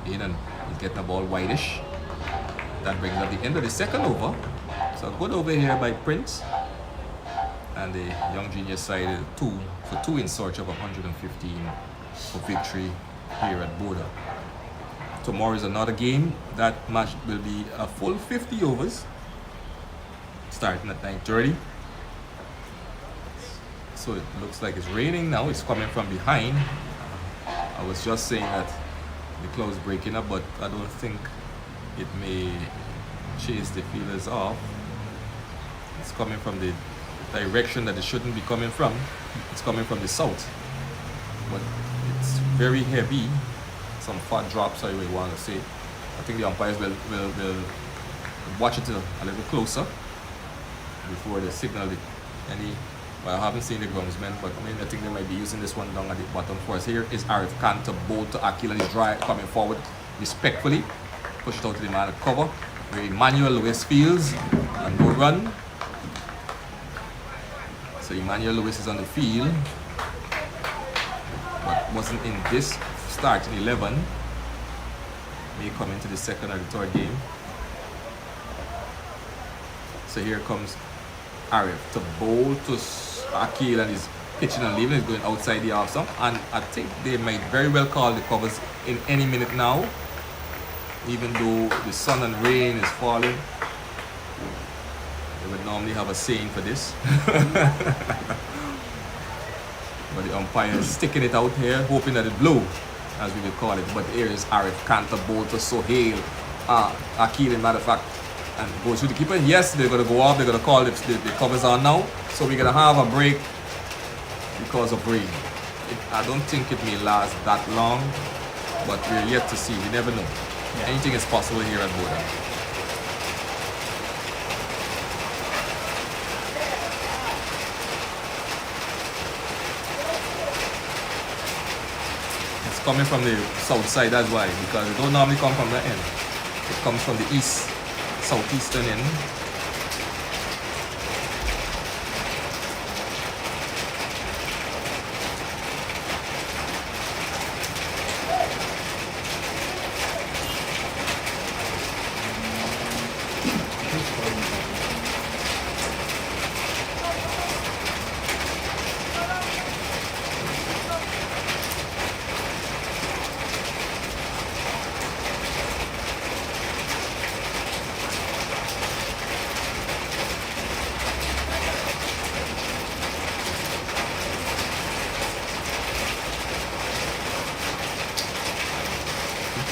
In and he's getting the ball wideish. That brings up the end of the second over. So good over here by Prince. And the young genius side is 2 for 2 in search of 115 for victory here at Boda. Tomorrow is another game. That match will be a full 50 overs, starting at 9:30. So it looks like it's raining now. It's coming from behind. I was just saying that the clouds breaking up, but I don't think it may chase the fielders off. It's coming from the direction that it shouldn't be coming from. It's coming from the south, but it's very heavy. Some fat drops, how you want to say. I think the umpires will watch it a little closer before they signal any. Well, I haven't seen the groundsmen, but I think they might be using this one down at the bottom for us. Here is Arif Khan to bowl to Akil and he's coming forward respectfully. Push it out to the man at cover. Where Emmanuel Lewis fields and no run. So Emmanuel Lewis is on the field, but wasn't in this starting 11. May come into the second or the third game. So here comes Arif to bowl to Akil and he's pitching and leaving. He's going outside the off stump, and I think they might very well call the covers in any minute now, even though the sun and rain is falling. They would normally have a saying for this. But the umpire is sticking it out here, hoping that it blows, as we will call it. But here is Arif Khan to bowl to Sohail. Akil, in matter of fact, and goes through the keeper. Yes, they're going to go off. They're going to call the covers on now. So we're going to have a break because of rain. I don't think it may last that long, but we're yet to see. We never know. Yeah. Anything is possible here at Boda. It's coming from the south side, that's why, because it don't normally come from the end. It comes from the east, southeastern end.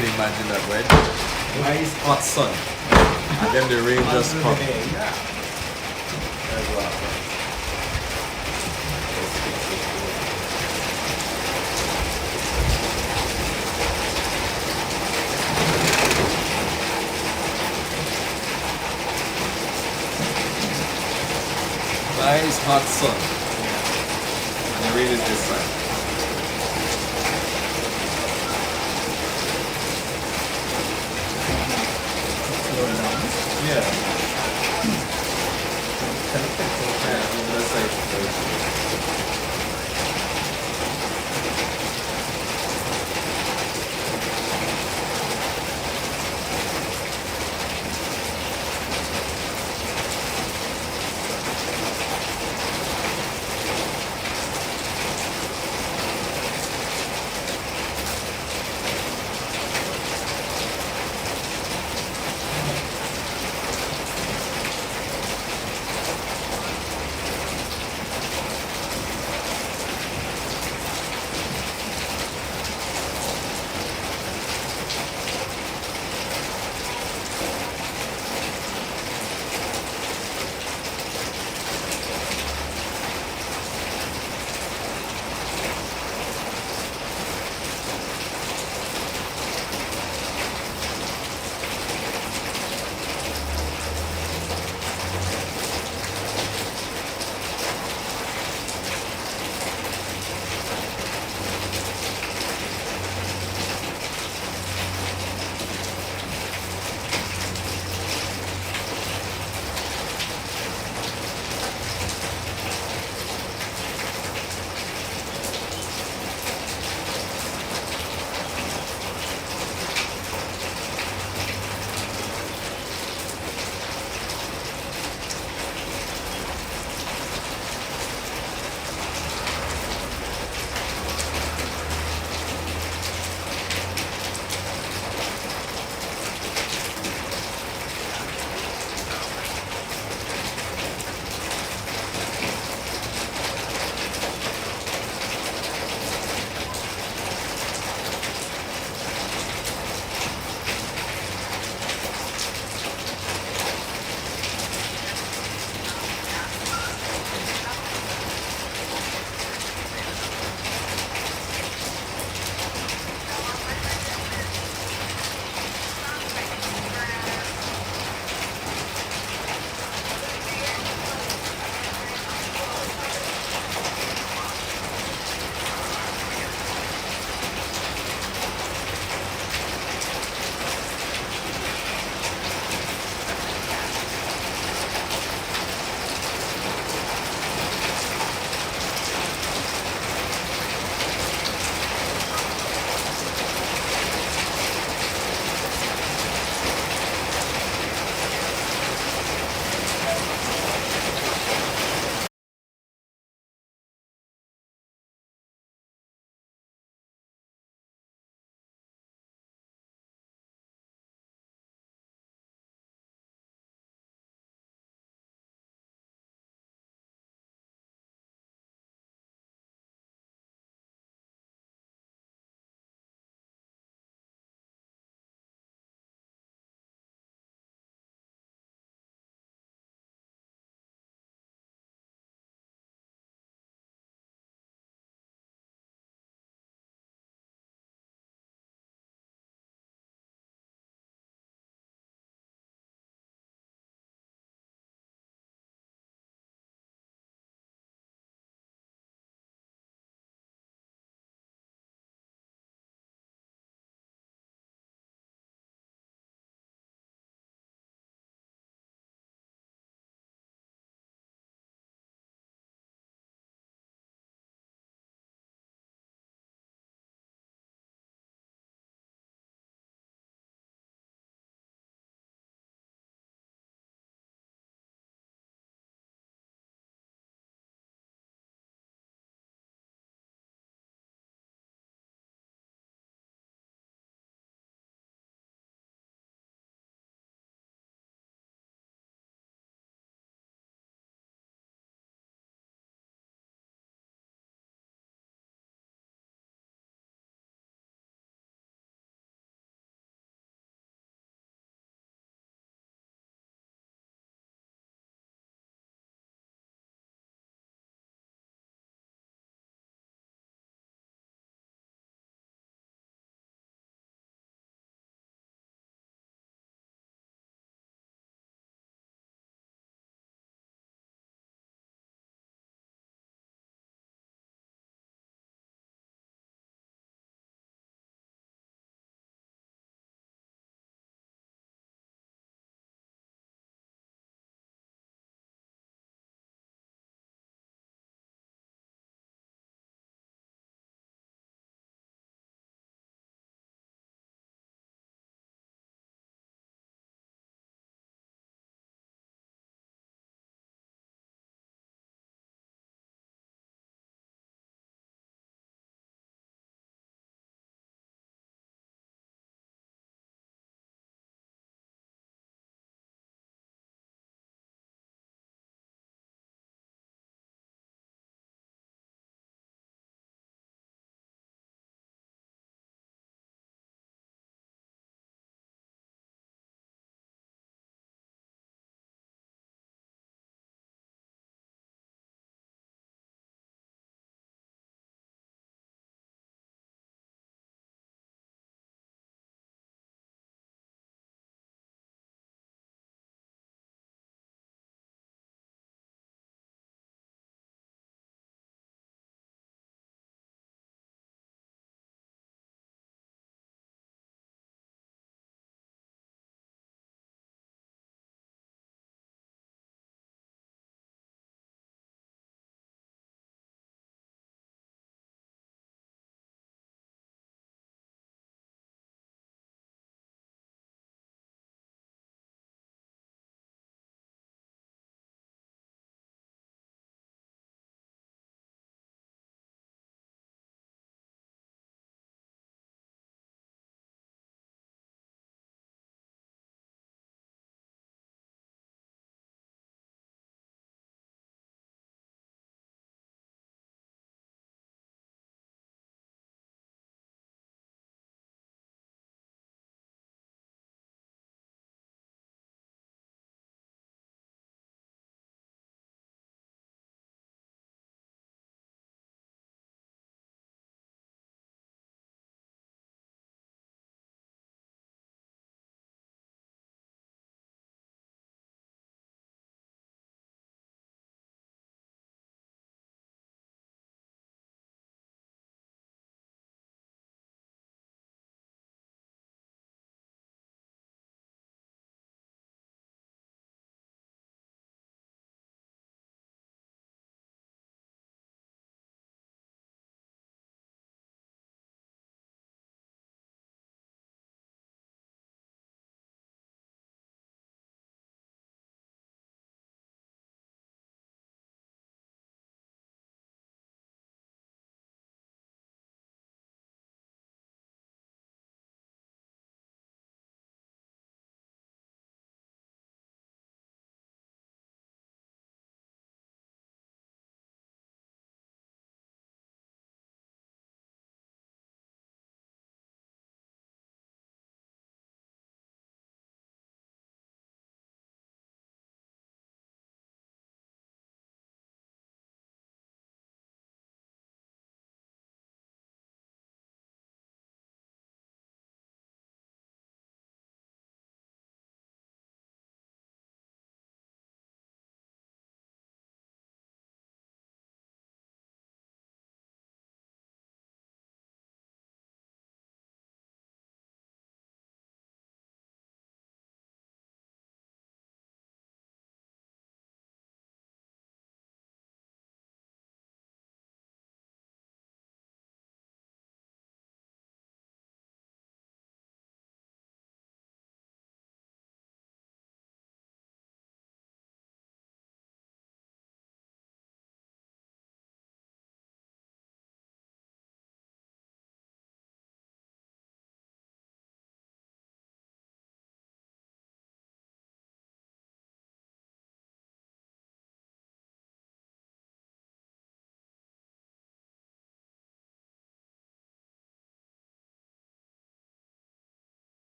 can imagine that, right? Nice hot sun. And then the rain just Under the comes. day, yeah. That's what happens. Nice hot sun. And the rain is this side. Yeah. Yeah, on that side first.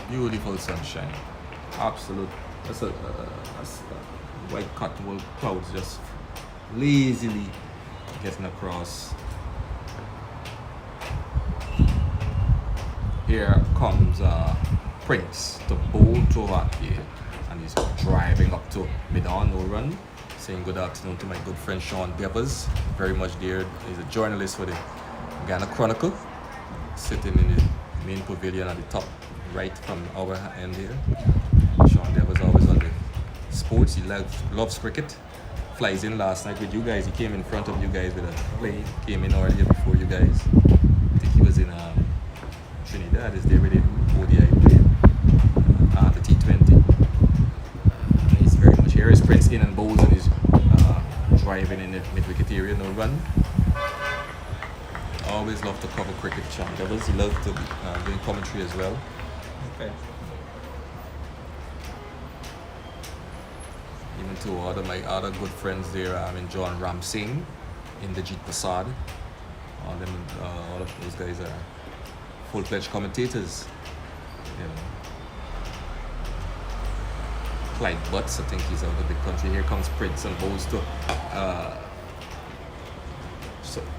Beautiful sunshine. Absolute. That's a white cottonwool clouds just lazily getting across. Here comes Prince to bowl to Akil, and he's driving up to mid-on, no run. Saying good afternoon to my good friend Sean Devers, very much dear. He's a journalist for the Ghana Chronicle, sitting in the main pavilion at the top right from our end here. Sean Devers always on the sports. He loves cricket. Flies in last night with you guys. He came in front of you guys with a play. Came in earlier before you guys. I think he was in Trinidad. Is there with the ODI play? The T20. He's very much here. Is Prince in and bowls and he's driving in the mid-wicket area. No run. Always love to cover cricket. Sean Devers. He loves to do commentary as well. Okay. Even to my other good friends there, in John Ram Singh, Inderjeet Prasad. All of those guys are full-fledged commentators. You know. Clyde Butts, I think he's out of the country. Here comes Prince and bowls to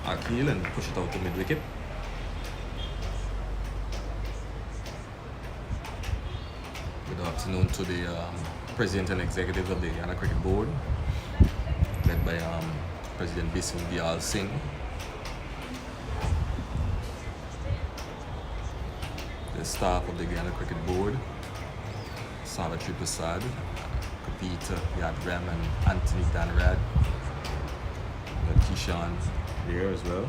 Akil and push it out to mid-wicket. Good afternoon to the President and Executive of the Ghana Cricket Board, led by President Bisu Dial Singh. The staff of the Ghana Cricket Board, Savitri Prasad, Kapita Yadram and Anthony Danrad. Kishan there as well.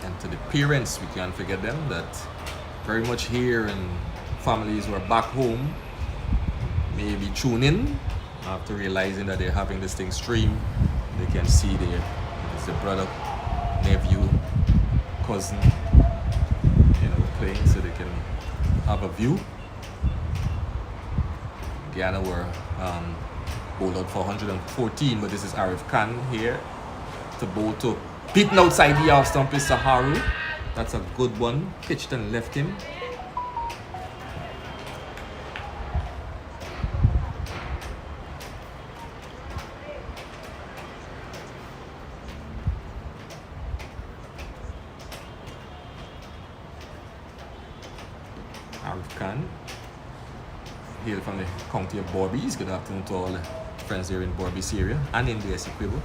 And to the parents, we can't forget them, that very much here, and families who are back home maybe tune in after realizing that they're having this thing streamed. They can see it's a brother, nephew, cousin, playing, so they can have a view. Guyana were bowled out for 114, but this is Arif Khan here to bowl to beaten outside the off stump is Saharu. That's a good one. Pitched and left him. Arif Khan, hail from the county of Borbies. Good afternoon to all the friends here in Borbies area and in the Essequibo.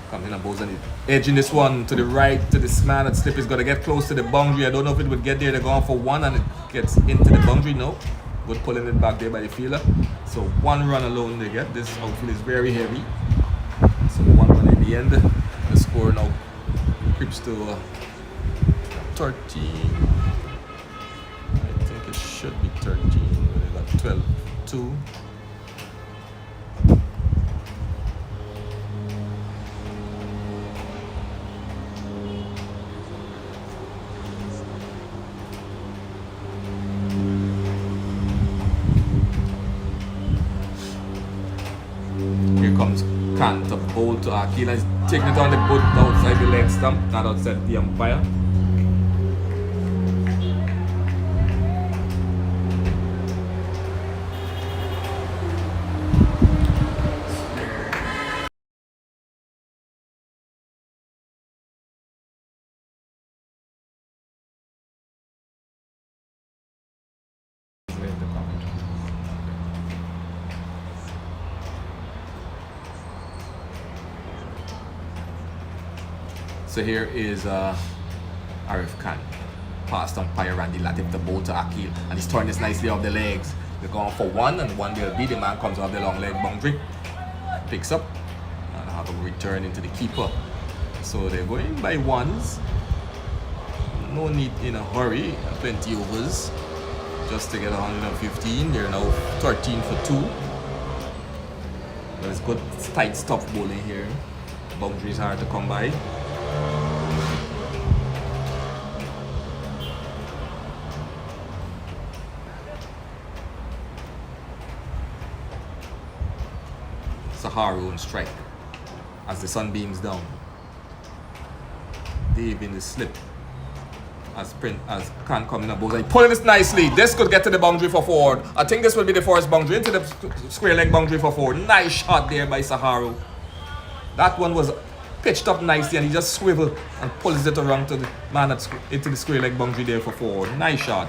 Comes in and bowls on the edge in this one to the right to this man. That slip is going to get close to the boundary. I don't know if it would get there. They're going for one and it gets into the boundary. No. Good pulling it back there by the fielder. So one run alone they get. This outfield is very heavy. So one run in the end. The score now creeps to 13. I think it should be 13. They got 12-2. Khan to bowl to Akil. He's taking it on the boot outside the leg stump, not outside the umpire. So here is Arif Khan, past umpire Randy Latif, the bowl to Akil, and he's turned this nicely off the legs. They're going for one, and one will be. The man comes off the long leg boundary, picks up, and have a return into the keeper. So they're going by ones. No need in a hurry, plenty overs just to get 115. They're now 13 for 2. But it's good tight stuff bowling here. Boundaries hard to come by. Saharu on strike as the sun beams down. Dave in the slip as Khan coming up. He's pulling this nicely. This could get to the boundary for 4. I think this will be the first boundary into the square leg boundary for 4. Nice shot there by Saharu. That one was pitched up nicely and he just swiveled and pulls it around to the man into the square leg boundary there for 4. Nice shot.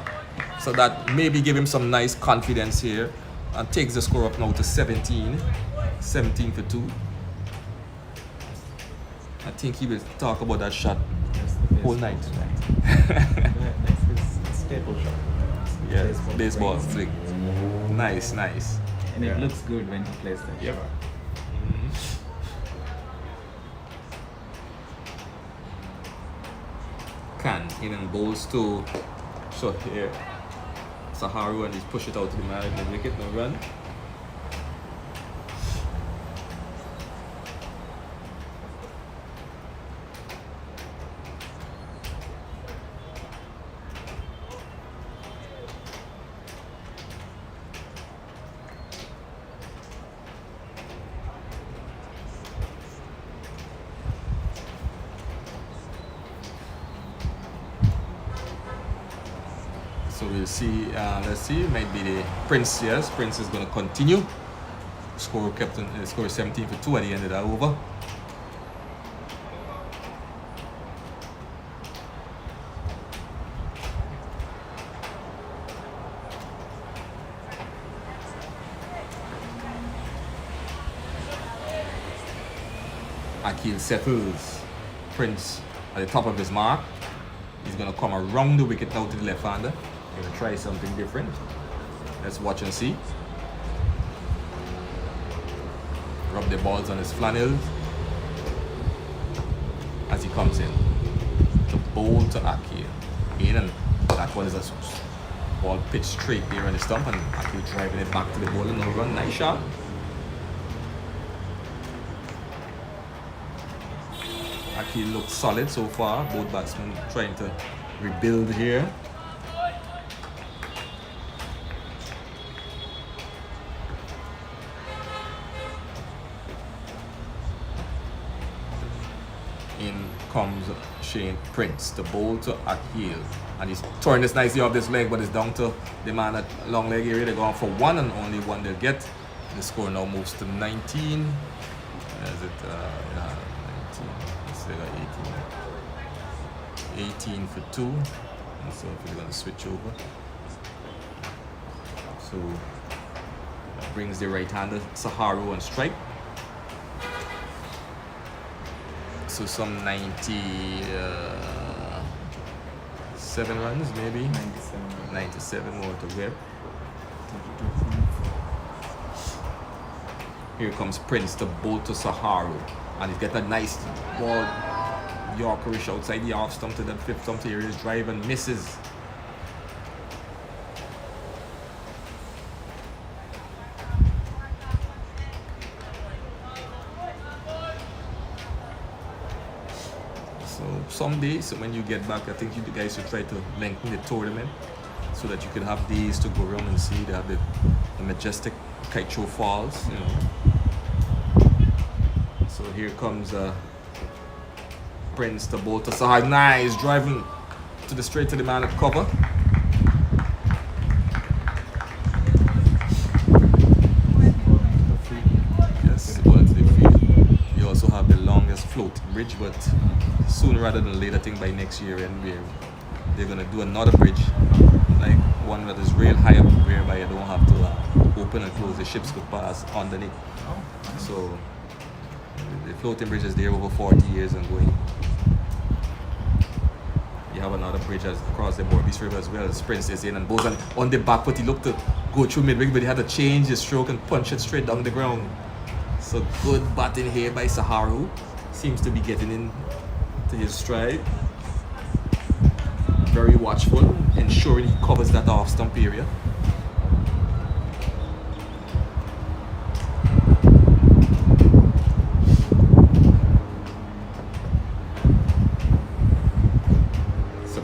So that maybe give him some nice confidence here and takes the score up now to 17 for 2. I think he will talk about that shot whole night. That's his staple shot. Yeah, baseball flick. Nice. And it looks good when he plays that Yep. shot. Khan in and bowls to shot here. Saharu and he's push it out to the man in the wicket, no run. So we'll see, let's see, it might be the Prince, yes. Prince is going to continue. Score 17 for 2 at the end of that over. Akil settles Prince at the top of his mark. He's going to come around the wicket now to the left-hander. Going to try something different. Let's watch and see. Rub the balls on his flannels as he comes in. To bowl to Akil. In, and that one is a ball pitched straight there on the stump, and Akil driving it back to the bowler. No run. Nice shot. Akil looks solid so far. Both batsmen trying to rebuild here. In comes Shane Prince, the bowl to Akil. And he's throwing this nicely off this leg, but it's down to the man at long leg area. They're going for 1 and only 1 they'll get. The score now moves to 19. Is it 19? They got 18 for 2, and so if we're going to switch over, so that brings the right-hander Saharu on strike. So some 97 runs maybe, 97 more to go. Here comes Prince to bowl to Saharu. And he's got a nice ball, Yorkerish outside the off stump to the 5th stump area. His drive and misses. So some days, when you get back, I think you guys should try to lengthen the tournament so that you can have days to go around and see. They have the majestic Kaicho Falls, you know. So here comes Prince to bowl to Saharu. Nice driving to the straight to the man at cover. Yes, well to the field. You also have the longest floating bridge, but sooner rather than later, I think by next year, and they're gonna do another bridge, like one that is real high up, whereby you don't have to open and close. The ships could pass underneath. So the floating bridge is there over 40 years and going. You have another bridge across the Borbis River as well. Prince is in and goes on the back, but he looked to go through mid-wicket, but he had to change his stroke and punch it straight down the ground. So good batting here by Saharu. Seems to be getting in to his stride. Very watchful, ensuring he covers that off stump area.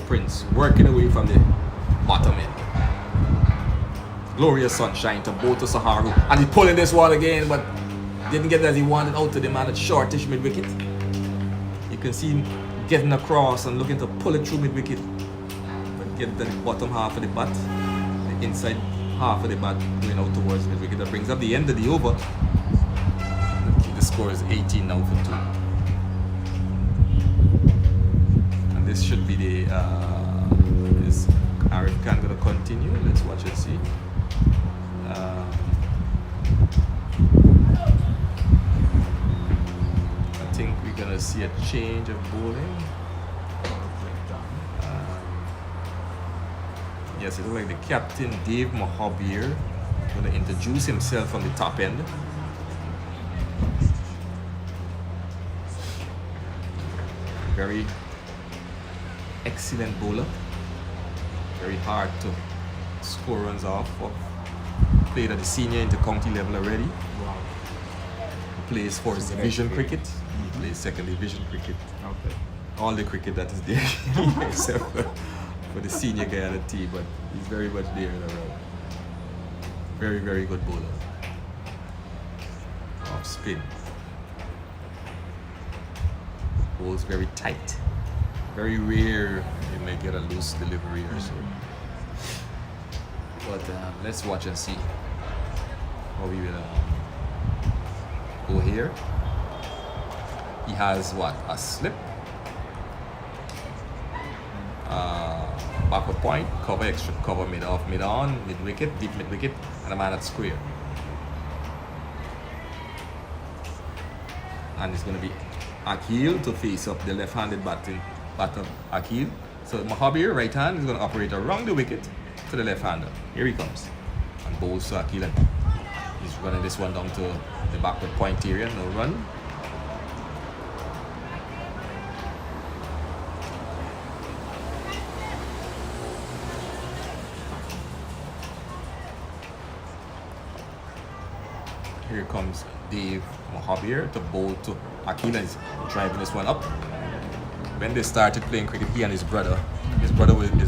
Prince working away from the bottom end. Glorious sunshine to both to Saharu, and he's pulling this one again, but Didn't get it as he wanted out to the man at shortish mid-wicket. You can see him getting across and looking to pull it through mid-wicket. But get to the bottom half of the bat, the inside half of the bat going out towards mid-wicket. That brings up the end of the over. The score is 18 now for 2. And this should be the is Arif Khan going to continue? Let's watch and see. I think we're going to see a change of bowling. Yes, it looks like the captain, Dave Mahabir, going to introduce himself from the top end. Very excellent bowler. Very hard to score runs off of. Played at the senior intercounty level already. Wow. Plays for division cricket. Plays second division cricket. Okay. All the cricket that is there except for the senior Guyana team, but he's very much there in around. Very, very good bowler. Off spin. Bowls very tight. Very rare you may get a loose delivery or so. But let's watch and see how we will go here. He has what? A slip. Backward point, cover extra, cover mid off, mid on, mid wicket, deep mid wicket, and a man at square. And it's going to be Akil to face up the left-handed batter Akil. So Mahabir, right hand, is going to operate around the wicket to the left-hander. Here he comes. And bowls to Akil. And he's running this one down to the backward point area. No run. Here comes Dave Mahabir to bowl to Akil, and he's driving this one up. When they started playing cricket, he and his brother is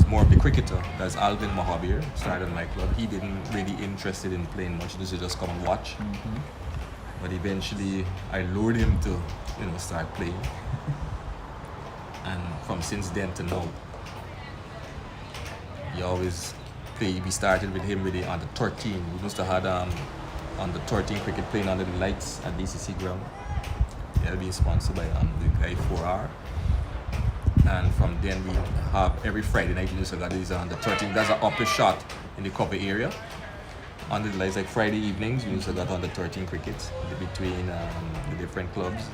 more of the cricketer. That's Alvin Mahabir, started in my club. He didn't really interested in playing much. This is just come and watch. But eventually, I lured him to, start playing. And from since then to now, he always play. We started with him with the under 13. We must have had under 13 cricket playing under the lights at DCC ground. They're being sponsored by the guy 4R. And from then we have every Friday night we used to got these under 13. That's an upper shot in the cover area. Under the lights, like Friday evenings, we used to got under 13 cricket between the different clubs,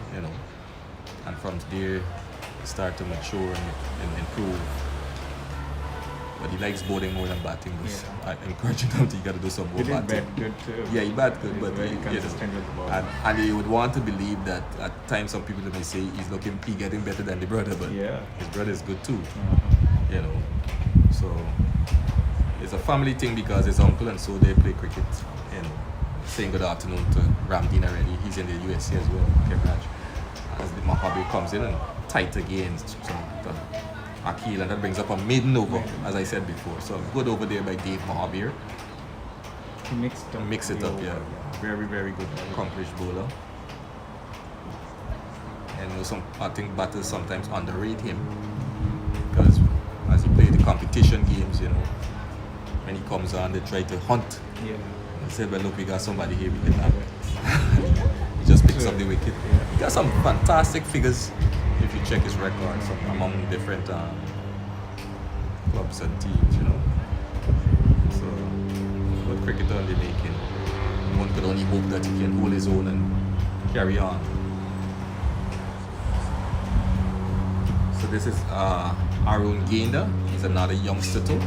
And from there, start to mature and improve. But he likes bowling more than batting. I encourage him to you got to do some more batting. He bat good too. Yeah, he bat good, He's but very consistent with the ball. And you would want to believe that at times some people may say he getting better than the brother, but his brother is good too. So it's a family thing because his uncle and so they play cricket. Saying good afternoon to Ramdeen already. He's in the USA as well. As the Mahabi comes in and tight again. Akil, and that brings up a maiden over, as I said before. So good over there by Dave Mahabir. He mix it up, yeah. Very, very good, accomplished bowler. And I think batters sometimes underrate him because as he plays the competition games, when he comes on, they try to hunt. Yeah. They say, well, look, we got somebody here we can have. He just picks up the wicket. He got some fantastic figures. If you check his records among different clubs and teams, So, good cricketer in the making. One could only hope that he can hold his own and carry on. So this is Arun Gainda. He's another youngster too.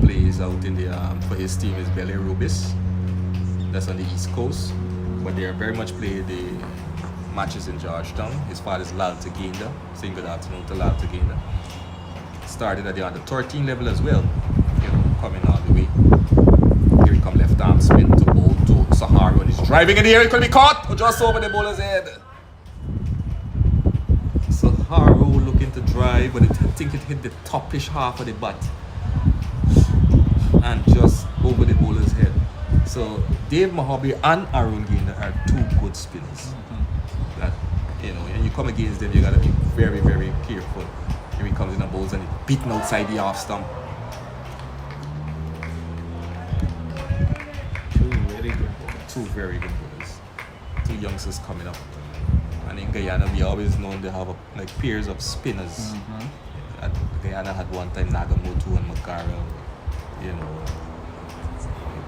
Plays out in the for his team is Bele Rubis. That's on the East Coast, but they are very much play the matches in Georgetown. His father is Lal Taginda. Saying good afternoon to Lal Taginda. Started at the under 13 level as well. Coming all the way. Here he come left arm spin to bowl to Sahara, and he's driving in the air. It could be caught just over the bowler's head. Sahara looking to drive, but I think it hit the topish half of the bat and just over the bowler's head. So Dave Mahabi and Aaron Gaynor are two good spinners. That, you know, when you come against them, you gotta be very, very careful. Here he comes in a bowls and he's beaten outside the off stump. Two very good bowlers. Two very good bowlers. Two youngsters coming up. And in Guyana, we always known to have like pairs of spinners. And Guyana had one time Nagamotu and Makara, you know,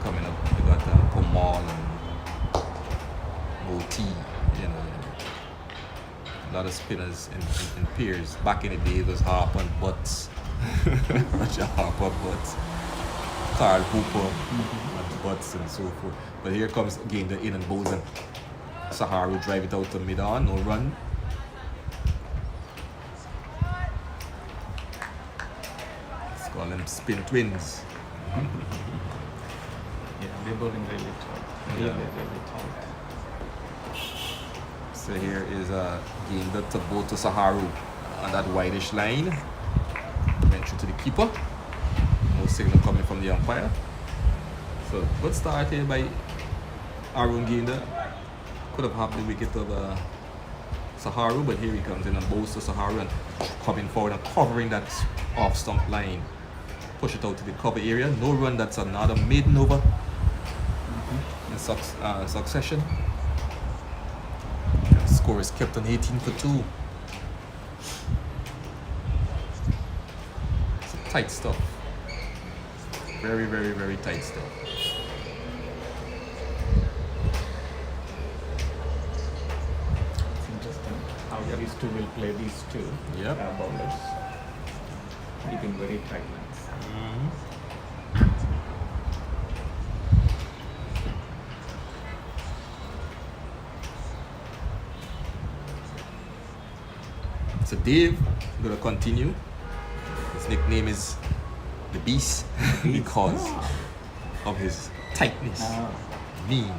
coming up. We got Komal and Moti, you know. A lot of spinners in pairs. Back in the day, it was Harp and Butts. Roger Harper, Butts. Carl Hooper, and Butts and so forth. But here comes again the in and bowls and Saharu drive it out to mid-on, no run. Let's call them spin twins. Yeah, they're bowling really tall. Yeah. Really tall. So here is a game that to bow to Saharu on that whitish line. Went through to the keeper. No signal coming from the umpire. So good start here by Arun Gaynor. Could have had the wicket of Saharu, but here he comes in and bows to Saharu and coming forward and covering that off stump line. Push it out to the cover area. No run, that's another maiden over in succession. Score is kept on 18 for 2. It's tight stuff. Very, very, very tight stuff. It's interesting how these two will play these two Yep. bowlers. Keeping very tight lines. So Dave gonna continue. His nickname is the Beast because of his tightness, mean.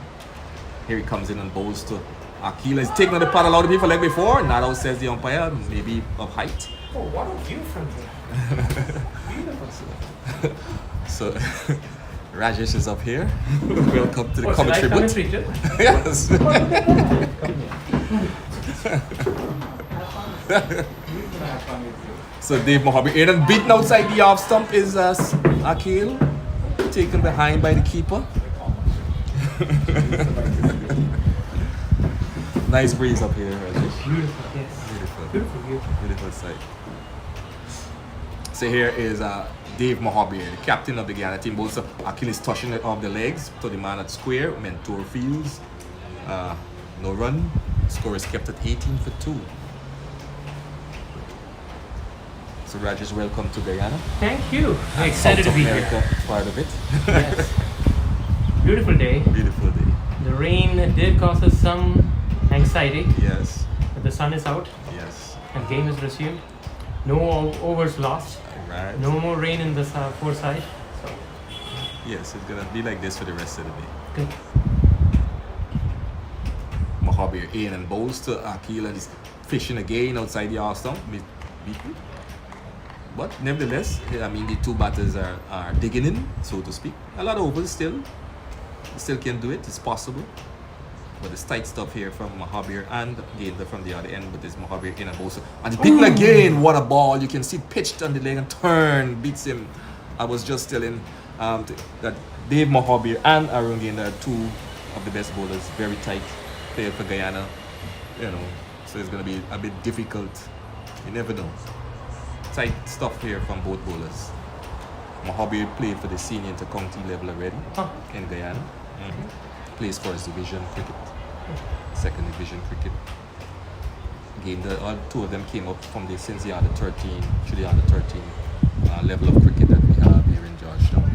Here he comes in and bowls to Akila. He's taking on the paddle out of people like before. Not out says the umpire, maybe of height. Oh, what a view from here. Beautiful. So Rajesh is up here. Welcome to the Oh, should I commentary commentary booth. too? Yes. So Dave Mohabi Aiden beaten outside the off stump is Akil, taken behind by the keeper. Nice breeze up here, Rajesh. Beautiful, yes. Beautiful. Beautiful view. Beautiful sight. So here is Dave Mohabi, the captain of the Guyana team. Both Akil is touching it off the legs to the man at square. Mentor fields. No run. Score is kept at 18 for 2. So Rajesh, welcome to Guyana. Thank you. I'm excited to South be America, here. part of it. Yes. Beautiful day. Beautiful day. The rain did cause us some anxiety, Yes. but the sun is out Yes. and game is resumed. No overs lost. Right. No more rain in the four side. So Yes, it's gonna be like this for the rest of the day. good. Mohabi in and bowls to Akil and he's fishing again outside the off stump. Beaten. But nevertheless, I mean, the two batters are digging in, so to speak. A lot of overs still. Still can do it, it's possible. But it's tight stuff here from Mohabir and Gaynor from the other end, but there's Mohabir in and bowls. And the big again, what a ball. You can see pitched on the leg and turn, beats him. I was just telling that Dave Mohabir and Arun Gaynor are two of the best bowlers, very tight, player for Guyana, you know, so it's going to be a bit difficult. You never know. Tight stuff here from both bowlers. Mohabi played for the senior inter-county level already in Guyana. Plays for his division cricket, second division cricket. Again, all two of them came up from the since the under 13, actually under 13 level of cricket that we have here in Georgetown.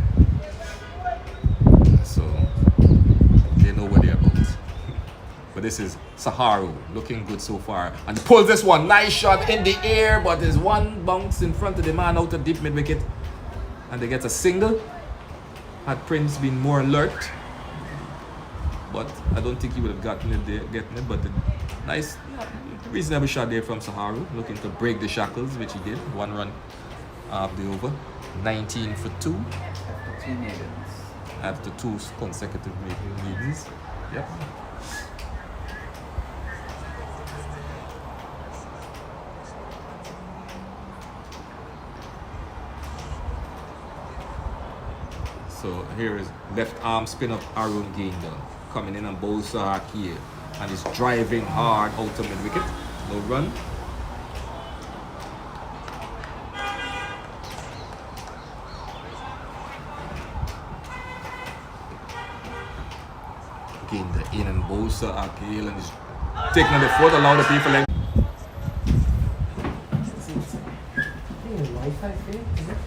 So they know what they're about. But this is Saharu, looking good so far. And he pulls this one, nice shot in the air, but there's one bounce in front of the man out of deep mid wicket. And they get a single. Had Prince been more alert, but I don't think he would have gotten it there, but the nice, reasonable shot there from Saharu, looking to break the shackles, which he did. 1 run off the over. 19 for 2. 3 maidens. after 2 consecutive meetings. Yep. So here is left arm spin of Aaron Gaynor coming in on both here, and is driving hard out of mid wicket. No run. Gaynor in and both Akil, and is taking on the foot along the people leg. I think the Wi-Fi here, is it?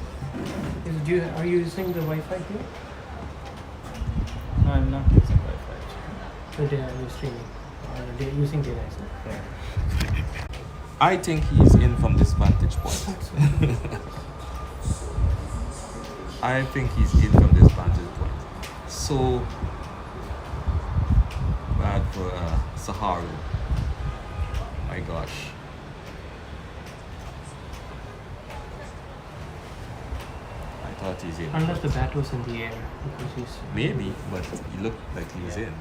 Are you using the Wi-Fi here? No, I'm not using Wi-Fi actually. So you're streaming. They're using data, is it? Yeah. I think he's in from this vantage point. I think he's in from this vantage point. So bad for Saharu. My gosh. I thought he's in. Unless the bat was in the air, because he's Maybe, but he looked like he was in.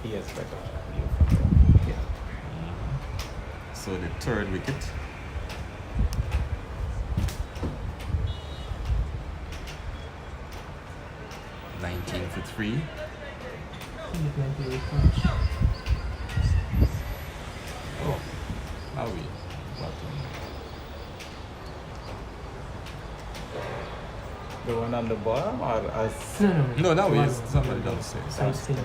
He has better view from there. Yeah. So the third wicket. $19 for 3. he's 98 points. Oh, are we? The one on the bottom or us? No, that One. was somebody downstairs. Some spin.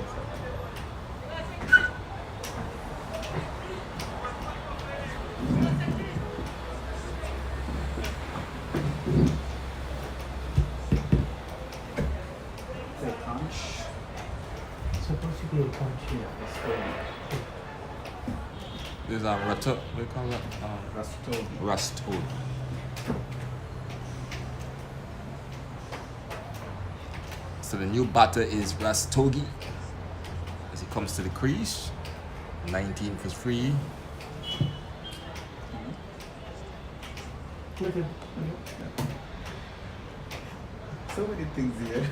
The conch. Supposed to be a punch. There's a what we call that? Rastogi. Rastogi. So the new batter is Rastogi as he comes to the crease. 19 for 3. Look at So many things here.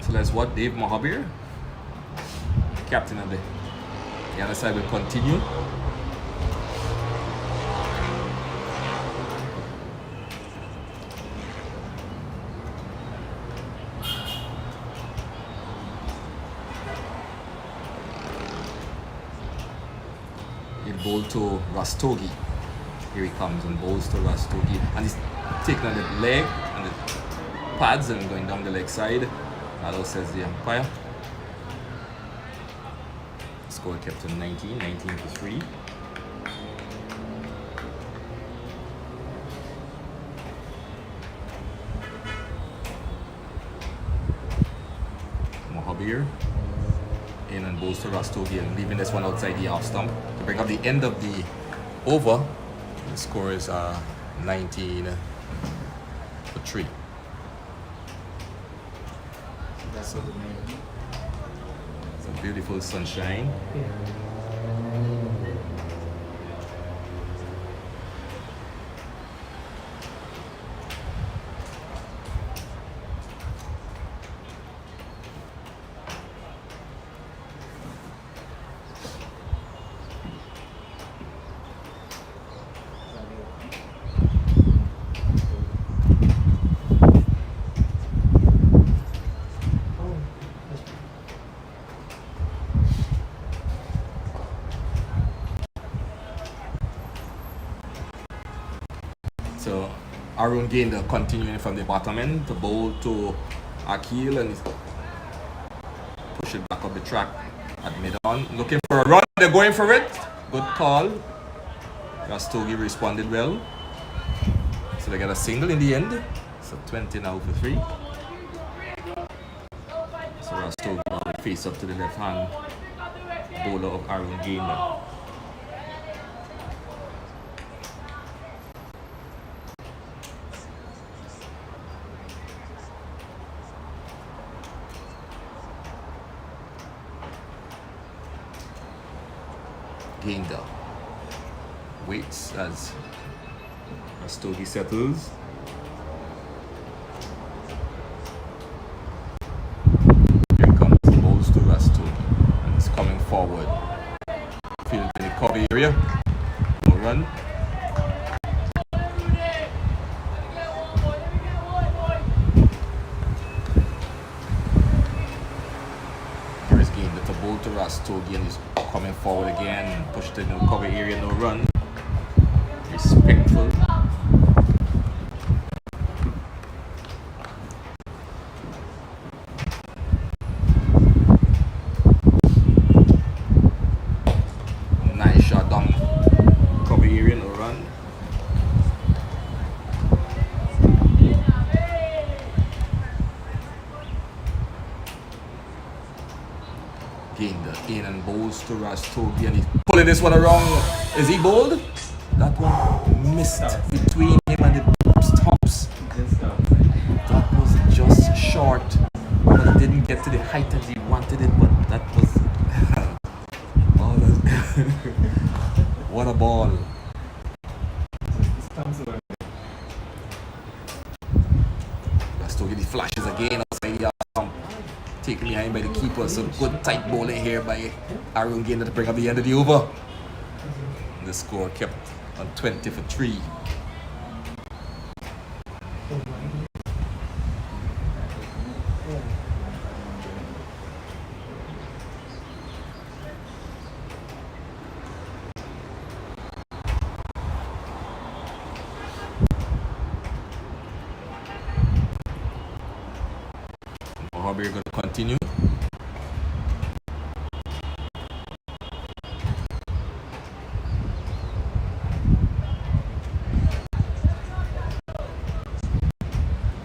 So that's what Dave Mohabir, captain of the other side, will continue. He'll bowl to Rastogi. Here he comes and bowls to Rastogi, and he's taking on the leg and the pads and going down the leg side. Hello, says the umpire. Score kept on 19 for 3. Mohabir in and bowls to Rastogi, and leaving this one outside the off stump to bring up the end of the over. The score is 19 for 3. That's what the name. It's a beautiful sunshine. yeah. Oh, that's So Arun Gaynor continuing from the bottom end to bowl to Akil, and he's push it back up the track at mid on. Looking for a run, they're going for it. Good call. Rastogi responded well. So they got a single in the end. So 20 now for 3. So Rastogi will face up to the left hand bowler of Arun Gaynor. Gained waits as Rastogi settles. Here comes the balls to Rastogi, and it's coming forward. Field in the cover area. No run. Here's gained the ball to Rastogi, and he's coming forward again. Pushed in the cover area, no run. Respectful. Nice shot down cover area, no run. Gained in and bowls to Rastogi, and he's pulling this one around. Is he bowled? That one missed between him and the stumps. That was just short, but it didn't get to the height as he wanted it. But that was oh, what a ball! Rastogi, the flashes again outside the stump, taken behind by the keeper. So good tight bowling here by Aaron Gaynor to bring up the end of the over. The score kept on 20 for 3. Mohaber going to continue.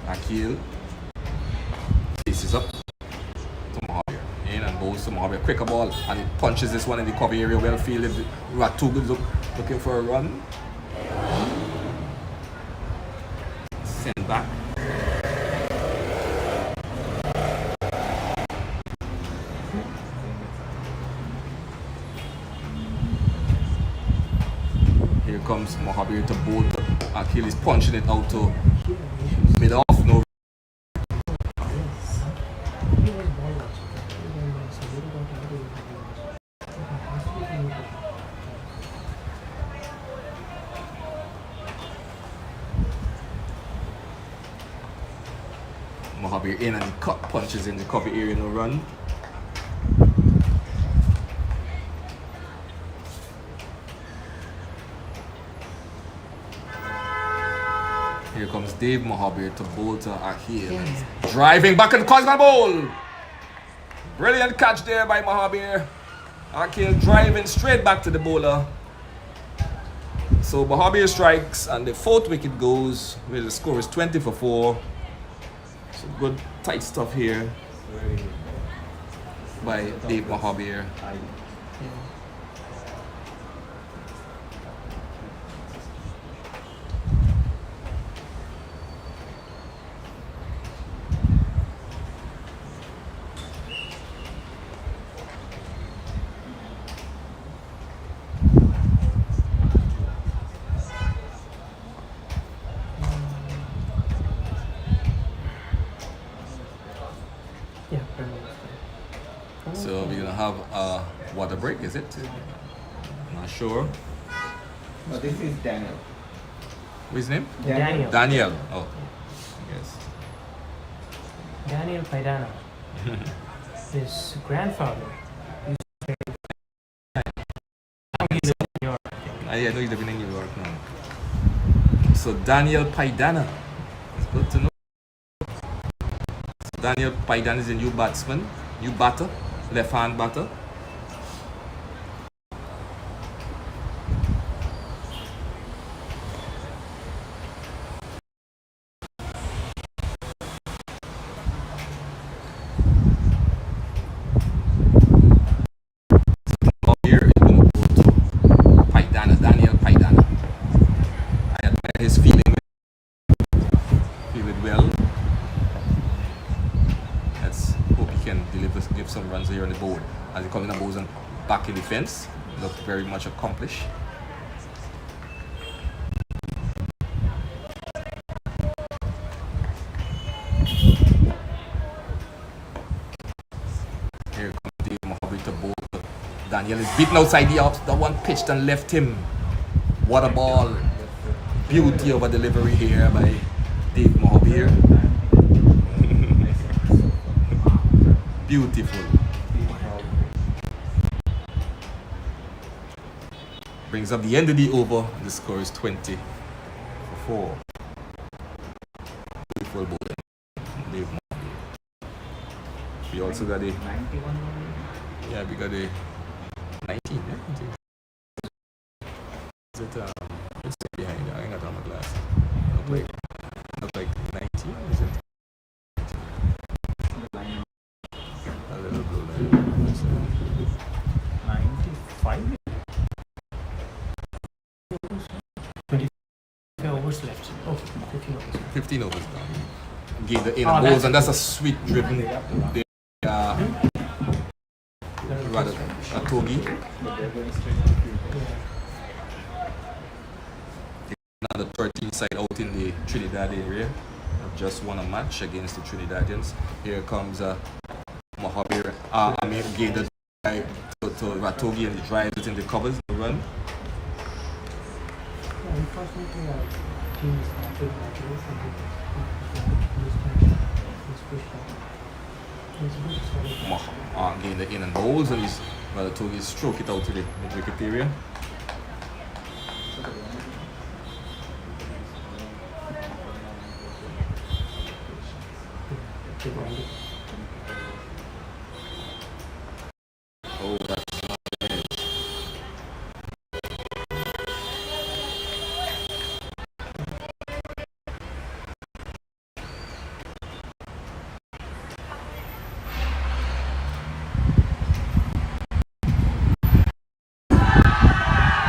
Akil faces up to Mohaber. In and bowls to Mohaber. Quicker ball, and he punches this one in the cover area. Well fielded. Ratugu looking for a run. Send back. Here comes Mohaber to bowl. Akil is punching it out to mid off. No. Mohaber in and he cut punches in the cover area, no run. Here comes Dave Mohaber to bowl to Akil. Driving back and cause my ball. Brilliant catch there by Mohaber. Akil driving straight back to the bowler. So Mohaber strikes and the 4th wicket goes, where the score is 20 for 4. So good tight stuff here by Dave Mohaber. So we're gonna have a water break, is it? Not sure. No, this is Daniel. What's his name? Daniel. Daniel. Oh, yes. Daniel Paidana. His grandfather used to play. Now he lives in New York. I know he's living in New York now. So Daniel Paidana. It's good to know. So Daniel Paidana is a new batsman, new batter, left-hand batter. Here is going to go to Paidana, Daniel Paidana. I admire his feeling well. Let's hope he can give some runs here on the board as he comes in the balls and back in the fence. looked very much accomplished. Here comes Dave Mohamed to bowl. Daniel is beaten outside the off. The one pitched and left him. What a ball. Beauty of a delivery here by Dave Mohamed. Beautiful. Brings up the end of the over. The score is 20 for 4. Beautiful bowling. Dave Mohamed. We also got a 91. yeah, we got a 19. Yeah, is it it's behind? I ain't got on my glass. Look like 19. Is it? The line A little blue line. 95. 25 overs left. Oh, 15 overs. 15 overs now. Gained the in Oh, and bowls, that's and that's a sweet driven. They rather a togi. But they're going straight to field. Yeah. Now the 13th side out in the Trinidad area. Have just won a match against the Trinidadians. Here comes Mohamed. Amir gained the drive to Ratogi, and he drives it in the covers and run. Unfortunately, our team is not good at this, and it's pushed out. It's a good story. Gained the in and bowls, and he's Ratogi stroke it out to the mid-wicket area. Keep going. Oh, that's not the edge.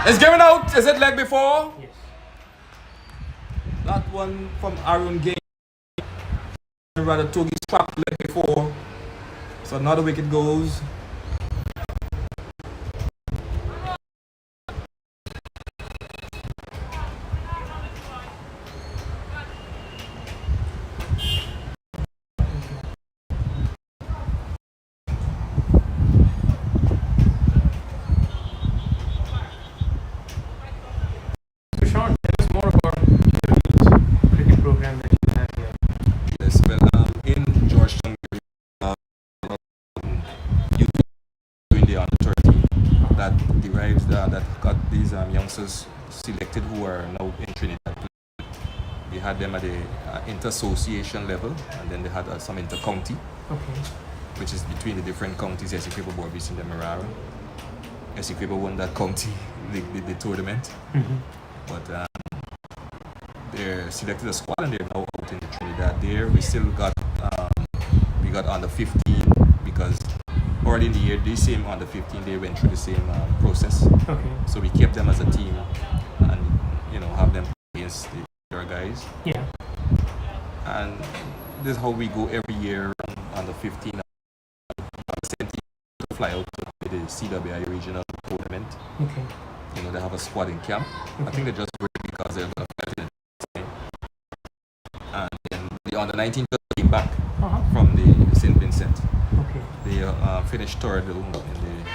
It's given out. Is it leg before? Yes. That one from Aaron Gay. Rather took his trap leg before. So another wicket goes. So Sean, tell us more about your cricket program that you have here. Yes, well, in Georgetown, you doing the under 13 that derives that got these youngsters selected who are now in Trinidad. We had them at the inter-association level, and then they had some inter-county, Okay. which is between the different counties. Essequibo, Borbis, and Demerara. Essequibo won that county the tournament, but they're selected a squad and they're now out in the Trinidad. There we still got we got under 15 because early in the year the same under 15 they went through the same process. Okay. So we kept them as a team and have them against the other guys. Yeah. And this is how we go every year under 15. The same team to fly out to the CWI regional tournament. Okay. They have a squad in camp. I think they just wait because they're going to fight in the and then the under 19 just came back Uh-huh. from the St. Vincent. Okay. They finished third in the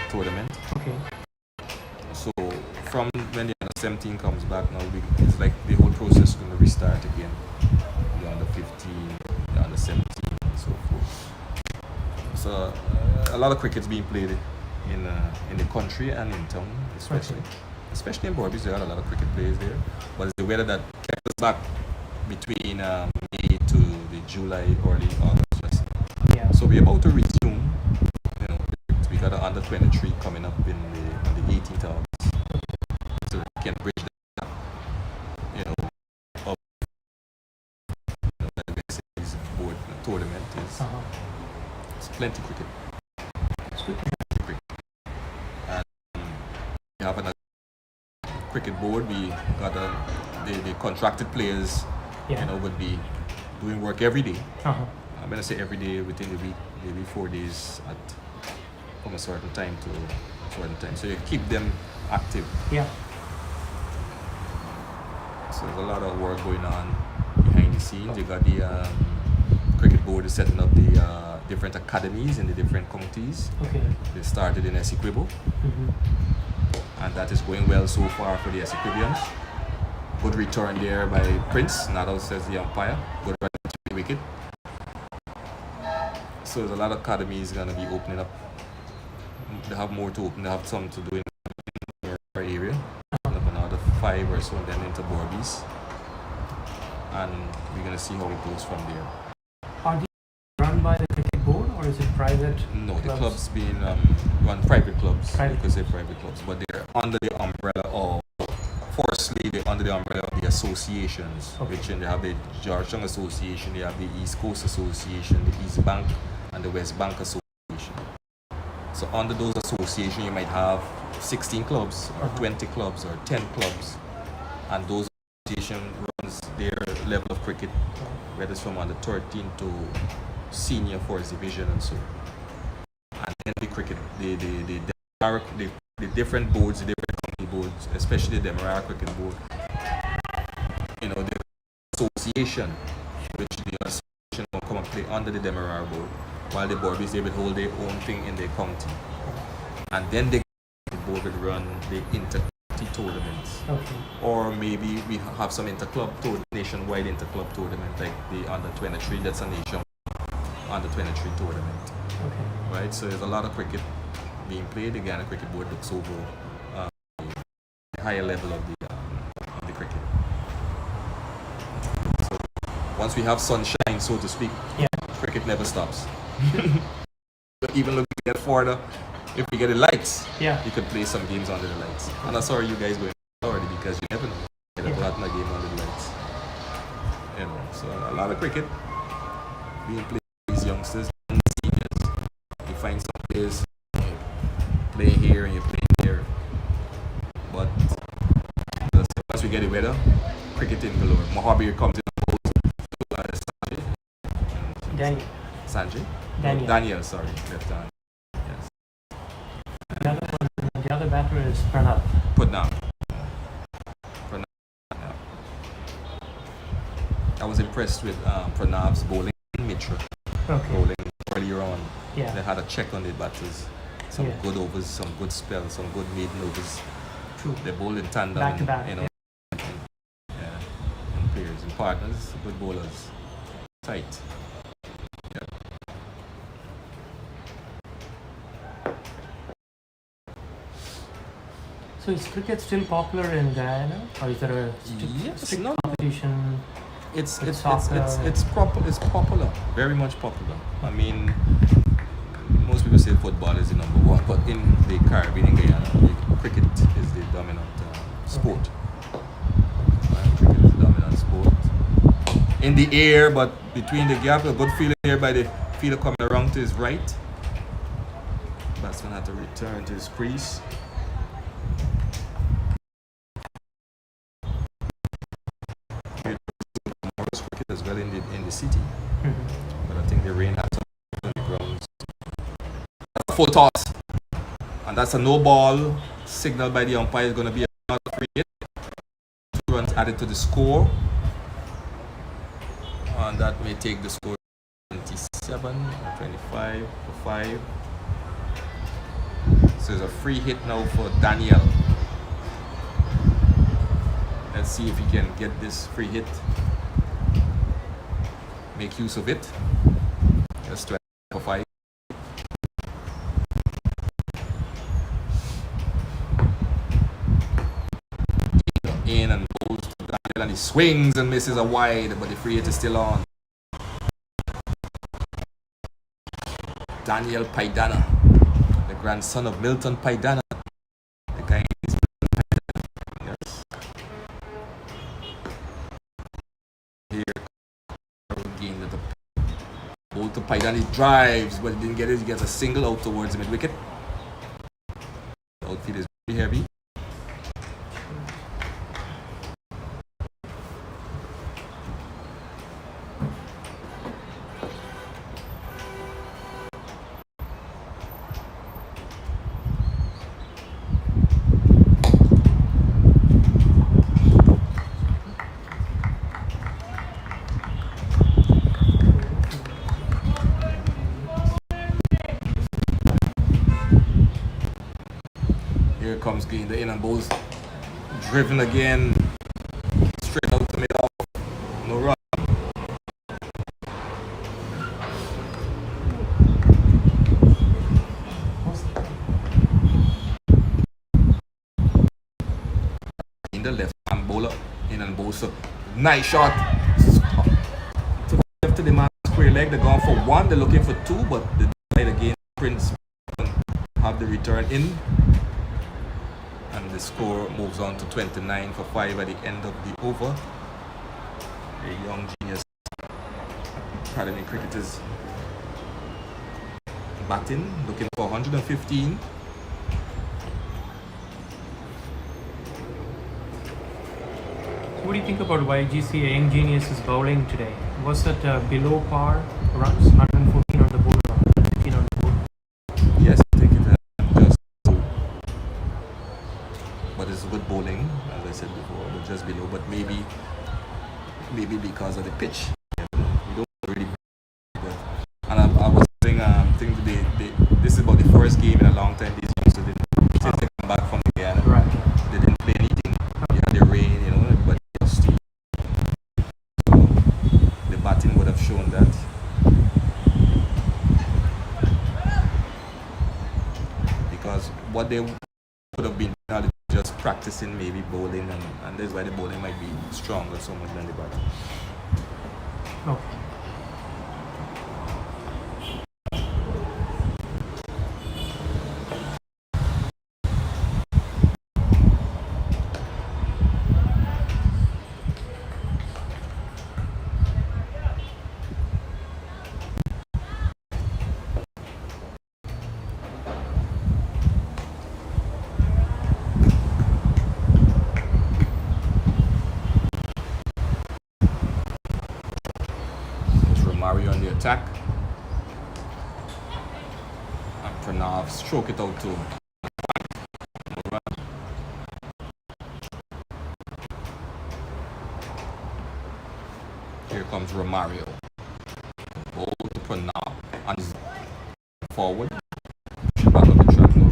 tournament. Okay. So from when the under 17 comes back now, it's like the whole process is going to restart again. The under 15, the under 17, and so forth. So a lot of cricket's being played in the country and in town, especially. Okay. Especially in Borbis, there are a lot of cricket players there. But it's the weather that kept us back between May to the July, early August. Let's say. Yeah. So we're about to resume. We got an under 23 coming up on the 18th of August. So we can bridge that gap. Of this board tournament is Uh-huh. it's plenty cricket. It's good. Cricket. And we have another cricket board. We got the contracted players. Yeah. Would be doing work every day. Uh-huh. I'm gonna say every day within the week, maybe 4 days from a certain time to for the time. So you keep them active. Yeah. So there's a lot of work going on behind the scenes. You got the cricket board is setting up the different academies in the different counties. Okay. They started in Essequibo, and that is going well so far for the Essequibians. Good return there by Prince, not out says the umpire. Good run to the wicket. So there's a lot of academies going to be opening up. They have more to open. They have some to do in our area. Another 5 or so, and then into Borbies. And we're going to see how it goes from there. Are these run by the cricket board or is it private? No, the clubs being run private clubs. Private. Because they're private clubs, but they're under the umbrella of, firstly, they're under the umbrella of the associations, Okay. which they have the Georgetown Association, they have the East Coast Association, the East Bank, and the West Bank Association. So under those associations, you might have 16 clubs, or 20 clubs, or 10 clubs, and those associations runs their level of cricket, whether it's from under 13 to senior first division and so. And then the cricket, the different boards, the different county boards, especially the Demerara Cricket Board, you know, the association, which the association will come and play under the Demerara board, while the Borbies, they will hold their own thing in their county. And then the board will run the inter-county tournaments. Okay. Or maybe we have some nationwide inter-club tournament, like the under 23, that's a nation under 23 tournament. Okay. Right, so there's a lot of cricket being played. The Guyana Cricket Board looks over the higher level of the cricket. So once we have sunshine, so to speak, Yeah. cricket never stops. Even looking at further, if we get the lights, Yeah. you could play some games under the lights. And that's how you guys going already, because you never know. Get a platinum game under the lights. You know, so a lot of cricket being played by these youngsters and seniors. You find some players playing here and you're playing there. But once we get the weather, cricketing galore. Mohabir comes in and Sanjay. Daniel. Sanjay? Daniel. No, Daniel, sorry. Left hand. Yes. The other batter is Pranav. Put down. Yeah. I was impressed with Pranav's bowling in Mitra. Okay. Bowling earlier on. Yeah. They had a check on the batters. Some Yeah. good overs, some good spells, some good maiden overs. True. They bowled in tandem. Back to back, You know. Yeah. And pairs and partners, good bowlers. Tight. Yeah. So is cricket still popular in Guyana, or is there a Yes, strict no. competition? It's Soccer. it's popular, very much popular. I mean, most people say football is the number one, but in the Caribbean, in Guyana, cricket is the dominant sport. Cricket is the dominant sport. In the air, but between the gap, a good feeling there by the fielder coming around to his right. Batsman had to return to his crease. Cricket as well in the city, but I think the rain had some on the grounds. Full toss, and that's a no ball signal by the umpire. Is going to be a free hit. 2 runs added to the score, and that may take the score 27 or 25 for 5. So there's a free hit now for Daniel. Let's see if he can get this free hit. Make use of it. Let's try for 5. In and goes to Daniel, and he swings and misses a wide, but the free hit is still on. Daniel Paidana, the grandson of Milton Paidana. The guy is yes. Here, gained at the ball to Paidana. He drives, but he didn't get it. He gets a single out towards the mid wicket. The outfield is very heavy. comes Green, the in and bowls driven again, straight out to mid off, no run. In the left hand bowler, in and bowl, so nice shot. To left to the man square leg, they're going for one, they're looking for two, but the side again, Prince have the return in. And the score moves on to 29 for 5 at the end of the over. The young genius academy cricketers batting, looking for 115. What do you think about YGCA Young Genius' bowling today? Was it below par runs, 114 on the board, 115 on the board? Yes, I think it just so. But it's good bowling, as I said before, but just below. But maybe because of the pitch, we don't really. And I was saying, think this is about the first game in a long time these youngsters didn't since they come back from Guyana. Right. They didn't play anything. They had the rain, everybody was still. So the batting would have shown that. Because what they would have been just practicing maybe bowling, and that's why the bowling might be stronger so much than the batting. Okay. Mario on the attack, and Pranav stroke it out to here comes Romario. Ball to Pranav and he's forward. Back up the track now.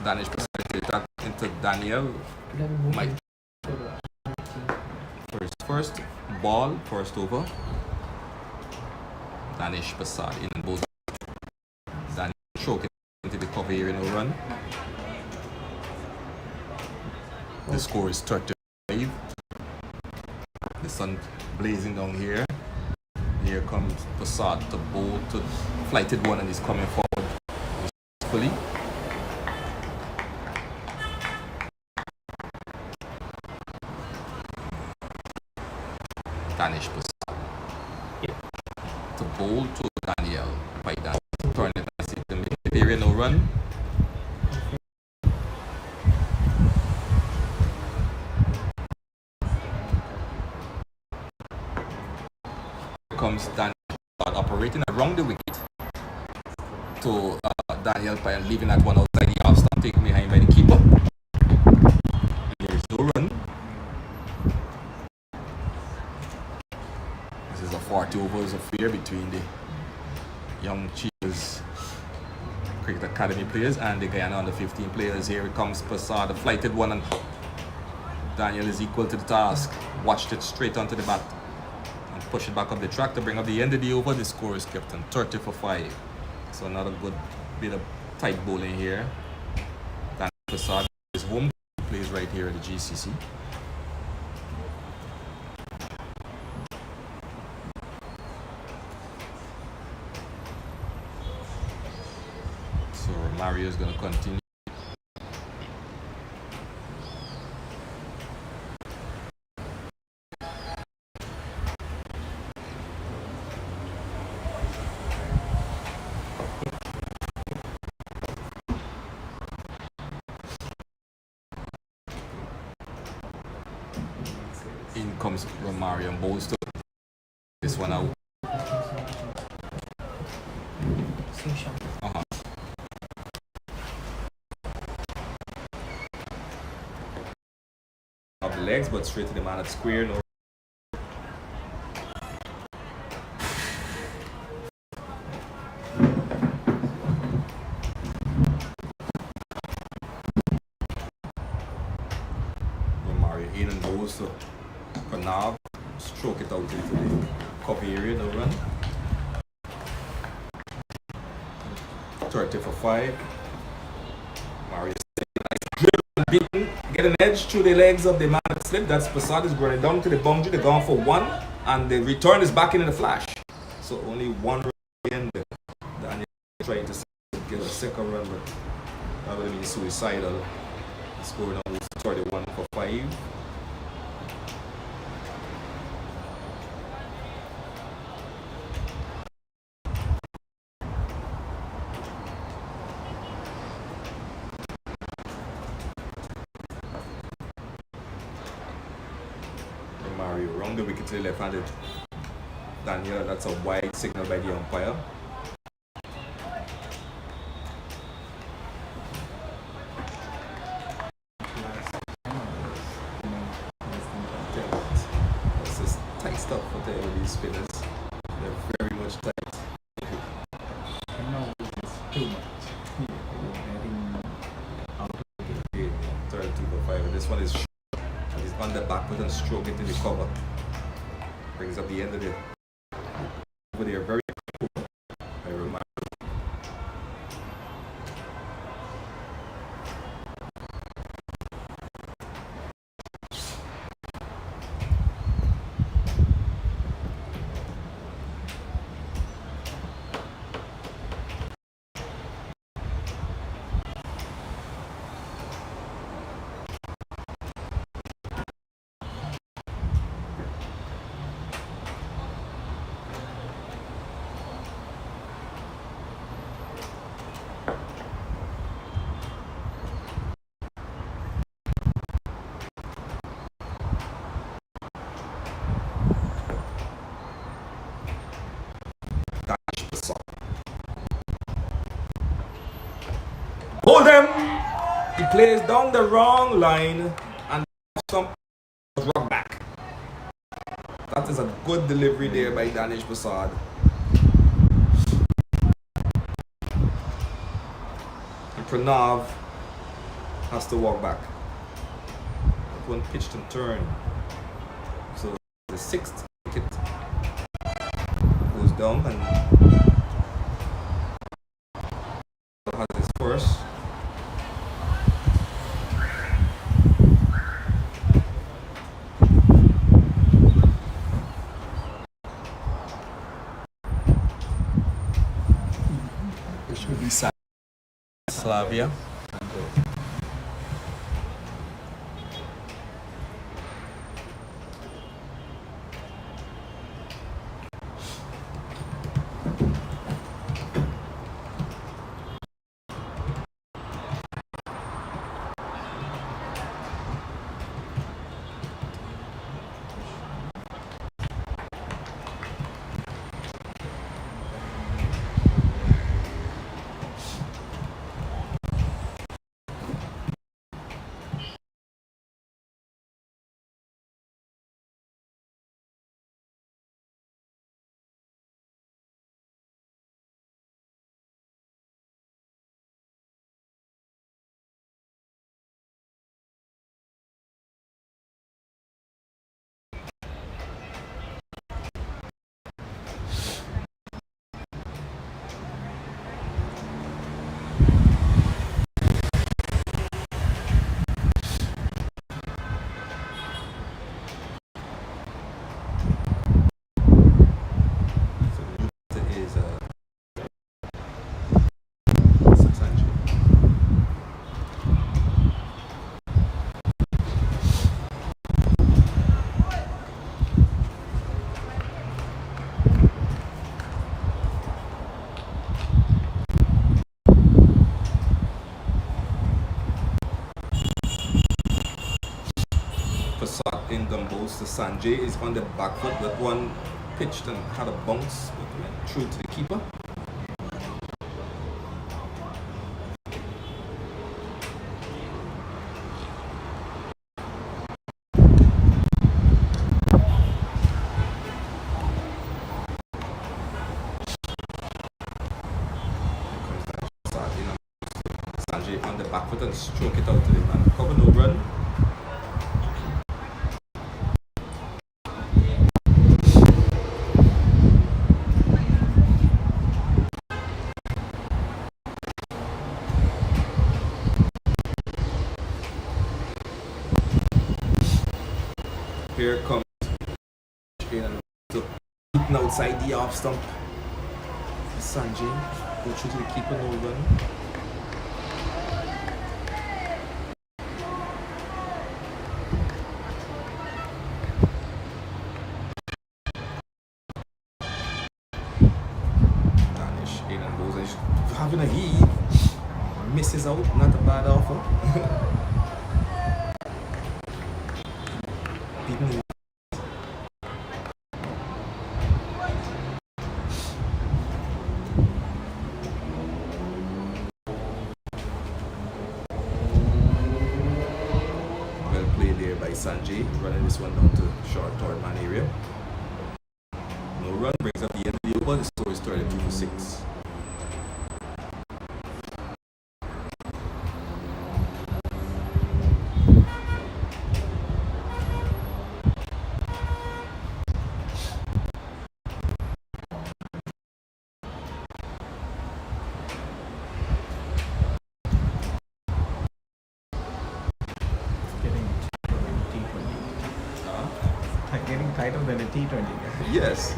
Danish percentage that into Daniel. Mike. First ball, first over. Danish Passad in both. Daniel choking into the cover area, no run. The score is 35. The sun blazing down here. Here comes Passad to bowl to flighted one and he's coming forward fully. Danish Passad. To bowl to Daniel by Daniel. Turn it and see the mid area, no run. Here comes Daniel operating around the wicket to Daniel by leaving that one outside the off stump, taken behind by the keeper. There is no run. This is a 40 overs affair between the young Cheetahs Cricket Academy players and the Guyana under 15 players. Here it comes Passad, the flighted one, and Daniel is equal to the task. Watched it straight onto the bat and push it back up the track to bring up the end of the over. The score is kept on 30 for 5. So another good bit of tight bowling here. Daniel Passad is home. He plays right here at the GCC. So Mario is going to continue. In comes Romario and bowls to this one out. Up the legs, but straight to the man at square. No. Romario in and bowls to Pranav, stroke it out into the cover area, no run. 30 for 5. Mario beaten get an edge through the legs of the man at slip. That's Passad is running down to the boundary. They're going for one, and the return is back in the flash. So only one run in there. Daniel trying to get a second run, but that would be suicidal. The score now is 31 for 5. Mario wrong the wicket to the left-handed Daniel. That's a wide signal by the umpire. That's just tight stuff for these spinners. They're very much tight. I know it's too much. I think out 32 for 5. This one is short. He's on the back foot and stroke into the cover. Brings up the end of it. Over there, very cool. I remind hold him! He plays down the wrong line and some rock back. That is a good delivery there by Danish Prasad. And Pranav has to walk back. One pitched and turn. So the 6th wicket goes down and has his first. It should be Slavia. In Gumbos to Sanjay is on the back foot, but one pitched and had a bounce, but went through to the keeper. Sanjay on the back foot and stroke it out to the man. Cover no run. Here comes in to beaten outside the off stump. Sanjay go through to the keeper, no run. Danish in and goes and having a heat. Misses out, not a bad offer. Beaten. Well played there by Sanjay, running this one down to short third man area. No run, brings up the end of the over. The score is 32-6. Getting tighter than a T20. Yes.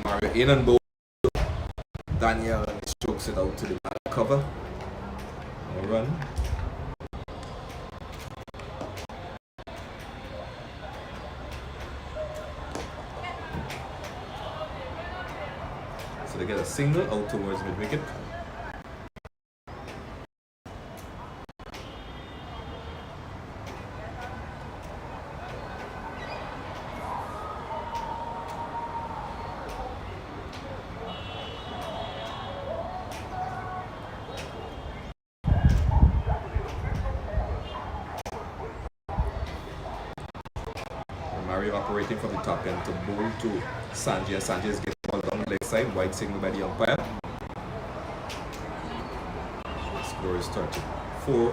Mario in and both. Daniel strokes it out to the man cover. No run. So they get a single out towards mid wicket. Mario operating from the top end to bowl to Sanjay, and Sanjay is getting ball down the leg side. Wide signal by the umpire. Score is 34-6.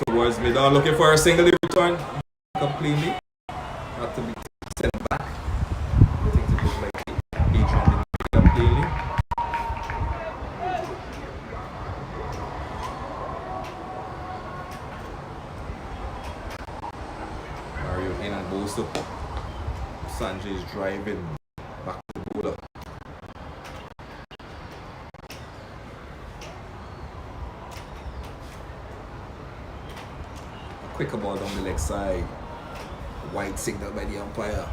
Towards mid on, looking for a single return completely. Not to be sent back. I think it looks like Adrian didn't pick it up cleanly. Mario in and goes to Sanjay is driving back to the bowler. Quicker ball down the leg side. Wide signal by the umpire.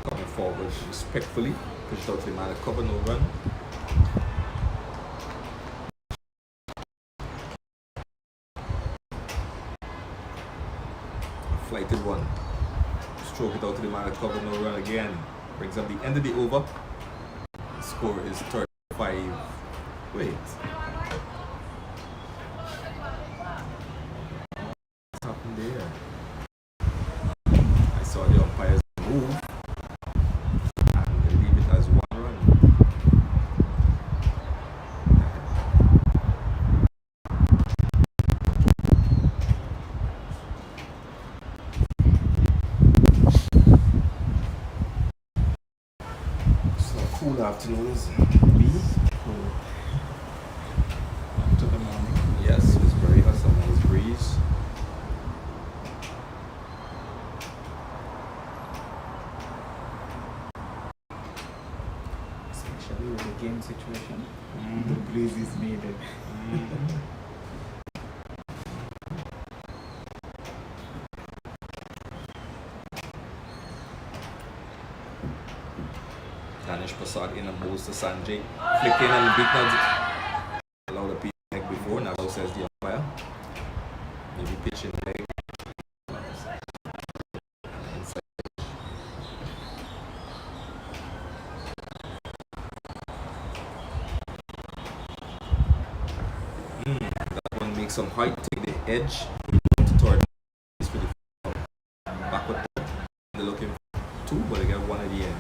Coming forward respectfully. Pushed out to the man of cover, no run. Flighted one. Stroke it out to the man of cover, no run again. Brings up the end of the over. The score is 35. Wait. What's happened there? I saw the umpires move and they leave it as 1 run. Cool afternoon is Cool. After the morning. yes, it's very hot, some nice breeze. Especially with the game situation, the breeze is needed. Danish Prasad in and bowls to Sanjay. Flick in and beat now. Allow the pitch leg before, now says the umpire. Maybe pitch in leg. Inside. some height, take the edge, toward this for the backward. They're looking for 2, but they get 1 at the end.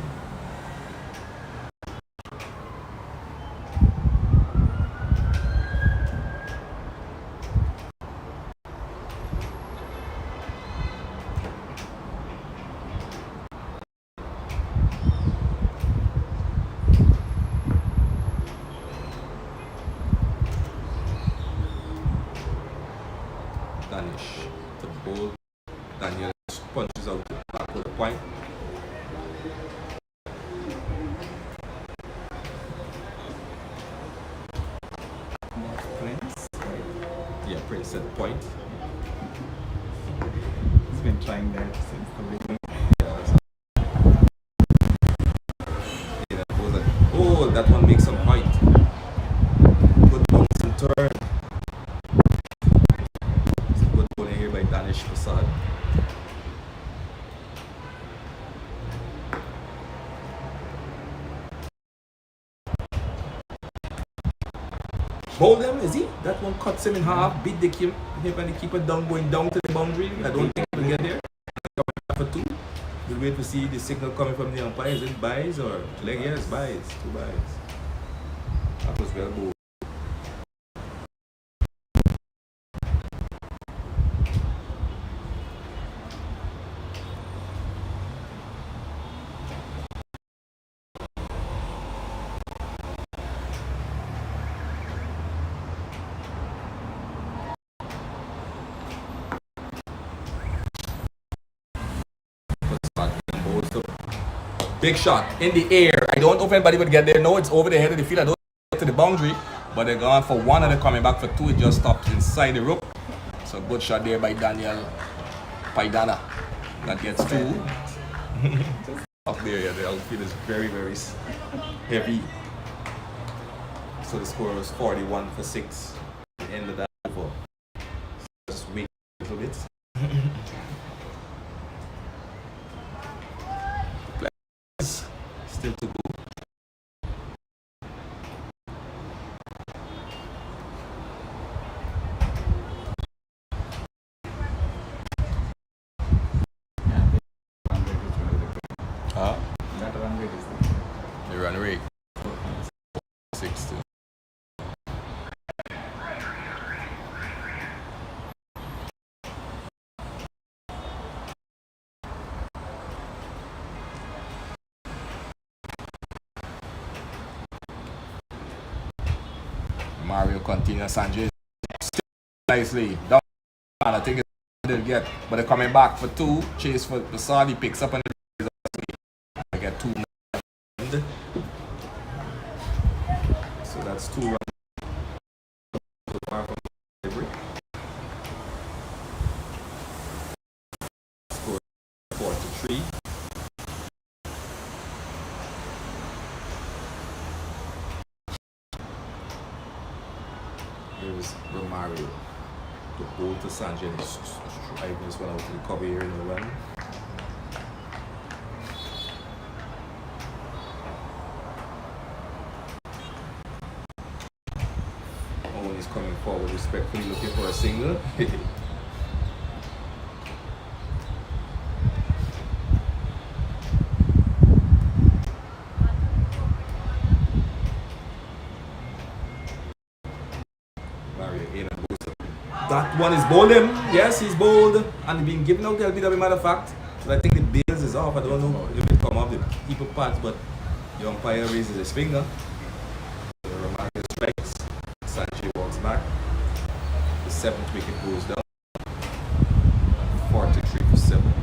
Danish to bowl. Daniel punches out back with a point. Prince. Yeah, Prince at point. He's been trying that since the beginning. Yeah, oh, that one makes some height. Good bounce and turn. It's a good bowling here by Danish Prasad. Bowl them, is he? That one cuts him in half, beat the him and the keeper down, going down to the boundary. I don't think he'll get there. Coming for 2. We'll wait to see the signal coming from the umpire. Is it buys or leg? Yes, buys. 2 buys. That was well bowled. Big shot in the air. I don't know if anybody would get there. No, it's over the head of the field. I don't get to the boundary, but they're going for 1 and they're coming back for 2. It just stopped inside the rope. So good shot there by Daniel Paidana. That gets 2. Up there, yeah, the outfield is very, very heavy. So the score was 41 for 6. The end of that over. So just wait a little bit. Still to go. That run rate is The run rate 6-2. Mario continues. Sanjay nicely down. I think it's they'll get, but they're coming back for 2. Chase for the Saudi picks up and they get 2. So that's 2 runs. So far from delivery. Score 4-3. Here's Romario. The ball to Sanjay. I just went out to the cover here in the run. Owen is coming forward respectfully, looking for a single. That one is bowled him. Yes, he's bowled and being given out the LBW, matter of fact. But I think the bails is off. I don't know if it come off the keeper pads, but the umpire raises his finger. So Romario strikes. Sanjay walks back. The 7th wicket goes down. 43 for 7.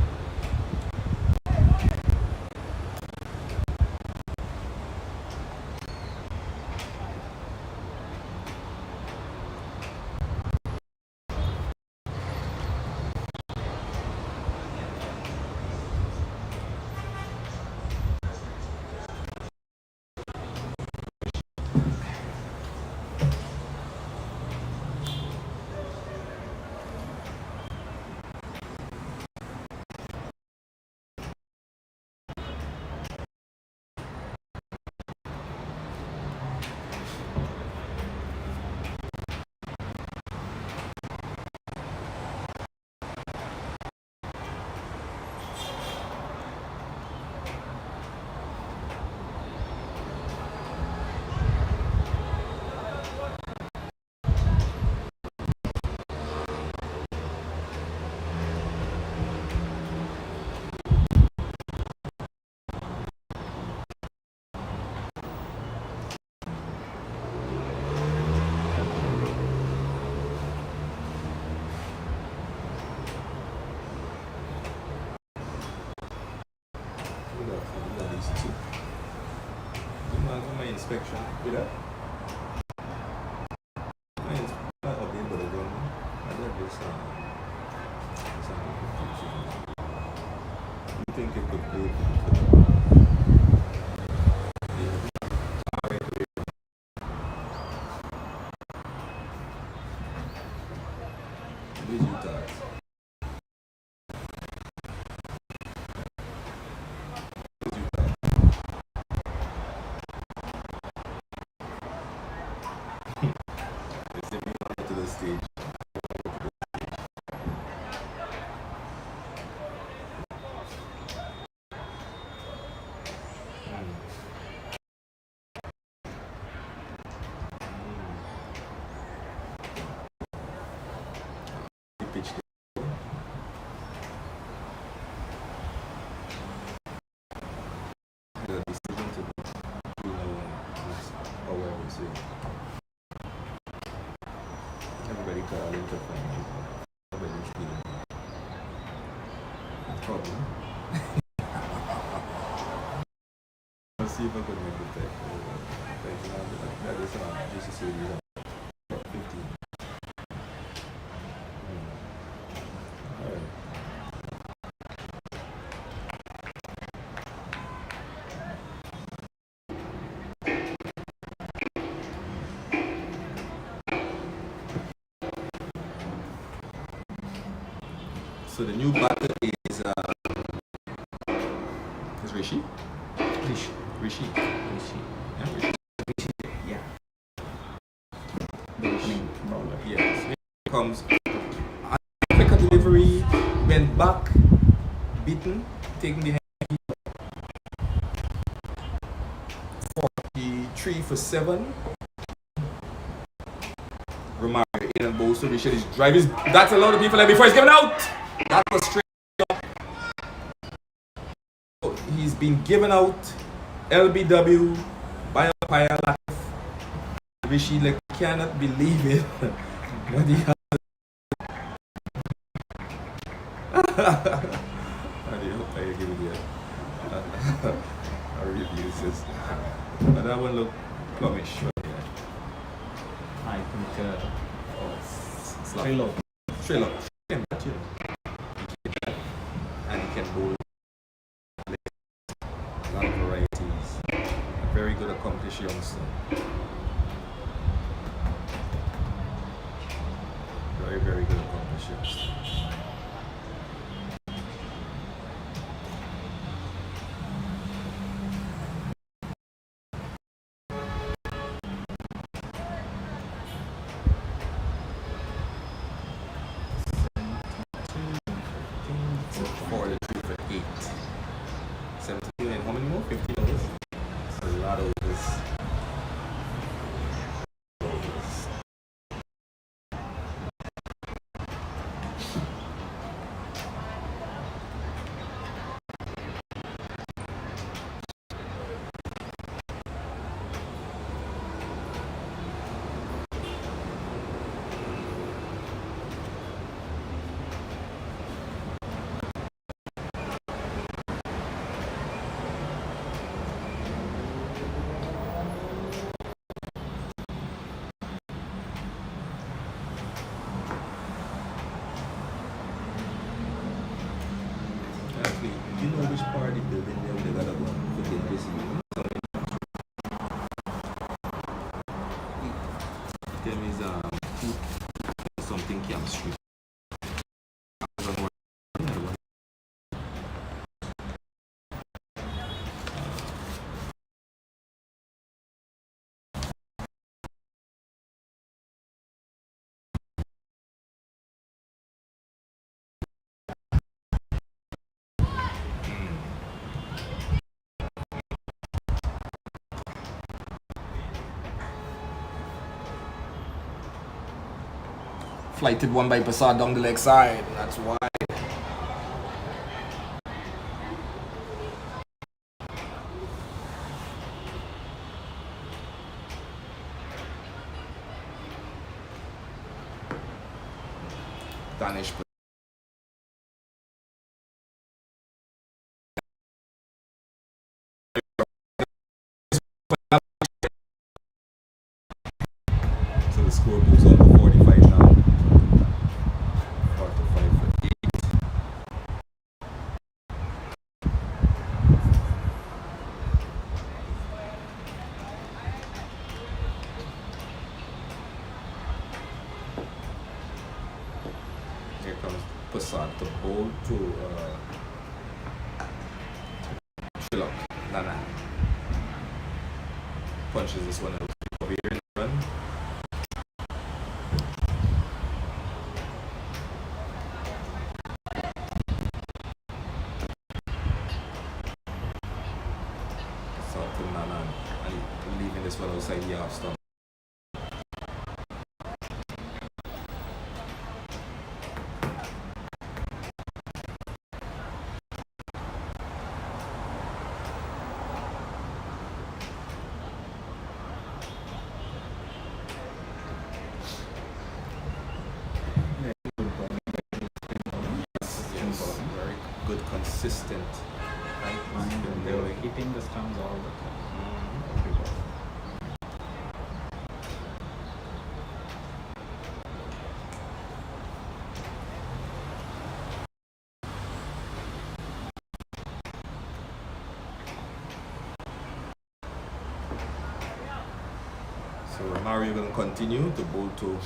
inspection with that. It's not update, but I don't know. I got this. You think it could play for the digital? To the stage. Pitch the decision to do however we say. Everybody call it a friend. Everybody's feeling problem. Let's see if I can make the tech. That is GCCA. 15. Alright. So the new batter is Rishi. Rishi. Yeah, Rishi. Yeah. The opening bowler. Yes. Here comes Africa delivery, went back, beaten, taking the 43 for 7. Romario in and bows to Rishi. His drive is that's a lot of people like before he's given out. That was straight up. He's been given out. LBW by umpire life. Rishi like cannot believe it. What he has. I give it here. I reviews this. But that one looked plummish. I think Straight up. And he can bowl a lot of varieties. A very good accomplished youngster. Very, very good accomplished youngster. You know which part of the building they got to go to get this in? Them is something Camp Street. Flighted one by Passad down the leg side. That's why. Danish. Here comes Passat to bowl to Chillock. Nana. Punches this one out. Over here in the run. Passat to Nana. And leaving this one outside the half stump. Very good, consistent. And they were hitting the stumps all the time. Every ball. So Romario will continue to bowl to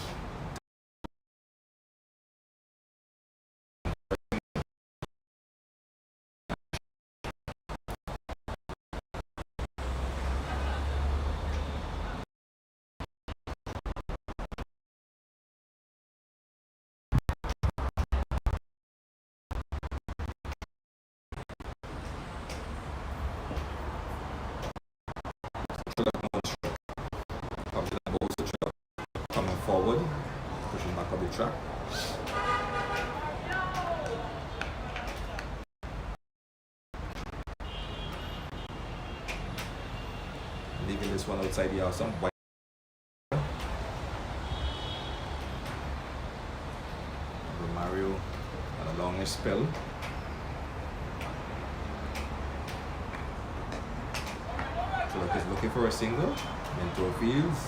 coming forward, pushing back up the track. Leaving this one outside the house. Romario on a longish spell. Chillock is looking for a single. Into fields.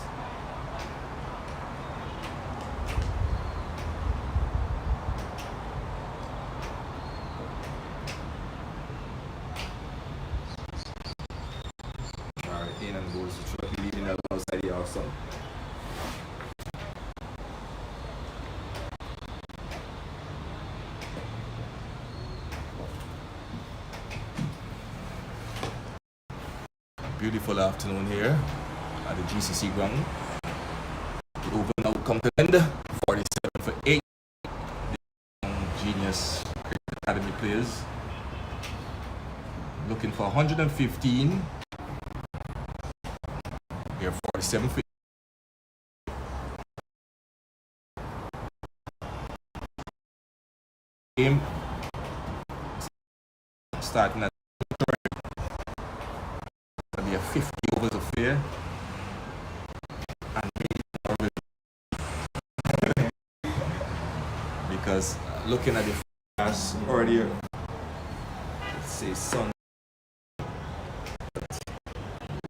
In and goes to Chillock, leaving that outside the house. Beautiful afternoon here at the GCC ground. The over now come to end. 47 for 8. The Genius Cricket Academy players looking for 115. Here 47 for 8. Game starting at be a 50 overs affair, and because looking at the flash earlier, let's say sun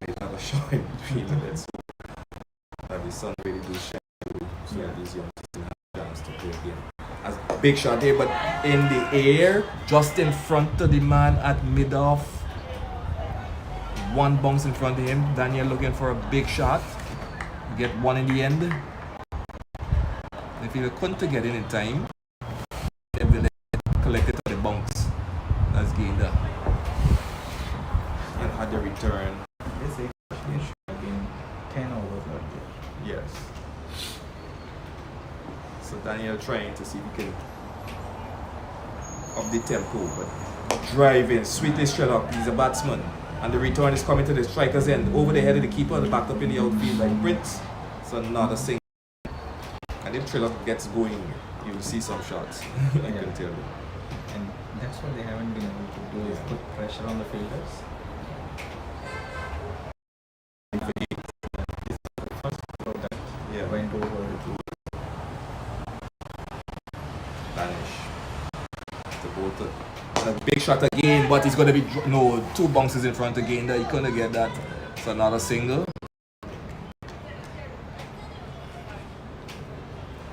may have a shot in between it, so that the sun really do shine through, so that these young people have a chance to play again. As a big shot there, but in the air, just in front of the man at mid-off. One bounce in front of him. Daniel looking for a big shot. Get one in the end. If he couldn't get in time, they will collect it on the bounce. That's gained. And had the return. Yes, it should have been 10 overs earlier. Yes. So Daniel trying to see if he can up the tempo, but driving, sweetly straight up. He's a batsman. And the return is coming to the striker's end, over the head of the keeper, backed up in the outfield by Prince. So not a single. And if Chillock gets going, you will see some shots. I can tell you. And that's what they haven't been able to do, is put pressure on the fielders. First throw that went over. Vanish. The ball to a big shot again, but he's going to be two bounces in front again. That he couldn't get that. So not a single.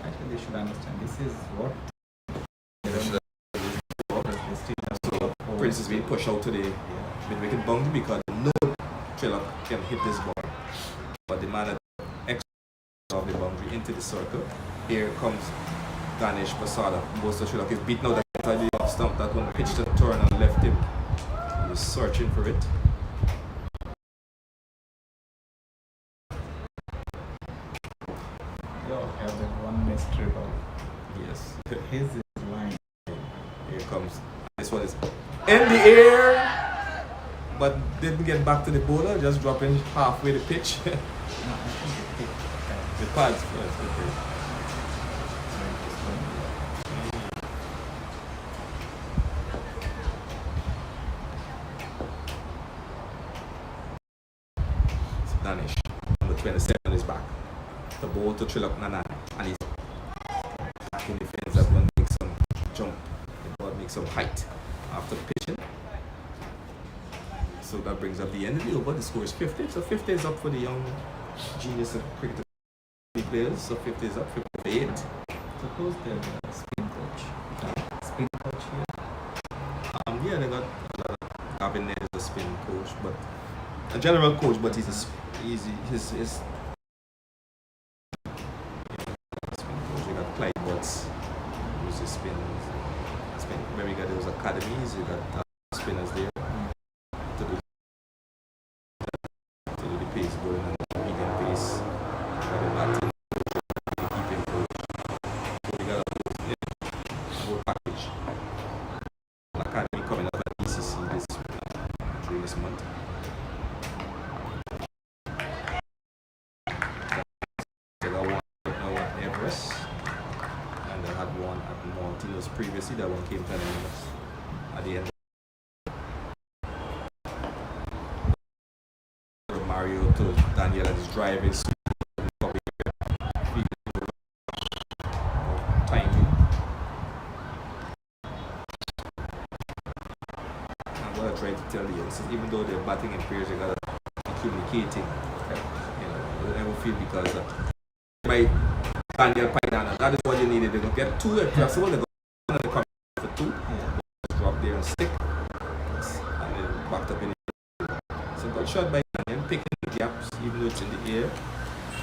Actually, they should understand this is what. So Prince is being pushed out today with wicket boundary because no Chillock can hit this ball. But the man at extra of the boundary into the circle. Here comes Danish Pasada. Buster Sherlock is beaten out at the off stump. That one pitched a turn and left him. He was searching for it. Yo, have that one mystery ball. Yes. His is line. Here comes. This one is in the air, but didn't get back to the bowler, just dropping halfway the pitch. No, I think it hit The pads first. Okay. It's Danish. Number 27 is back. The ball to Trilok Nanan. And he's back in the fence. That one makes some jump. The ball makes some height after pitching. So that brings up the end of the over. The score is 50. So 50 is up for the young genius of cricket players. So 50 is up, 58. Suppose they're the spin coach. Spin coach here. Yeah, they got a lot of Gavin there is a spin coach, but a general coach, but he's a spin coach. We got Clyde Butts, who's a spin. Where we got those academies, we got spinners there to do the pace bowling and the medium pace. We got the batting coach, the keeping coach. So we got a whole package. Academy coming up at ECC during this month. They got one now at Everest, and they had one at Montinos previously. That one came 10 minutes at the end. Mario to Daniel that is driving. Timing. What I try to tell you is even though they're batting in pairs, you gotta be communicating. You know, you never feel because by Daniel Paidana, that is what you needed. They're gonna get two if possible. They're gonna come for two. Drop there and stick. And then backed up in the air. So good shot by Daniel, picking the gaps, even though it's in the air,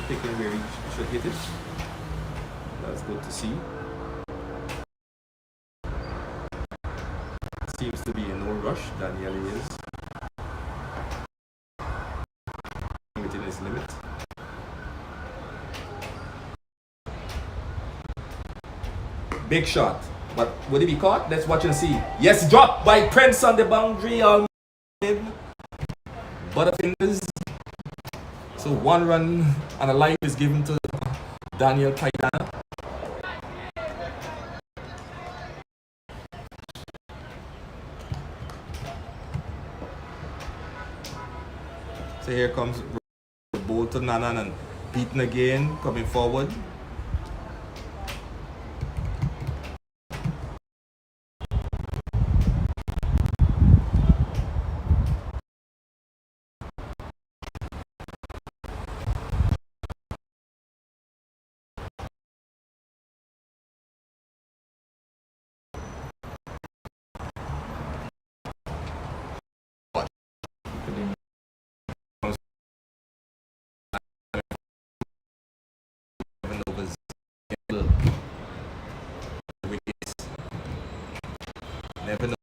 picking where he should hit it. That's good to see. Seems to be in no rush. Daniel is within his limit. Big shot, but would it be caught? Let's watch and see. Yes, dropped by Prince on the boundary. Butterfingers. So 1 run and a life is given to Daniel Paidana. So here comes the ball to Nanan and beaten again, coming forward. Wickets. Never know.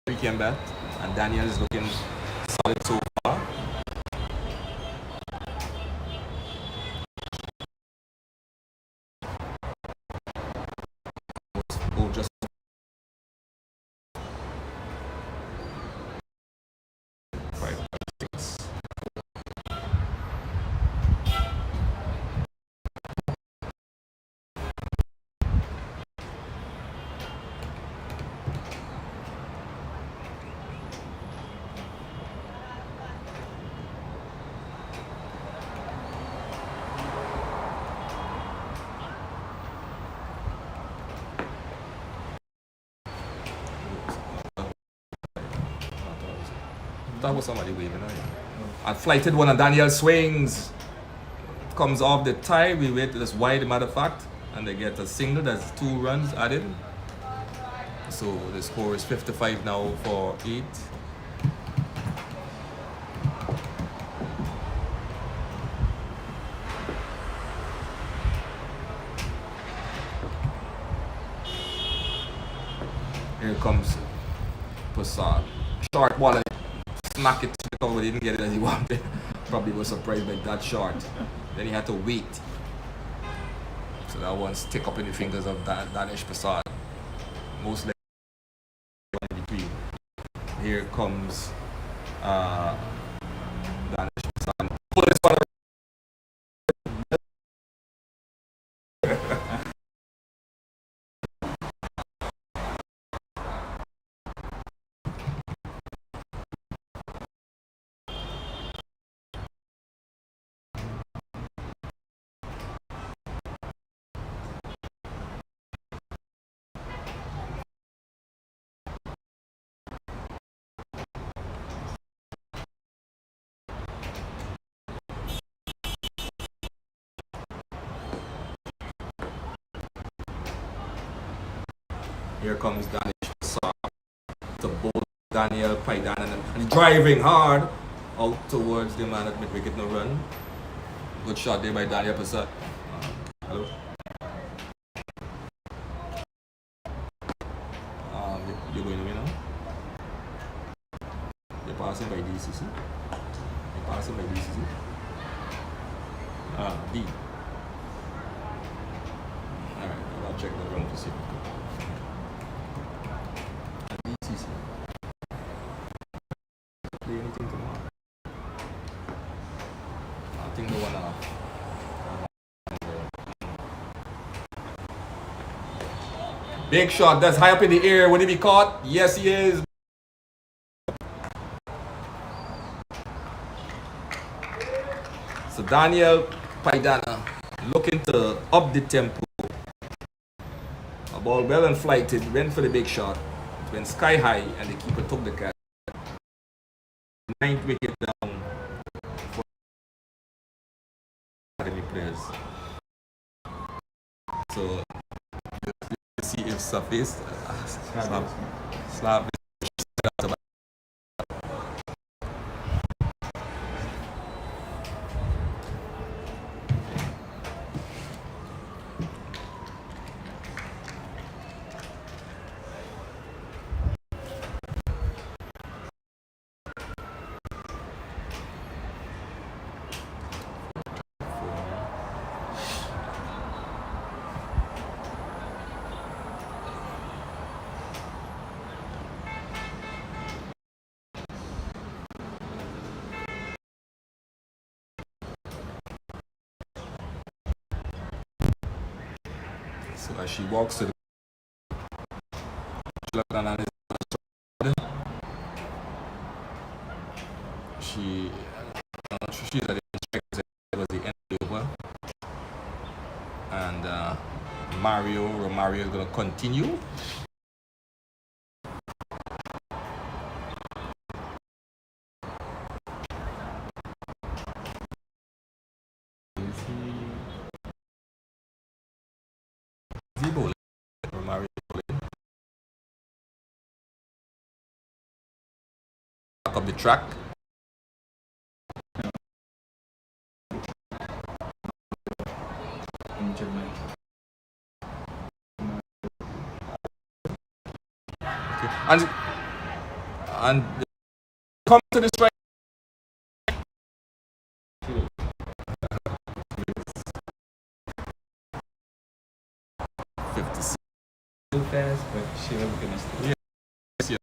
We came back, and Daniel is looking solid so far. Ball just five, six. That was somebody waving at you. And flighted one, and Daniel swings. Comes off the tie. We wait this wide, matter of fact, and they get a single. That's 2 runs added. So the score is 55 now for 8. Here comes Passad. Short ball and smack it to the cover. Didn't get it as he wanted. Probably was surprised by that short. Then he had to wait. So that one stick up in the fingers of Danish Passad. Most likely in between. Here comes Danish Passad. Pull this one. Here comes Danish Passad to bowl Daniel Paidan and driving hard out towards the man at mid-wicket, no run. Good shot there by Daniel Passad. Hello. You're going to win now? You're passing by DCC. You're passing by DCC. D. Alright, I'll check the run to see. DCC. Play anything tomorrow? I think the one off. Big shot, that's high up in the air. Will he be caught? Yes, he is. So Daniel Paidana looking to up the tempo. A ball well and flighted, went for the big shot. It went sky high and the keeper took the catch. 9th wicket down for academy players. So let's see if Safis slap. So as she walks to the she's at the check it was the end over, and Romario is going to continue. Romario back up the track. And come to the strike. Too fast, but she will finish it. Yeah. Yes, yeah.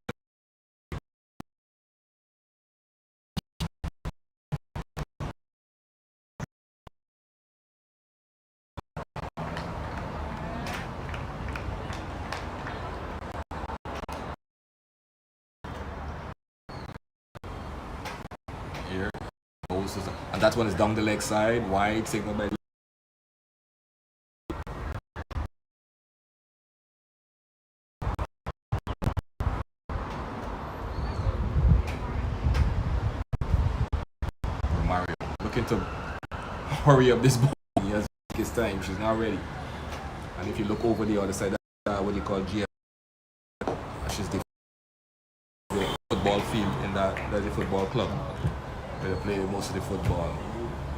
Here, and that one is down the leg side, wide signal by the Mario looking to hurry up this ball. He has his time. She's not ready. And if you look over the other side, that's what you call GF. She's the football field in that's the football club where they play most of the football.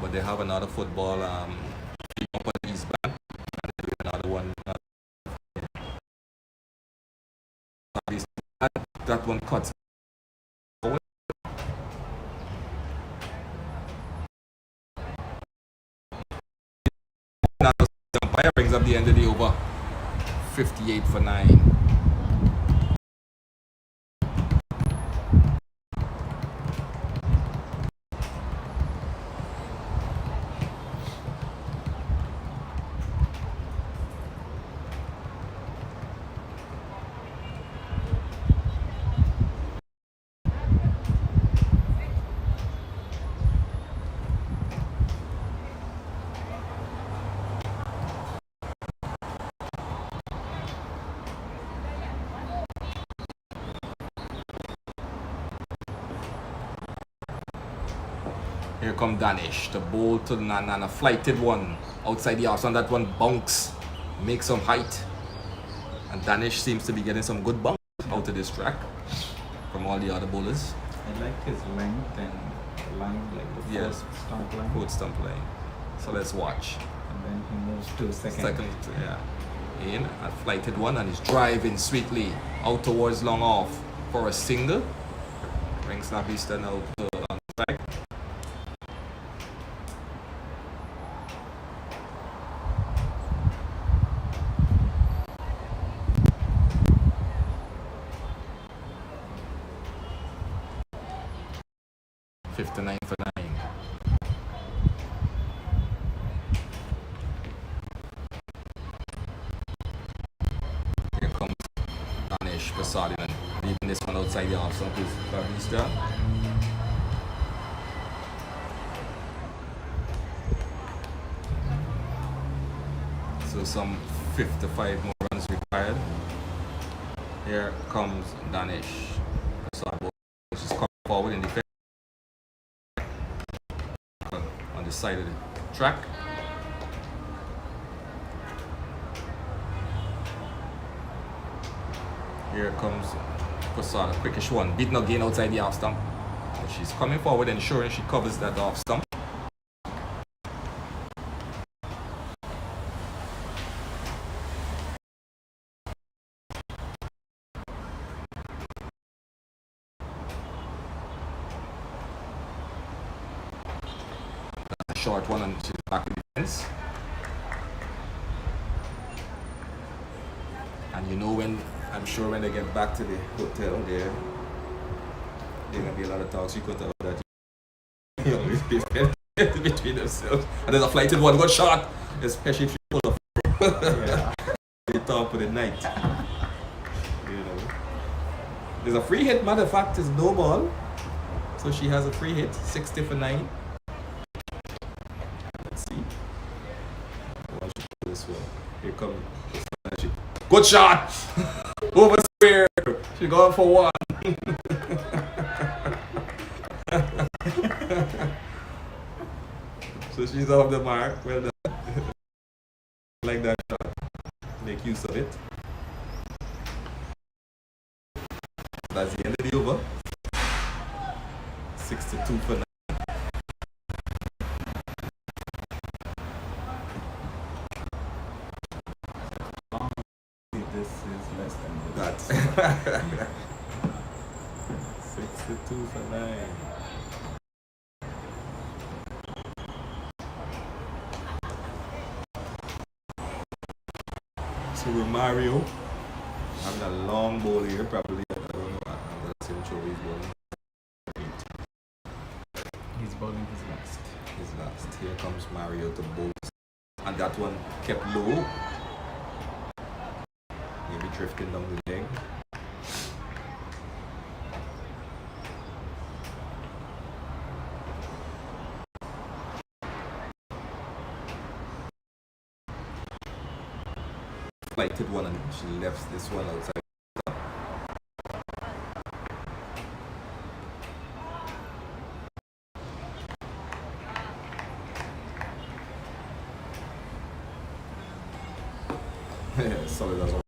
But they have another football field up at the East Bank, and they do another one That one cuts forward. Now the umpire brings up the end of the over. 58 for 9. Here come Danish, the bowl to Nana, a flighted one outside the arse, and that one bounce, makes some height. And Danish seems to be getting some good bounce out of this track from all the other bowlers. I like his length and line, like the Yeah. first stump line. Fourth stump line. So let's watch. And then he moves to second. Yeah. In, a flighted one, and he's driving sweetly out towards long off for a single. Brings Navista now on the track. $59 for 9. Here comes Danish Prasad and leaving this one outside the off stump is Bavista. So some 55 more runs required. Here comes Danish Prasad, which is coming forward in defense. On the side of the track. Here comes Prasad, a quickish one, beaten again outside the off stump. But she's coming forward, ensuring she covers that off stump. Short one, and she's back to the fence. And you know, when I'm sure when they get back to the hotel there gonna be a lot of talks. You could tell that you know, between themselves. And there's a flighted one, good shot, especially if you pull up the top of the night. You know, there's a free hit. Matter of fact, it's no ball, so she has a free hit. 60 for 9. This one. Here comes good shot! Over square! She going for one. So she's off the mark. Well done. Like that shot. Make use of it. That's the end of the over. 62 for 9. That. 62 for 9. So Romario having a long ball here, probably. I don't know. I'm gonna say which way he's bowling. He's bowling his last. His last. Here comes Mario to bowl, and that one kept low. Maybe drifting down the leg. Flighted one, and she left this one outside. Yeah, solid as well.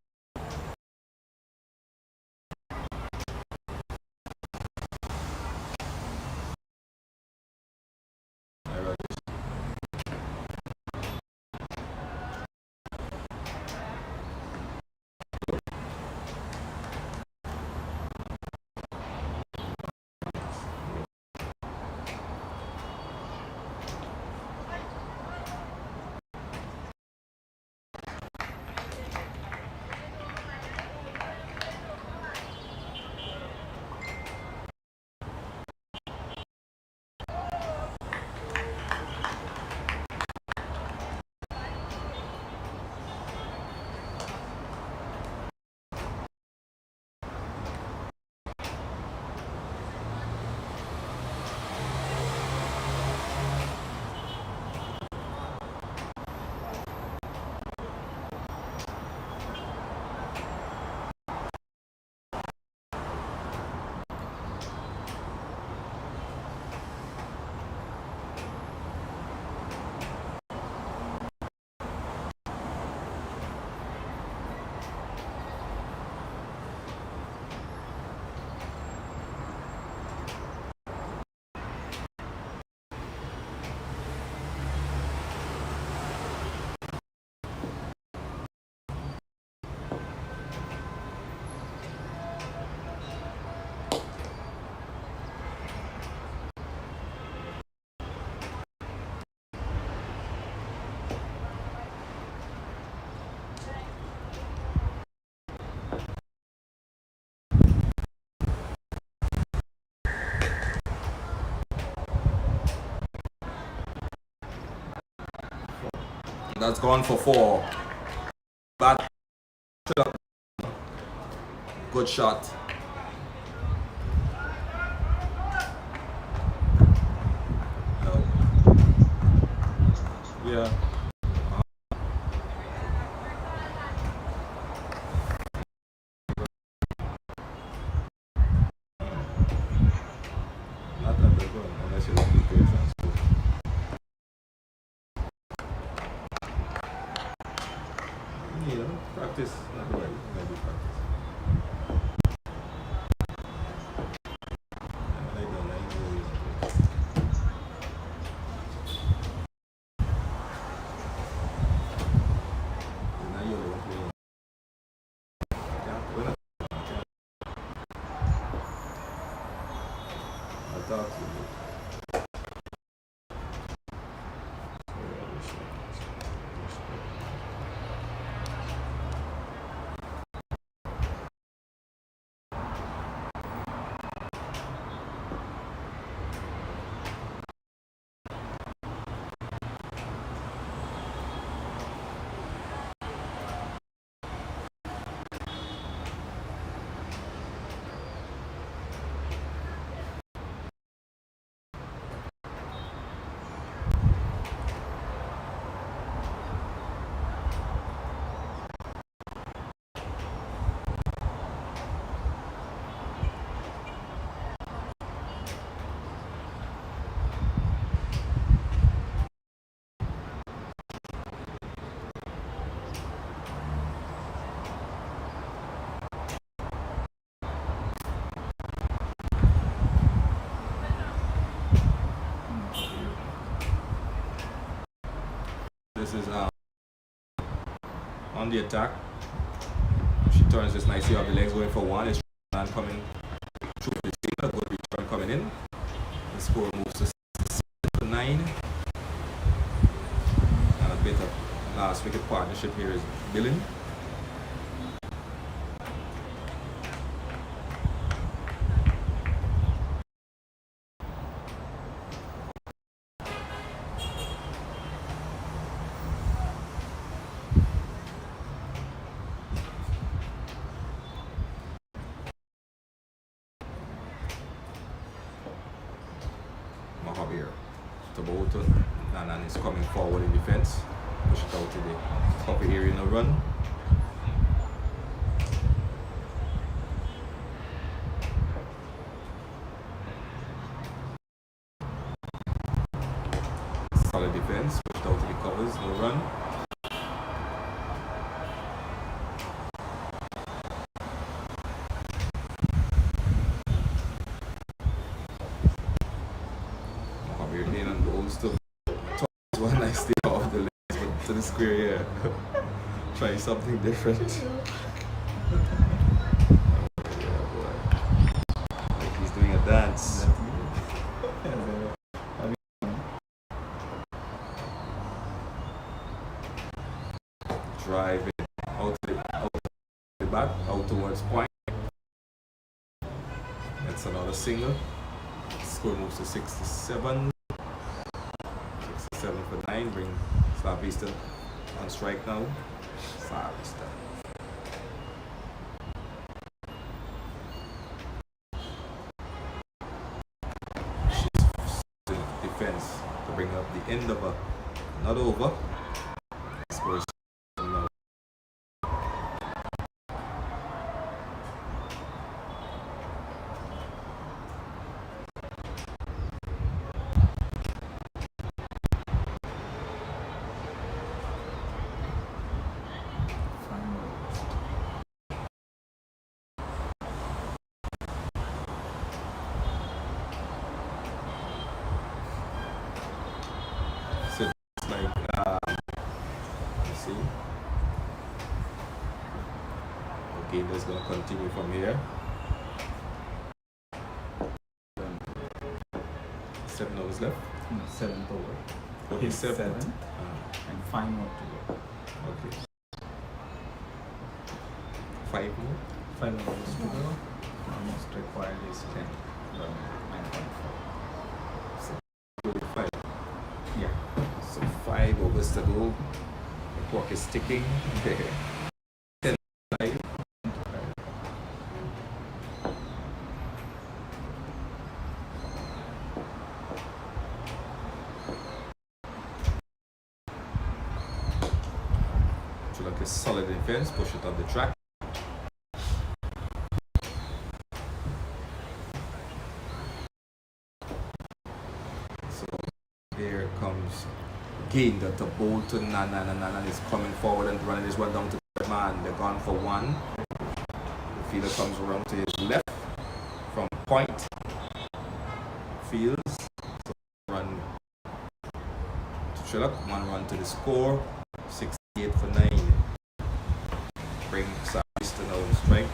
That's gone for 4. Bat. Good shot. No. Yeah. Not that they're good, unless you like the crease and scoop. You know, practice. Not the way. You gotta do practice. This is on the attack. She turns this nicely off the legs, going for 1. It's coming through the team. A good return coming in. The score moves to 6-9. And a bit of last wicket partnership here is Billing. Here to Bolton, and is coming forward in defense. Push it out to the cover area in a run. Solid defense. Pushed out to the covers, no run. One nice stay off the legs, but to the square here. Try something different. Yeah, boy. Like he's doing a dance. Drive it out the back, out towards point. That's another single. Score moves to 6-7. 7 for 9, bring Slavista on strike now. Slavista. She's defense to bring up the end of another over. Scores now. Game is going to continue from here. 7 overs left. No, 7th over. Okay, His 7th. And 5 more to go. Okay. 5 more. 5 overs to go. Almost required is 10. 9.4. 5. Yeah. So 5 overs to go. clock is ticking. 10-5. Sri Lanka solid defense, push it up the track. So here comes Gainda to Bolton, and is coming forward and running this one down to the man. They're gone for one. The fielder comes around to his left from point. Fields. So run to Sherlock, one run to the score. 68 for 9. Bring service to now strike.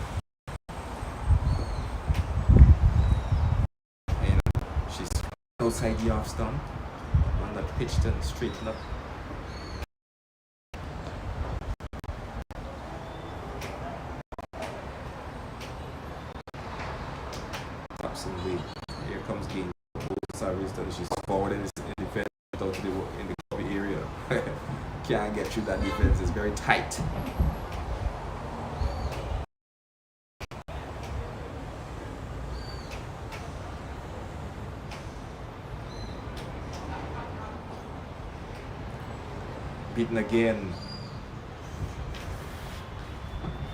And she's outside the off stump. On that pitched and straightened up. Absolutely. Here comes Gain. Service that she's forward in defense out to in the cover area. Can't get through that defense. It's very tight. Beaten again.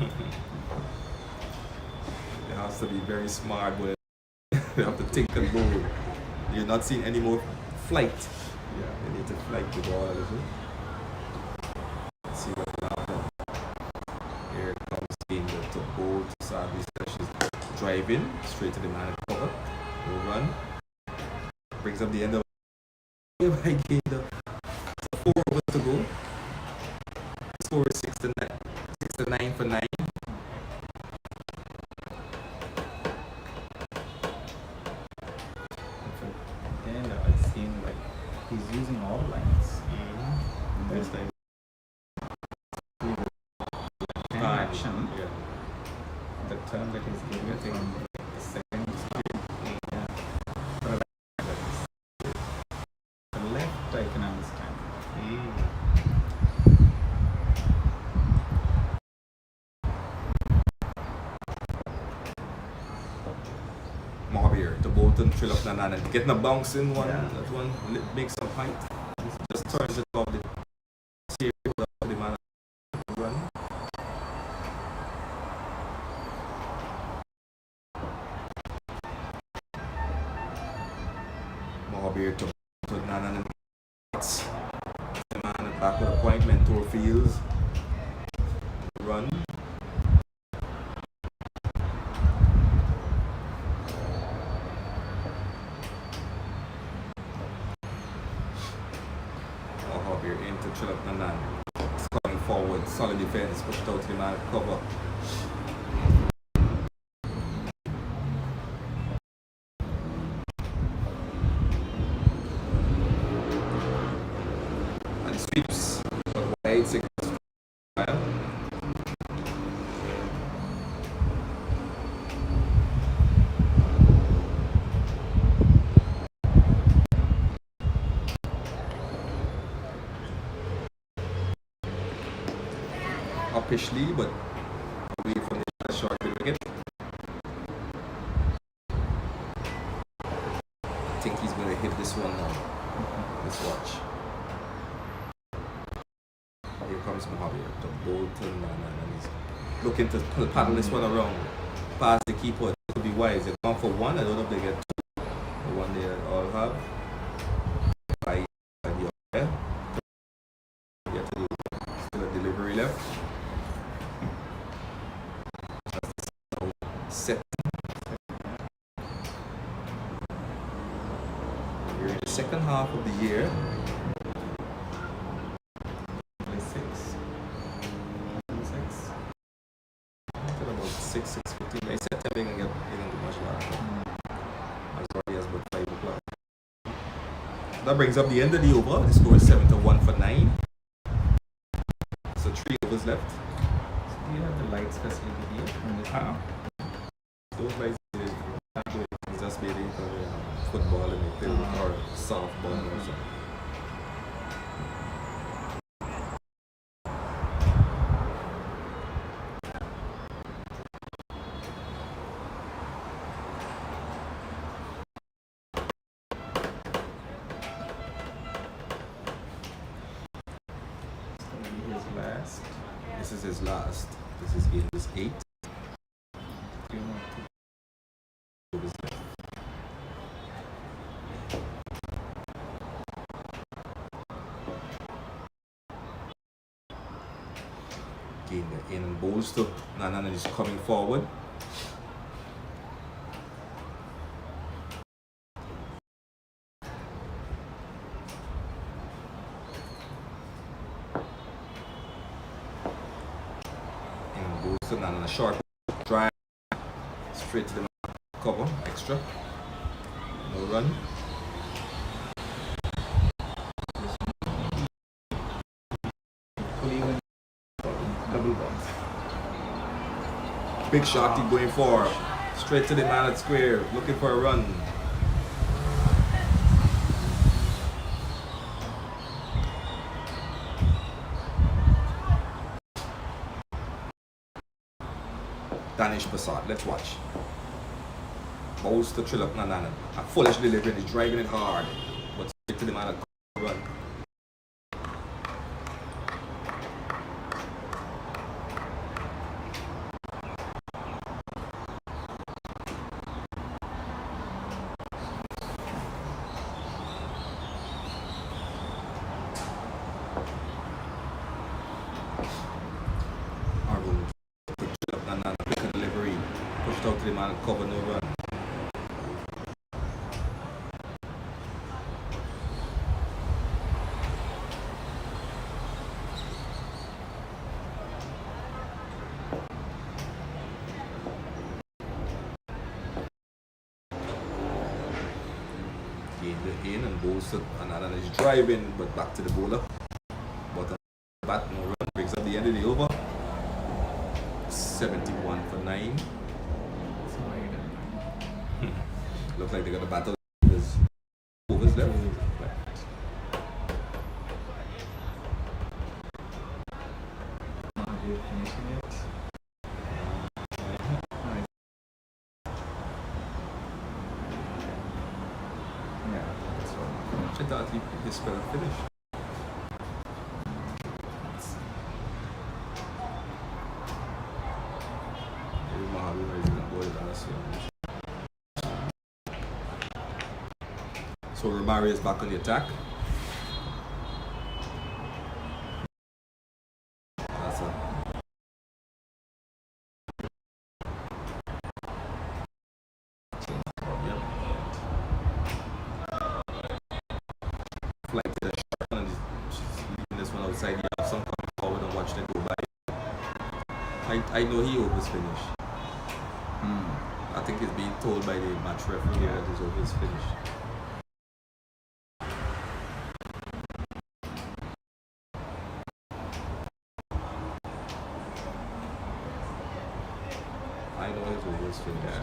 It has to be very smart, but you have to think and go. You're not seeing any more flight. Yeah, you need to flight the ball a little. Let's see what will happen. Here comes in to bold service. She's driving straight to the man at cover. No run. Brings up the end of by Gainda. 4 overs to go. Score is 6-9 for 9. And it seemed like he's using all lines. There's like action. Yeah. The turn that he's giving from the second speed. Yeah. But the left I can understand. Mohabir to Bolton, Trill of Nanan, and getting a bounce in one. Yeah. That one makes some height. Just turns it off the series without the man run. Mohabir to Nanan and Wickets. The man at back with a point, Mentor Fields. Run. Into Chilak Nanan. It's coming forward, solid defense, pushed out to the man cover. And sweeps, but wide 6. Uppishly, but away from the short wicket. I think he's going to hit this one now. Let's watch. Here comes Mohabir to Bolton, and he's looking to paddle this one around. Pass the keeper. It would be wise. They've gone for one. I don't know if they get two. The one they all have. By the other. Yet to do still a delivery left. Set. We're in the second half of the year. 6. Until about 6:15. By September, you can get into much later. As early as about 5 o'clock. That brings up the end of the over. The score is 7-1 for 9. So 3 overs left. So do you have the lights facility here on this one? Those lights it's just made it for football and they play or softball or something. is his last. This is game is 8. 3 more. Overs left. Again, the in and bowls to Nanan is coming forward. In bowls to Nanan, a short drive straight to the cover, extra. No run. Fully even double bounce. Big shot he going for. Straight to the man at square, looking for a run. Danish Passat, let's watch. Bowls to Trilok Nanan. A foolish delivery, he's driving it hard. But straight to the man at run. Arun to Trilok Nanan, quick delivery. Pushed out to the man at cover, no run. Gain the in and bowls to Nanan is driving, but back to the bowler. Bottom bat, no run, brings up the end of the over. 71 for 9. So I didn't. Looks like they got a battle. There's overs left. Are you finishing it? Nice. Yeah, that's all. I thought he spell finish. Maybe Mahavi is going to boil it honestly. So Romari is back on the attack. That's a yep. Flight to the short one and she's leaving this one outside. You have some coming forward and watching it go by. I know he overs finish. I think he's being told by the match referee that his overs finish. I know his overs finish.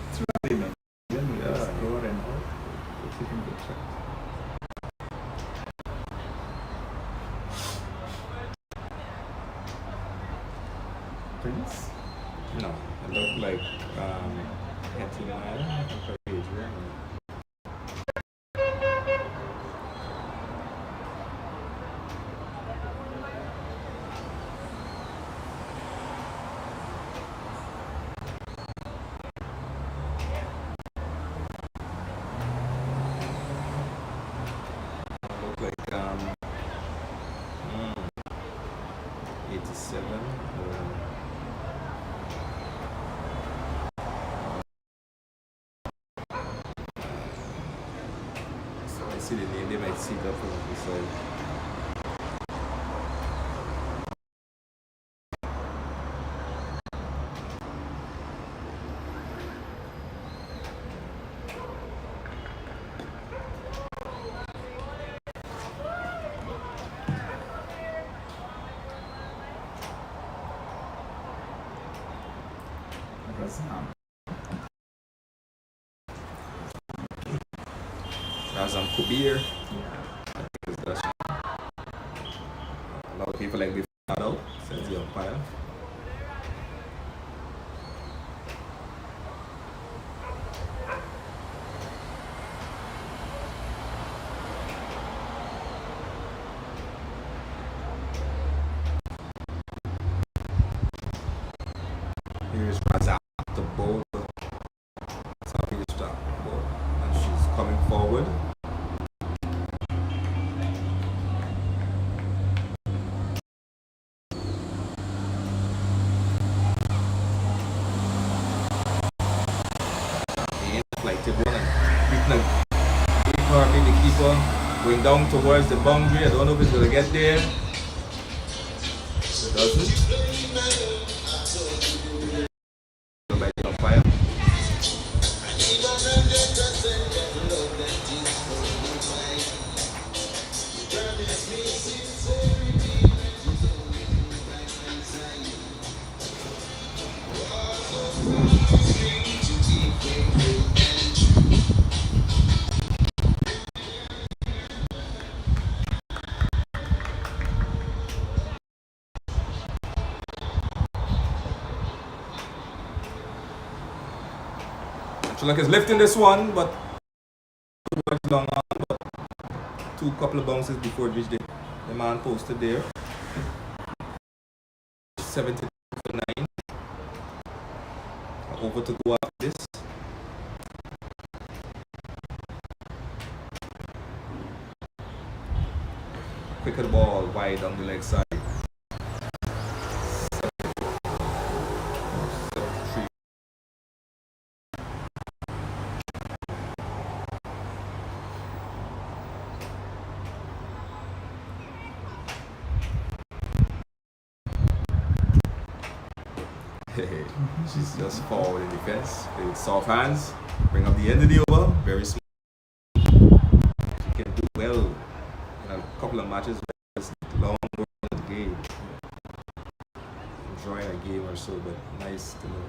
It's really man. Then we just score and all. If you can get track. Prince? No, it looked like Hetty Mile. I think her age, right? Looked like 87. So I see the name, they might see that from the side. Razam. Razam Kubir. Yeah. That's a lot of people like this out, says the umpire. getting a keeper, maybe the keeper going down towards the boundary. I don't know if it's gonna get there. It doesn't. By the umpire. Like is lifting this one, but long on, but couple of bounces before it reached the man posted there. 70 for 9. Over to go after this. Quicker the ball wide on the leg side. She's just forward in defense with soft hands. Bring up the end of the over. Very small. She can do well in a couple of matches. Long in the game. Enjoying a game or so, but nice to know.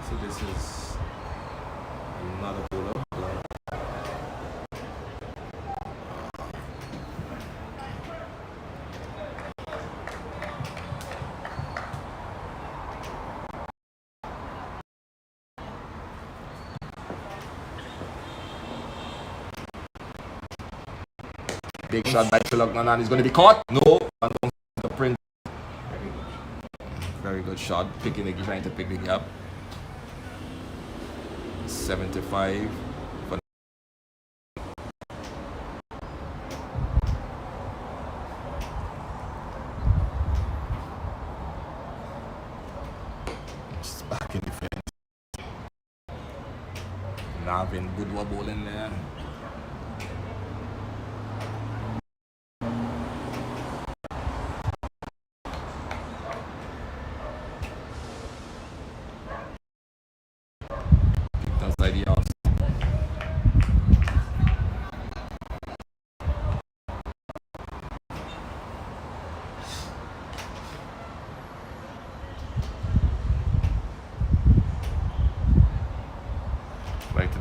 So this is another bowler. Big shot by Chilok is going to be caught. No, the print. Very good shot. Trying to pick the gap. 75 for just back in defense. Navin, good ball in there.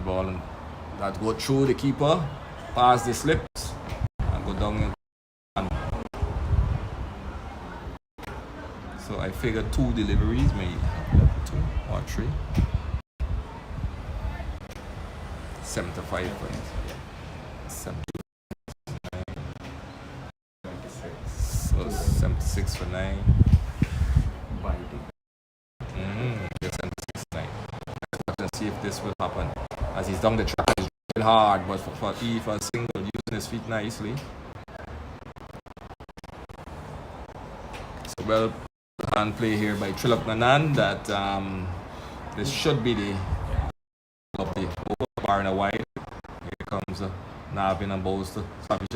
Ball and that go through the keeper, pass the slips, and go down. So I figured 2 deliveries, maybe 2 or 3. 75 points. 76 for 9. Just 76 for 9. Let's see if this will happen. As he's down the track, he's really hard, but for a single, using his feet nicely. So well hand play here by Trilok Nanan that this should be the over bar and a wide. Here comes Navin and Bolster. Savage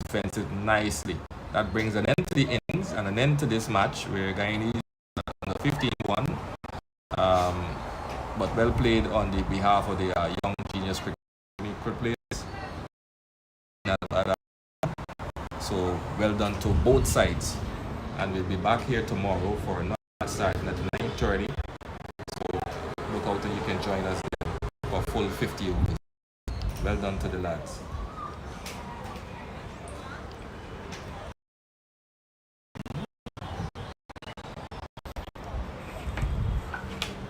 defends it nicely. That brings an end to the innings and an end to this match where Guyana on the 15-1. But well played on the behalf of the young genius cricket players. So well done to both sides. And we'll be back here tomorrow for another starting at 9:30. So look out and you can join us there for full 50 overs. Well done to the lads.